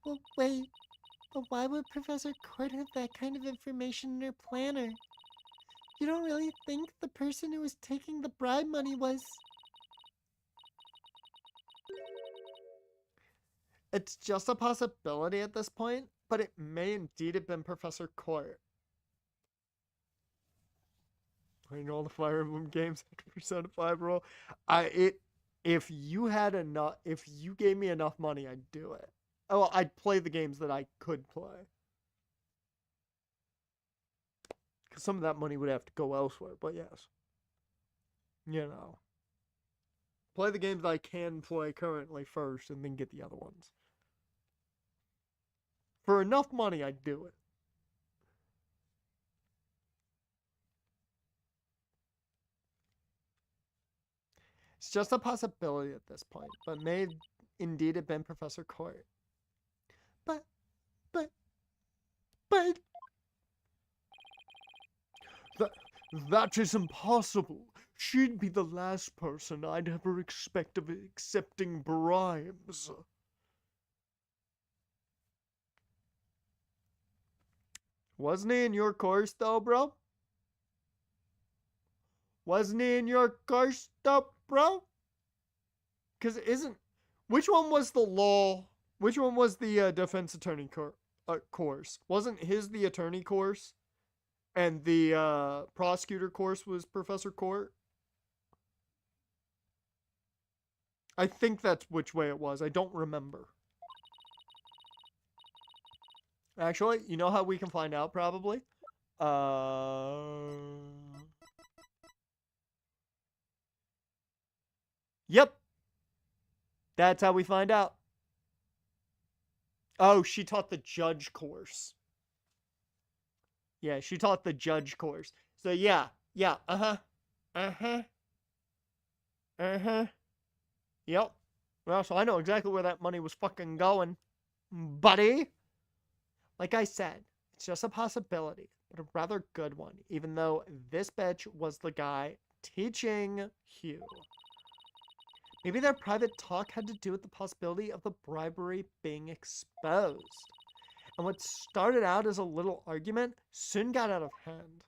Well, wait. But why would Professor Court have that kind of information in her planner? You don't really think the person who was taking the bribe money was... It's just a possibility at this point, but it may indeed have been Professor Court. Playing all the Fire Emblem games after Persona 5 roll. If you gave me enough money, I'd do it. Oh, I'd play the games that I could play. Because some of that money would have to go elsewhere, but yes. You know. Play the games that I can play currently first, and then get the other ones. For enough money, I'd do it. It's just a possibility at this point, but may indeed have been Professor Court. But... That is impossible. She'd be the last person I'd ever expect of accepting bribes. Wasn't he in your course, though, bro? Wasn't he in your course, though, bro? Because which one was the law? Which one was the defense attorney course? Wasn't his the attorney course? And the prosecutor course was Professor Court? I think that's which way it was. I don't remember. Actually, you know how we can find out, probably? Yep. That's how we find out. Oh, she taught the judge course. Yeah, she taught the judge course. So yeah, Yep. Well, so I know exactly where that money was fucking going, buddy. Like I said, it's just a possibility, but a rather good one, even though this bitch was the guy teaching Hugh. Maybe their private talk had to do with the possibility of the bribery being exposed. And what started out as a little argument soon got out of hand.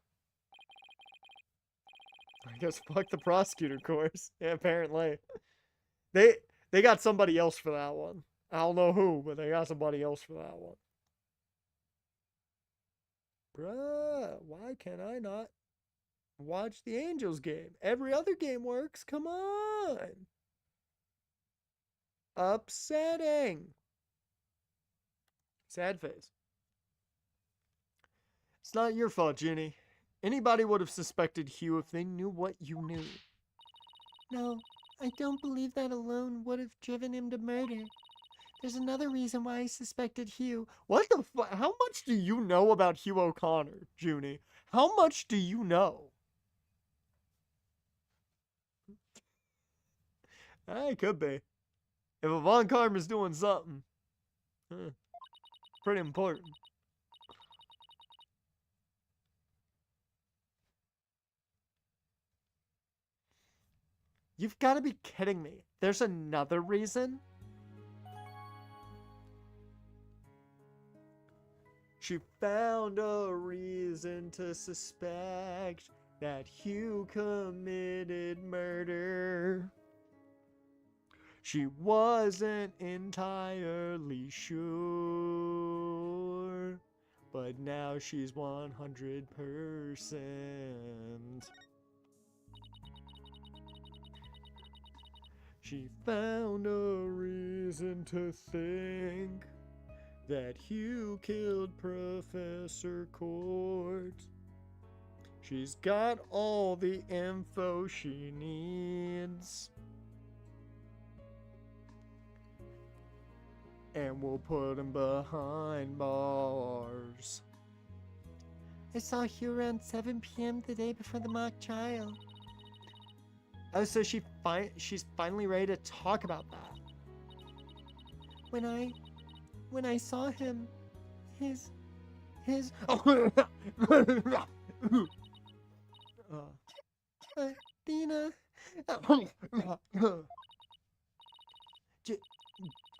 I guess fuck the prosecutor course. Yeah, apparently. They got somebody else for that one. I don't know who, but they got somebody else for that one. Bruh, why can I not watch the Angels game? Every other game works. Come on. Upsetting. Sad face. It's not your fault, Junie. Anybody would have suspected Hugh if they knew what you knew. No, I don't believe that alone would have driven him to murder. There's another reason why I suspected Hugh. What the fuck? How much do you know about Hugh O'Connor, Junie? How much do you know? It could be. If Von Karma's doing something, pretty important. You've got to be kidding me. There's another reason? She found a reason to suspect that Hugh committed murder. She wasn't entirely sure, but now she's 100%. She found a reason to think that Hugh killed Professor Court. She's got all the info she needs. And we'll put him behind bars. I saw Hugh around 7 p.m. the day before the mock trial. Oh, so she's finally ready to talk about that. When I saw him, his Athena.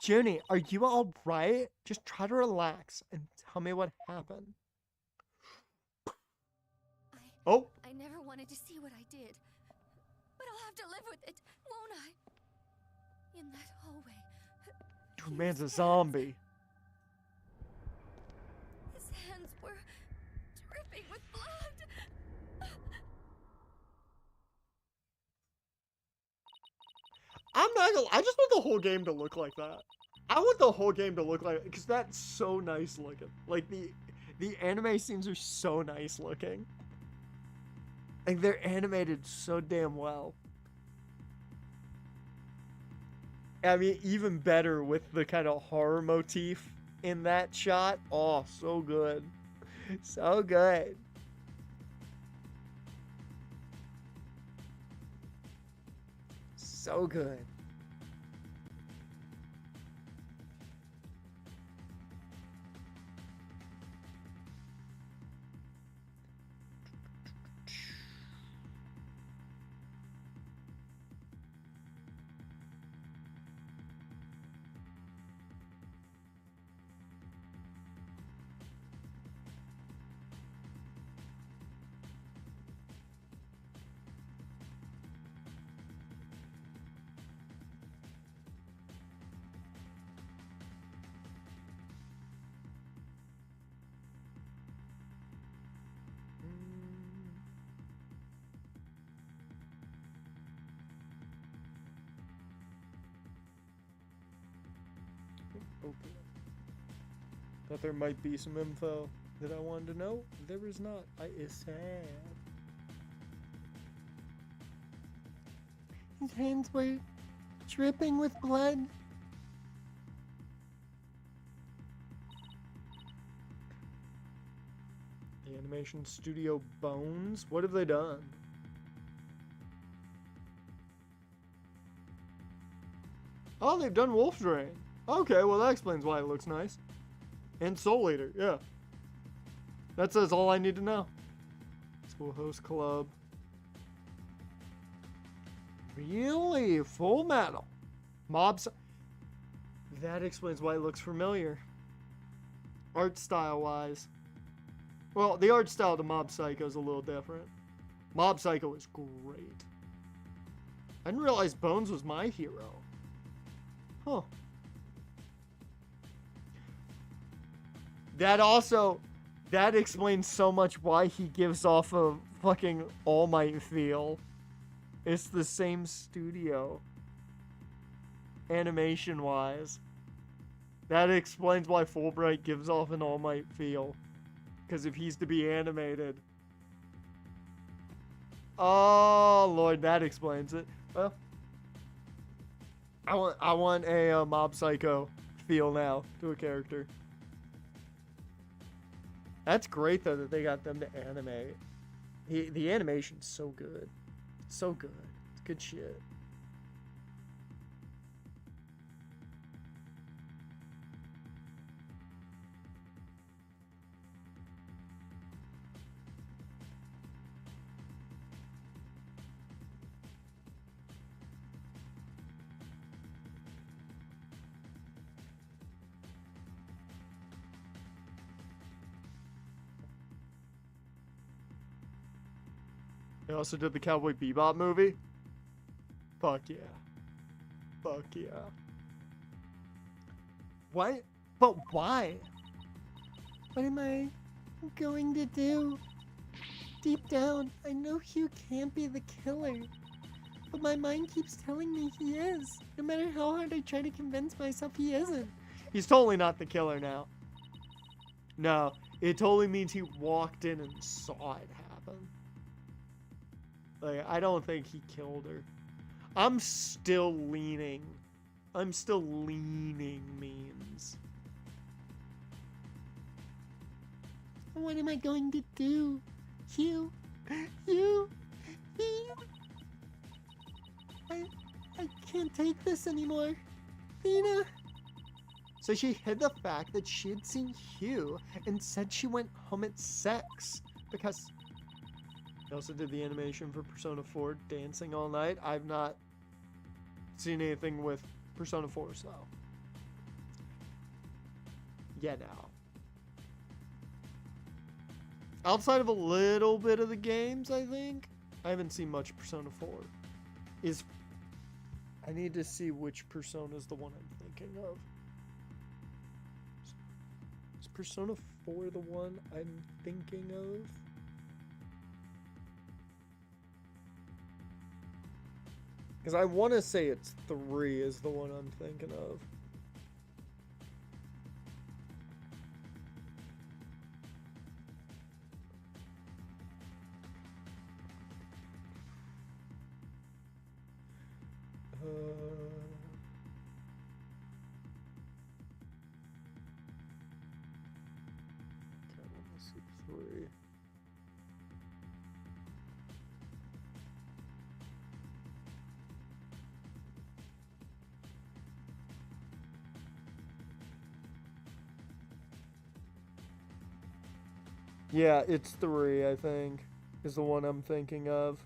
Junie, are you all right? Just try to relax and tell me what happened. I never wanted to see what I did. But I'll have to live with it, won't I? In that hallway. Dude, man's a zombie. His hands were dripping with blood. I'm not gonna. I just want the whole game to look like that. I want the whole game to look like, because that's so nice looking. Like the anime scenes are so nice looking. Like they're animated so damn well. I mean, even better with the kind of horror motif in that shot. Oh, so good. So good. So good. Okay. Thought there might be some info that I wanted to know. There is not. It's sad. His hands were dripping with blood. The animation studio Bones? What have they done? Oh, they've done Wolf Drain. Okay, well that explains why it looks nice. And Soul Eater, yeah. That says all I need to know. School Host Club. Really? Full Metal. That explains why it looks familiar. Art style wise. Well, the art style to Mob Psycho is a little different. Mob Psycho is great. I didn't realize Bones was my hero. Huh. That explains so much why he gives off a fucking All Might feel. It's the same studio. Animation-wise. That explains why Fulbright gives off an All Might feel. Because if he's to be animated... Oh, Lord, that explains it. Well, I want a Mob Psycho feel now to a character. That's great, though, that they got them to animate. The animation's so good. So good. It's good shit. They also did the Cowboy Bebop movie. Fuck yeah. Fuck yeah. What? But why? What am I going to do? Deep down, I know Hugh can't be the killer. But my mind keeps telling me he is. No matter how hard I try to convince myself he isn't. He's totally not the killer now. No, it totally means he walked in and saw it happen. Like, I don't think he killed her. I'm still leaning means. What am I going to do? Hugh? Hugh? I can't take this anymore. Athena? So she hid the fact that she had seen Hugh and said she went home at 6 because... They also did the animation for Persona 4, Dancing All Night. I've not seen anything with Persona 4, so... Yeah, now. Outside of a little bit of the games, I think, I haven't seen much Persona 4. I need to see which Persona is the one I'm thinking of. Is Persona 4 the one I'm thinking of? Because I want to say it's 3 is the one I'm thinking of. Let's see, 3. Yeah, it's 3, I think, is the one I'm thinking of.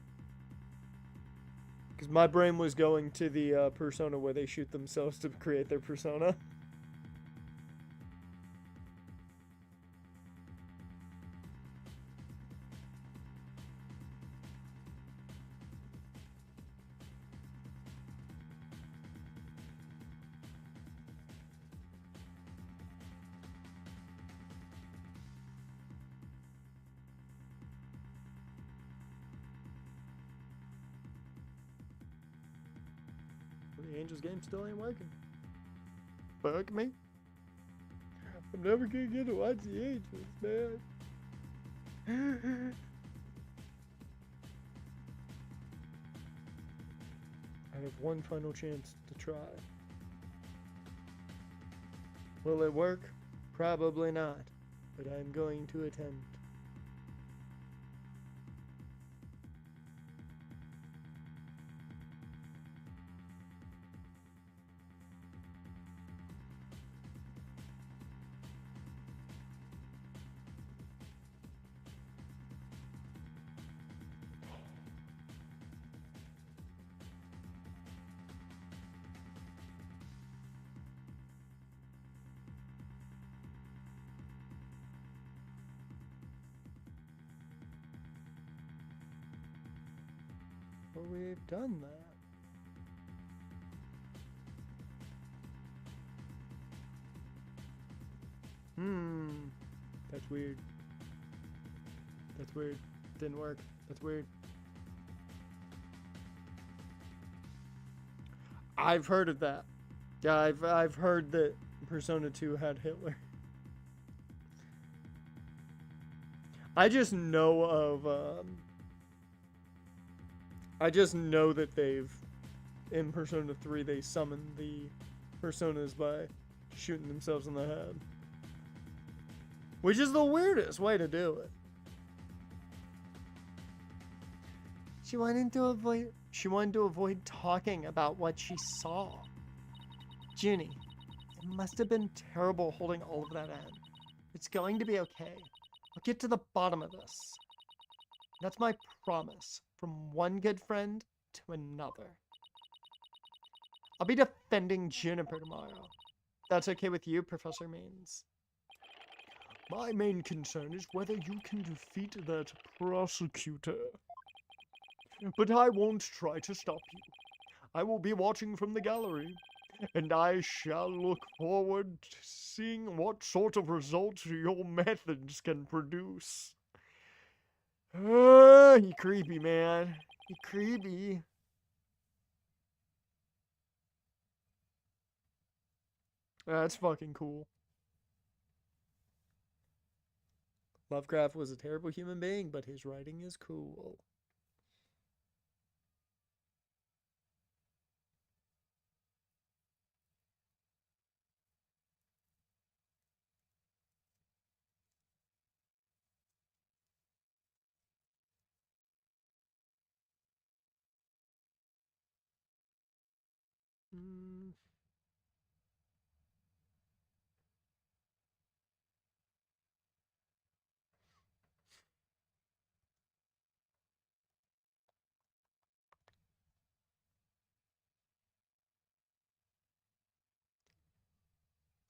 Because my brain was going to the persona where they shoot themselves to create their persona. The Angels game still ain't working. Fuck me. I'm never gonna get to watch the Angels, man. I have one final chance to try. Will it work? Probably not, but I'm going to attempt. Well, we've done that. That's weird. That's weird. Didn't work. That's weird. I've heard of that. Yeah, I've heard that Persona 2 had Hitler. I just know of I just know that they've in Persona 3 they summon the personas by shooting themselves in the head. Which is the weirdest way to do it. She wanted to avoid talking about what she saw. Junie, it must have been terrible holding all of that in. It's going to be okay. I'll get to the bottom of this. That's my promise from one good friend to another. I'll be defending Juniper tomorrow. That's okay with you, Professor Means. My main concern is whether you can defeat that prosecutor. But I won't try to stop you. I will be watching from the gallery, and I shall look forward to seeing what sort of results your methods can produce. You creepy, man. You creepy. That's fucking cool. Lovecraft was a terrible human being, but his writing is cool.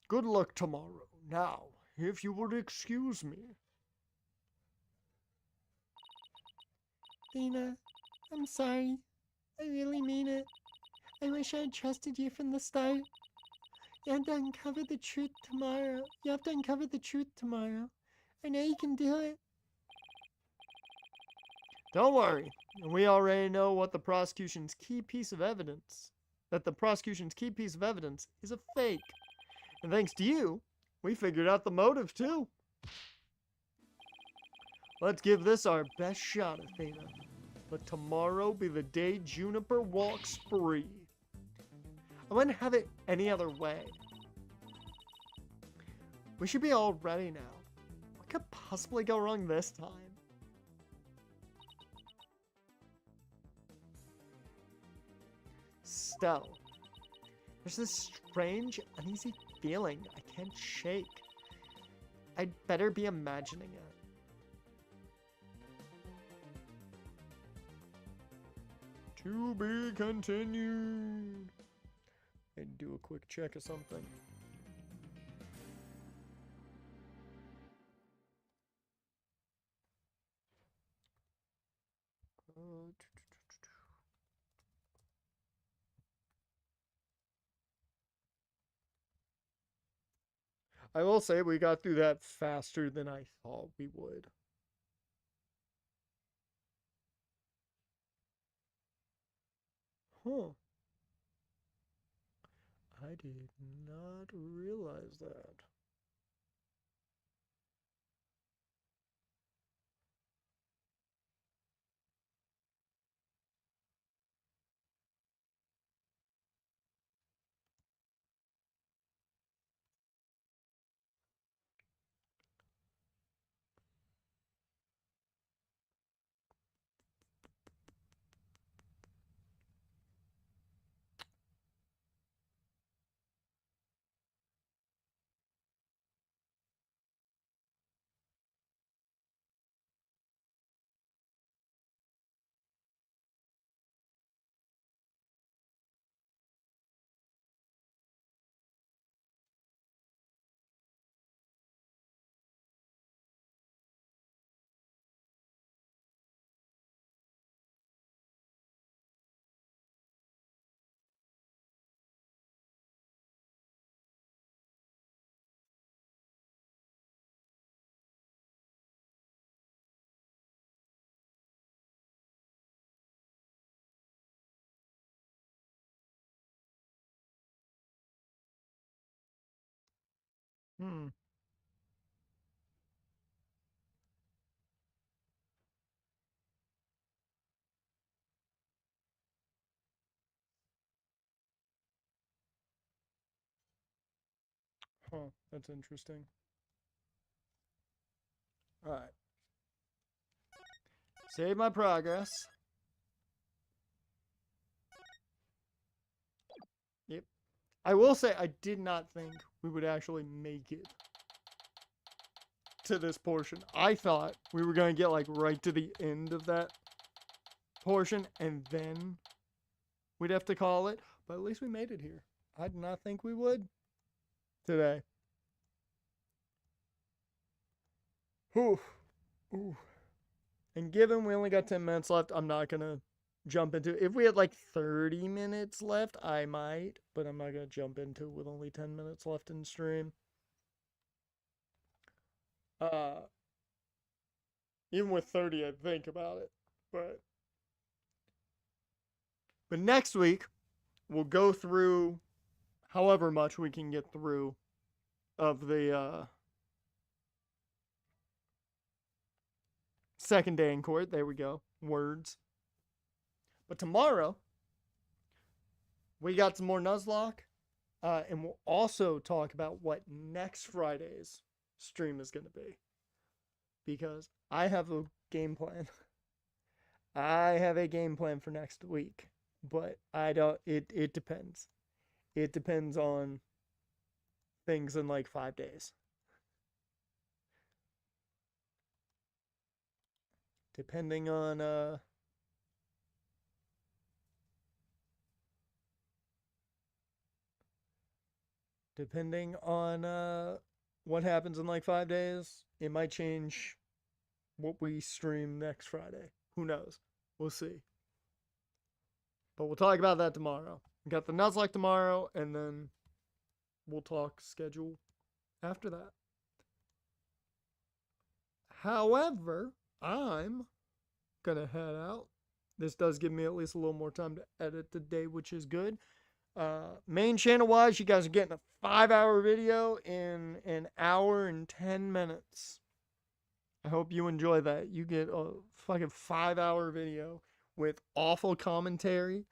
Good luck tomorrow. Now, if you would excuse me. Athena, I'm sorry. I really mean it. I wish I had trusted you from the start. You have to uncover the truth tomorrow. You have to uncover the truth tomorrow. I know you can do it. Don't worry. We already know what the prosecution's key piece of evidence. That the prosecution's key piece of evidence is a fake. And thanks to you, we figured out the motive too. Let's give this our best shot, Athena. Let tomorrow be the day Juniper walks free. I wouldn't have it any other way. We should be all ready now. What could possibly go wrong this time? Still, there's this strange, uneasy feeling I can't shake. I'd better be imagining it. To be continued. And do a quick check of something. I will say we got through that faster than I thought we would. Huh. I did not realize that. Hmm. Huh, that's interesting. Alright. Save my progress. Yep. I will say, I did not think we would actually make it to this portion. I thought we were going to get, like, right to the end of that portion, and then we'd have to call it. But at least we made it here. I did not think we would today. Whew. Ooh. And given we only got 10 minutes left, I'm not going to jump into it. If we had like 30 minutes left, I might, but I'm not going to jump into it with only 10 minutes left in stream. Even with 30, I'd think about it. But next week, we'll go through however much we can get through of the second day in court. There we go. Words. But tomorrow, we got some more Nuzlocke. And we'll also talk about what next Friday's stream is going to be. Because I have a game plan. I have a game plan for next week. But I don't, it depends. It depends on things in like 5 days. Depending on, what happens in like 5 days, it might change what we stream next Friday. Who knows? We'll see. But we'll talk about that tomorrow. We got the Nuzlocke tomorrow, and then we'll talk schedule after that. However, I'm gonna head out. This does give me at least a little more time to edit today, which is good. Main channel wise, you guys are getting a 5-hour video in an hour and 10 minutes. I hope you enjoy that. You get a fucking 5-hour video with awful commentary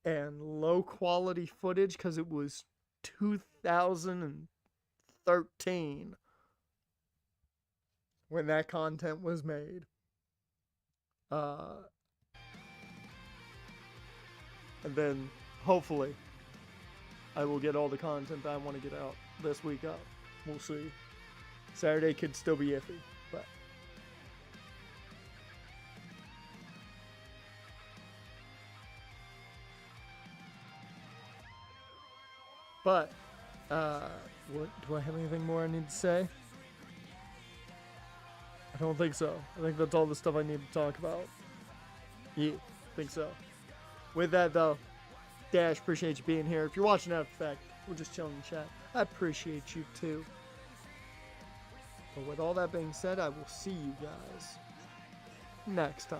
and low quality footage because it was 2013 when that content was made. And then hopefully I will get all the content that I want to get out this week up. We'll see. Saturday could still be iffy, but what do I have anything more I need to say? I don't think so. I think that's all the stuff I need to talk about. Yeah, I think so. With that though, Dash, appreciate you being here. If you're watching after the fact, we're just chilling in chat. I appreciate you too. But with all that being said, I will see you guys next time.